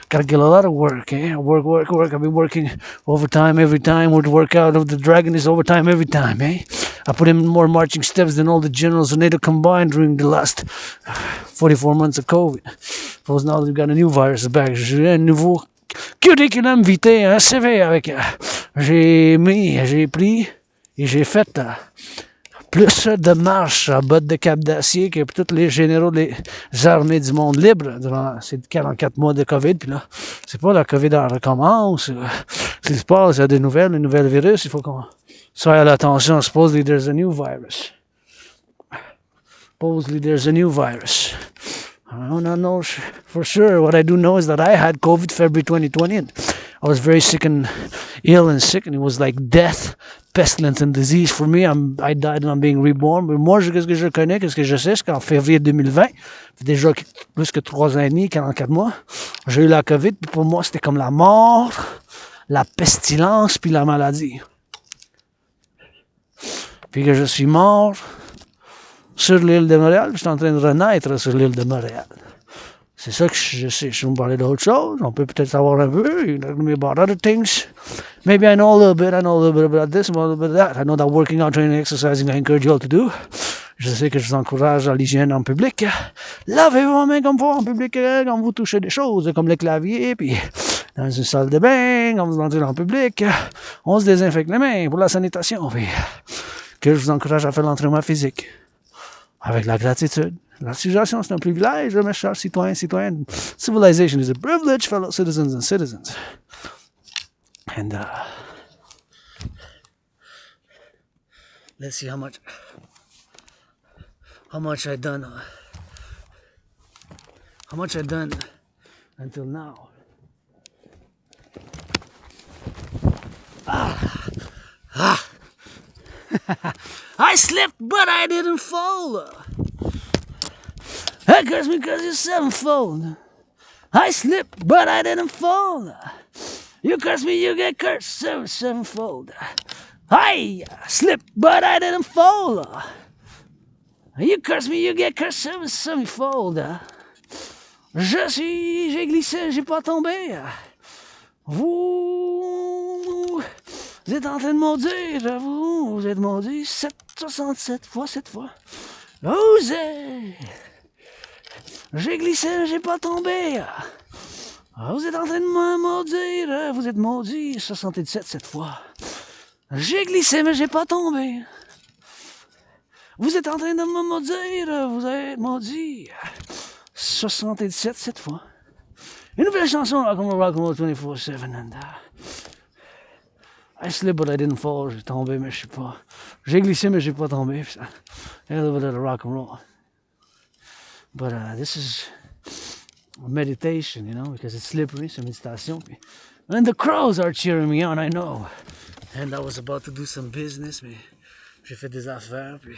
Gotta get a lot of work, eh? Work. I've been working overtime every time. With the workout of the dragon is overtime every time, eh? I put in more marching steps than all the generals who NATO combined during the last 44 months of COVID. Because now we've got a new virus back. J'ai un nouveau curriculum vitae, un CV avec. J'ai pris et j'ai fait plus de marches à bottes de cap d'acier que tous les généraux des armées du monde libre durant ces 44 mois de COVID. Puis là, c'est pas la COVID en recommence. Ce qui se passe, il y a des nouvelles, un nouvel virus. Il faut qu'on soit à l'attention. Supposedly there's a new virus. I don't know for sure. What I do know is that I had COVID February 2020 and I was very ill and sick, and it was like death, pestilence and disease for me. I died and I'm being reborn. Mais moi, qu'est-ce que je connais, qu'est-ce que je sais, c'est qu'en février 2020, déjà plus que 3 ans et demi, 44 mois, j'ai eu la COVID, puis pour moi, c'était comme la mort, la pestilence, puis la maladie. Puis que je suis mort sur l'île de Montréal, puis je suis en train de renaître sur l'île de Montréal. C'est ça que je sais. Je vais me parler d'autre chose. On peut peut-être savoir un peu. You know me about other things. Maybe I know a little bit about this, a little bit of that. I know that working out, training, exercising, I encourage you all to do. Je sais que je vous encourage à l'hygiène en public. Lavez vos mains comme faut en public quand vous touchez des choses, comme le clavier, puis dans une salle de bain, quand vous entrez en public. On se désinfecte les mains pour la sanitation. Puis que je vous encourage à faire l'entraînement physique. Avec la gratitude. La civilisation, c'est un privilège, mes chers citoyens, citoyennes. Civilization is a privilege, fellow citizens and citizens. And let's see how much I done until now. I slipped, but I didn't fall. That curse me because you're sevenfold. I slipped, but I didn't fall. You curse me, you get cursed sevenfold. I slipped, but I didn't fall. You curse me, you get cursed sevenfold. J'ai glissé, j'ai pas tombé. Vous êtes en train de maudire, vous êtes maudit 67 fois cette fois. J'ai glissé, j'ai pas tombé. Vous êtes en train de me maudire, vous êtes maudit 67 cette fois. J'ai glissé, mais j'ai pas tombé. Vous êtes en train de me maudire, vous êtes maudit 77 cette fois. Une nouvelle chanson, Rock&Roll 24/7. And I slipped, but I didn't fall. J'ai tombé, mais je sais pas. J'ai glissé, mais j'ai pas tombé. A little bit of rock-and-roll. But this is a meditation, you know, because it's slippery, c'est méditation. And the crows are cheering me on, I know. And I was about to do some business, mais j'ai fait des affaires, puis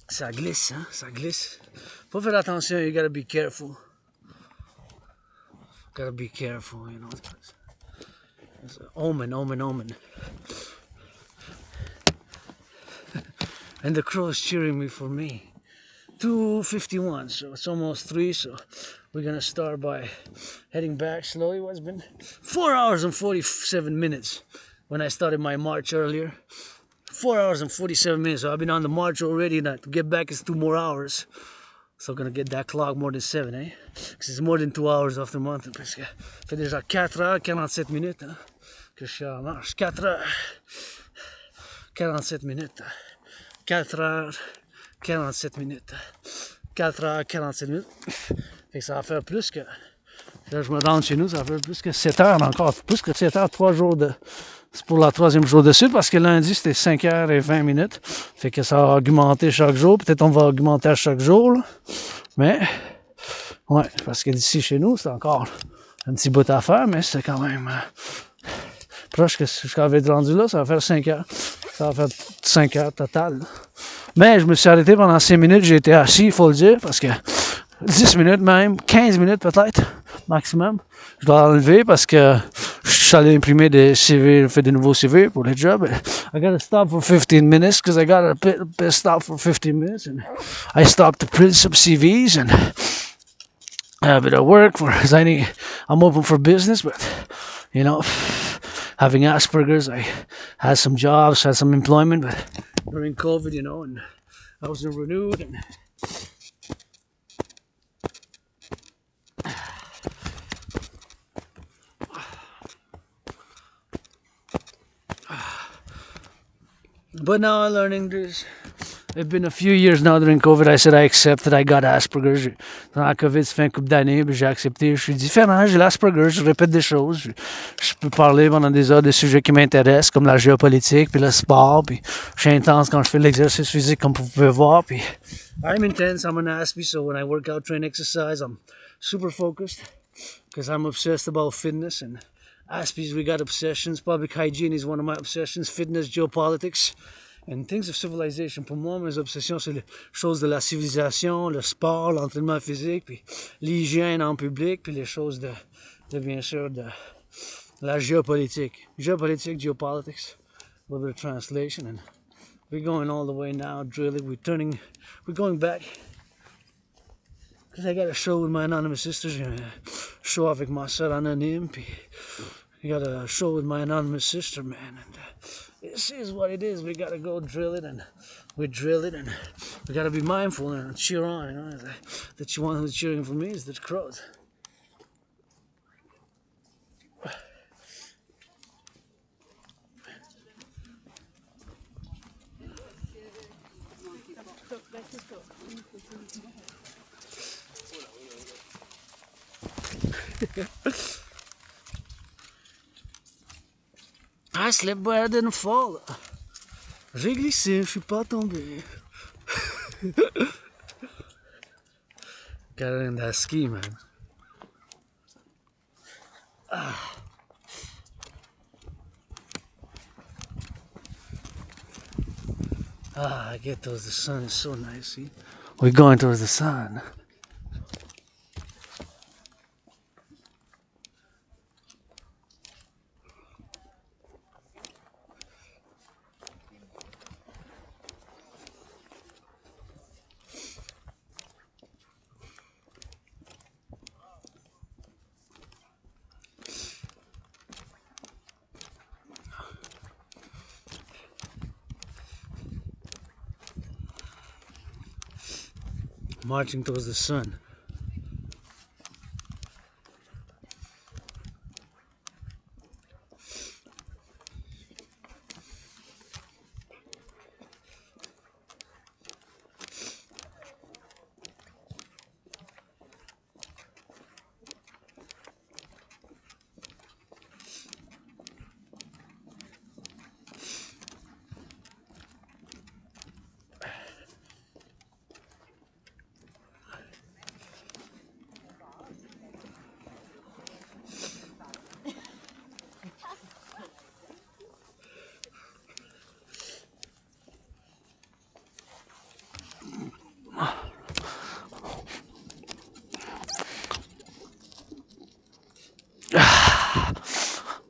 ça glisse, hein, ça glisse. Faut faire attention, you gotta be careful. Gotta be careful, you know. It's an omen. And the crows cheering me for me 2:51, so it's almost 3, so we're gonna start by heading back slowly. It's been 4 hours and 47 minutes when I started my march earlier. 4 hours and 47 minutes, so I've been on the march already, and to get back is 2 more hours. So I'm gonna get that clock more than 7, eh? Because it's more than 2 hours after month. Parce que ça fait déjà 4h47 minutes, hein, que je suis en marche. 4h47 minutes. 4h47 minutes. 4h47 minutes. Fait que ça va faire plus que... Là, je me rends chez nous, ça va faire plus que 7 heures encore. Plus que 7 heures, 3 jours de... C'est pour la 3e jour de suite, parce que lundi, c'était 5h20 minutes. Fait que ça va augmenter chaque jour. Peut-être on va augmenter à chaque jour, là. Mais, ouais, parce que d'ici chez nous, c'est encore un petit bout à faire, mais c'est quand même proche que ce que j'avais rendu là, ça va faire 5 heures. Ça va faire 5 heures total, là. Mais je me suis arrêté pendant 5 minutes, j'ai été assis, il faut le dire, parce que 10 minutes même, 15 minutes peut-être, maximum. Je dois enlever parce que je suis allé imprimer des CV, fait des nouveaux CV pour le job. I gotta stop for 15 minutes because I gotta stop for 15 minutes. And I stopped to print some CVs and a bit of work for I'm open for business, but you know, having Asperger's, I had some jobs, had some employment, but during COVID, you know, and I wasn't renewed. And but now I'm learning this. It's been a few years now during COVID. I said I accepted I got Asperger's. Dans la COVID, ça fait une couple d'années, j'ai accepté. Je suis différent, j'ai l'Asperger's, je répète des choses. Je peux parler pendant des heures de sujets qui m'intéressent, comme la géopolitique, puis le sport, puis je suis intense quand je fais l'exercice physique, comme vous pouvez voir. Puis I'm intense, I'm an Aspie, so when I work out, train, exercise, I'm super focused, because I'm obsessed about fitness, and Aspies, we got obsessions. Public hygiene is one of my obsessions. Fitness, geopolitics, and things of civilization. Pour moi, mes obsessions, c'est les choses de la civilisation, le sport, l'entraînement physique, puis l'hygiène en public, puis les choses de bien sûr, de la géopolitique. Géopolitique, geopolitics, a little bit of translation, and we're going all the way now, drilling, we're going back. Because I got a show with my anonymous sisters, you know, show avec ma soeur anonyme, puis I got a show with my anonymous sister, man, and this is what it is. We gotta go drill it, and we drill it, and we gotta be mindful and cheer on, you know. The one who's cheering for me is the crows. I slipped but I didn't fall. J'ai glissé, je suis pas tombé. Got it in that ski, man. I get towards the sun, it's so nice, see? We're going towards the sun. Marching towards the sun.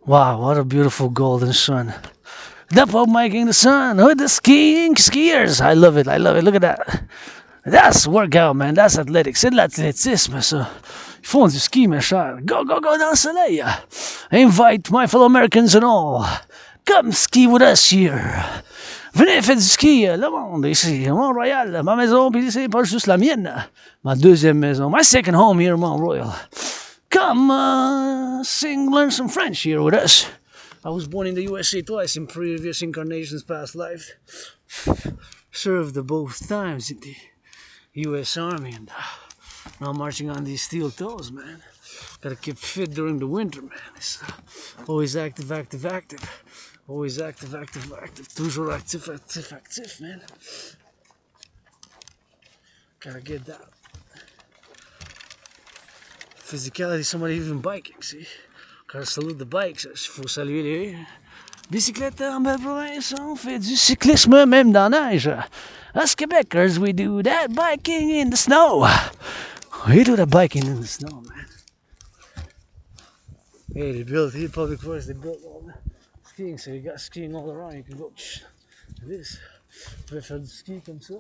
Wow, what a beautiful golden sun. The pub making the sun with the skiers. I love it. Look at that. That's workout, man. That's athletic. C'est de l'athlétisme, ça. Ils font du ski, mes chers. Go, go, go dans le soleil. Invite my fellow Americans and all. Come ski with us here. Venez faire du ski, le monde, ici, Mont-Royal, ma maison, puis c'est pas juste la mienne. Ma deuxième maison. My second home here, Mont-Royal. Come learn some French here with us. I was born in the USA twice in previous incarnations, past life. Served both times in the US Army, and now marching on these steel toes, man. Gotta keep fit during the winter, man. It's always active, active, active. Always active, active, active. Toujours actif, actif, actif, man. Gotta get that physicality, somebody even biking, see? Gotta salute the bikes, faut saluer les bicyclettes en belle province, on fait du cyclisme même dans la neige. Us Quebecers, we do that biking in the snow. We do the biking in the snow, man. Hey, they built here, public works, they built all the skiing, so you got skiing all around, you can go this. Tu peux faire du ski comme ça,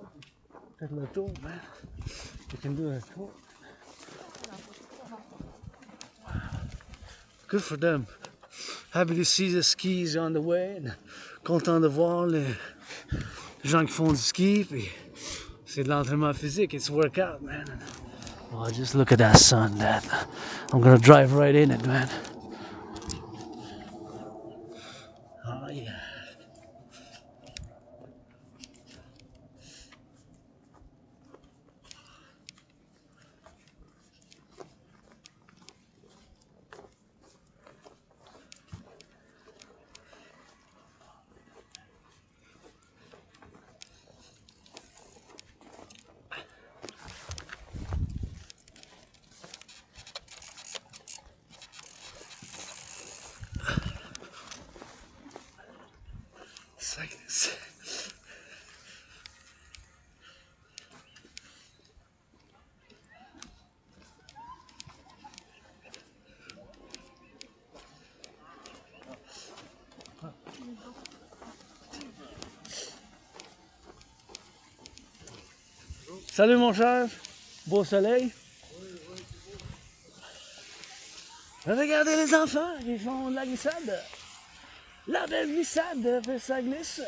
faire le tour, man. You can do a tour. Good for them. Happy to see the skis on the way. And content de voir les gens qui font du ski. Puis c'est de l'entraînement physique. It's workout, man. Oh, just look at that sun, Dad. I'm gonna drive right in it, man. Oh, yeah. It's like this. Salut mon cher, beau soleil. Regardez les enfants qui font de la glissade. La belle glissade, ça glisse.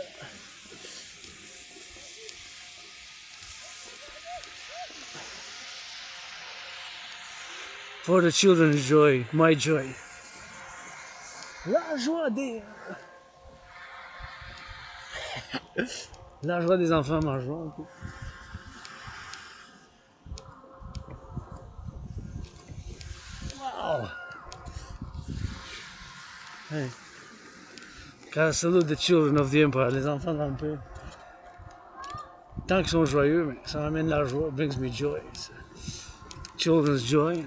For the children's joy, my joy. La joie des... La joie des enfants mangeant. Wow! Hey. Gotta salute the children of the empire, les enfants de l'empire. Tant qu'ils sont joyeux, mais ça amène la joie, it brings me joy. It's children's joy.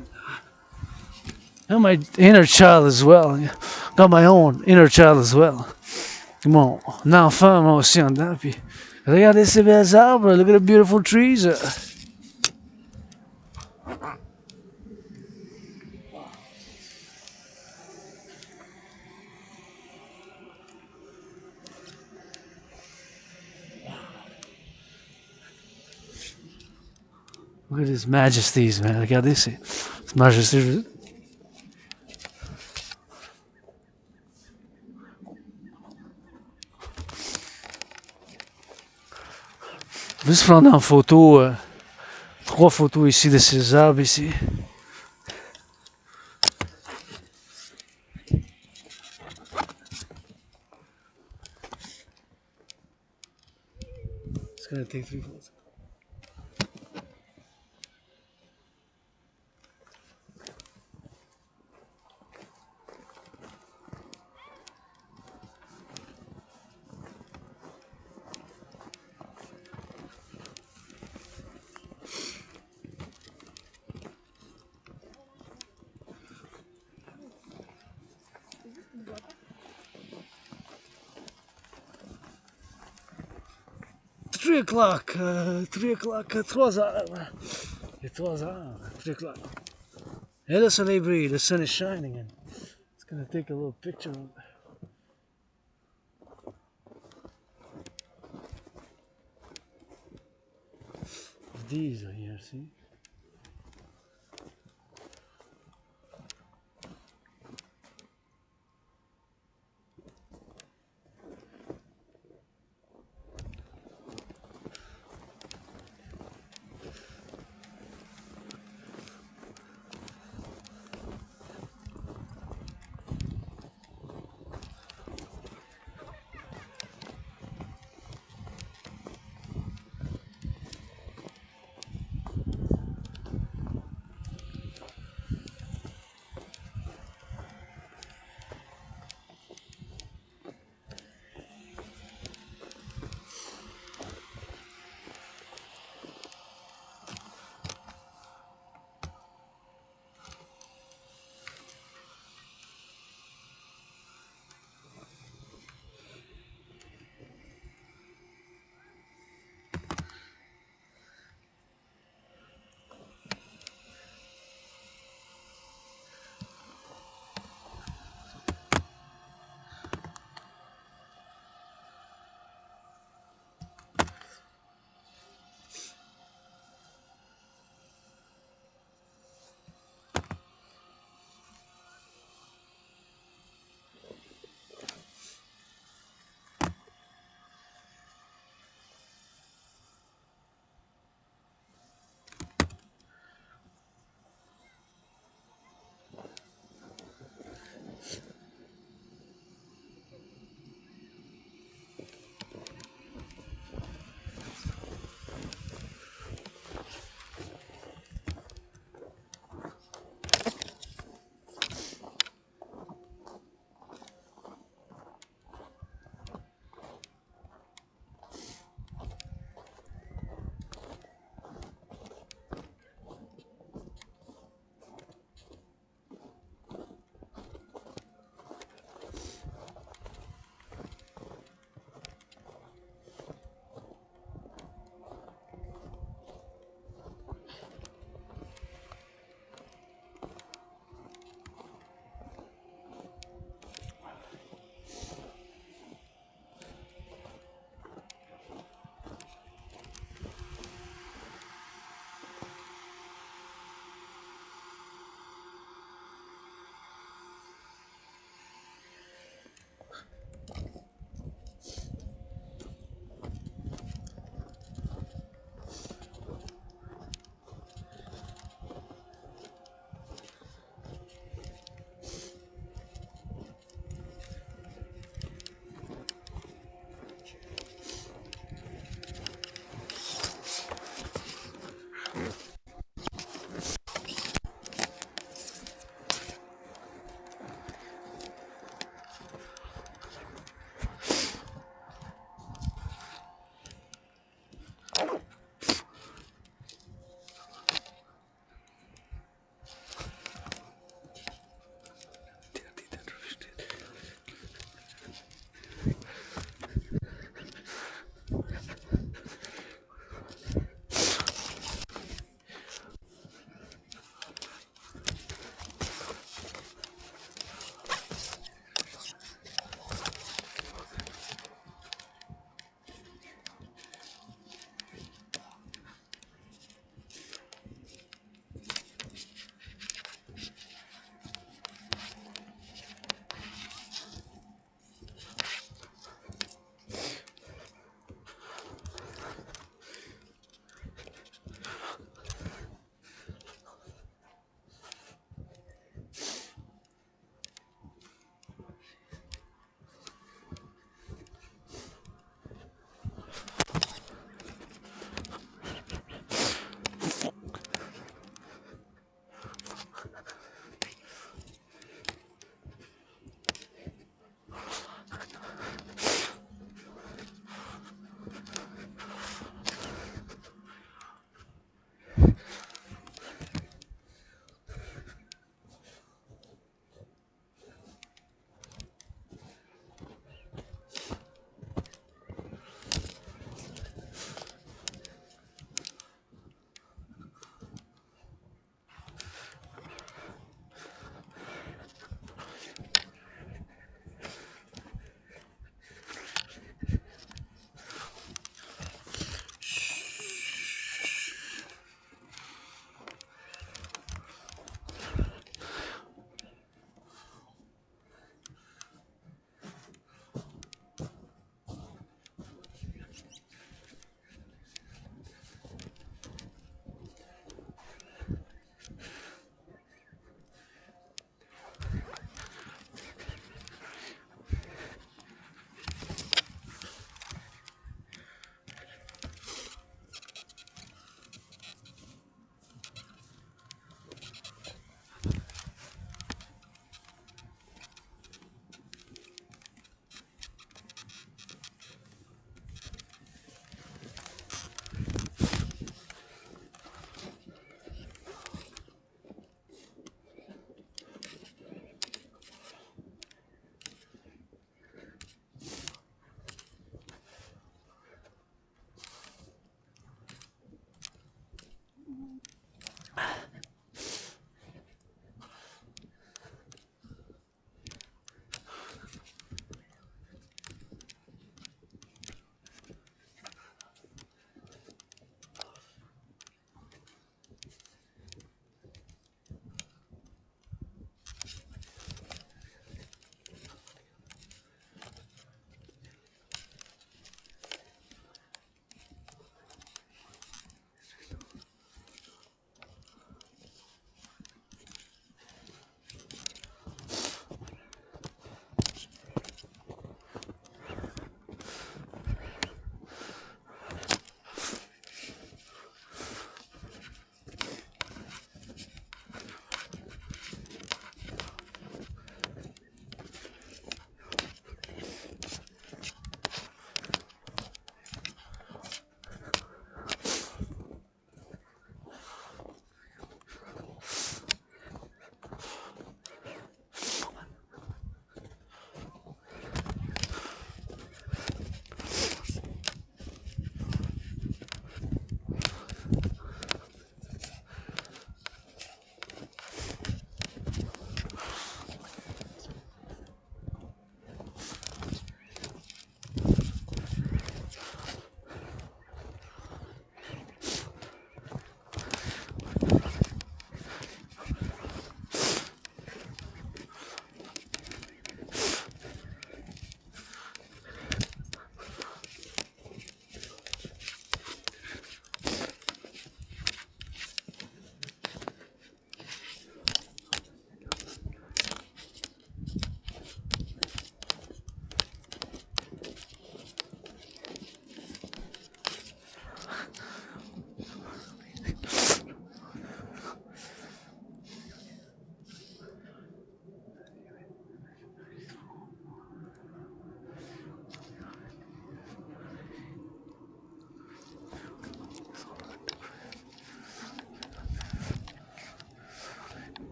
And my inner child as well. Got my own inner child as well. Mon enfant, moi aussi en dedans. Puis regardez ces belles arbres, look at the beautiful trees. Look at his majesties, man. Regardez ces majestés. Juste prendre en photo 3 photos ici de ces arbres ici. It's gonna take 3 photos. Three o'clock, 3 heures. Il est 3 heures, 3 o'clock. Et le soleil brille, the sun is shining, and it's gonna take a little picture of it. these here, see?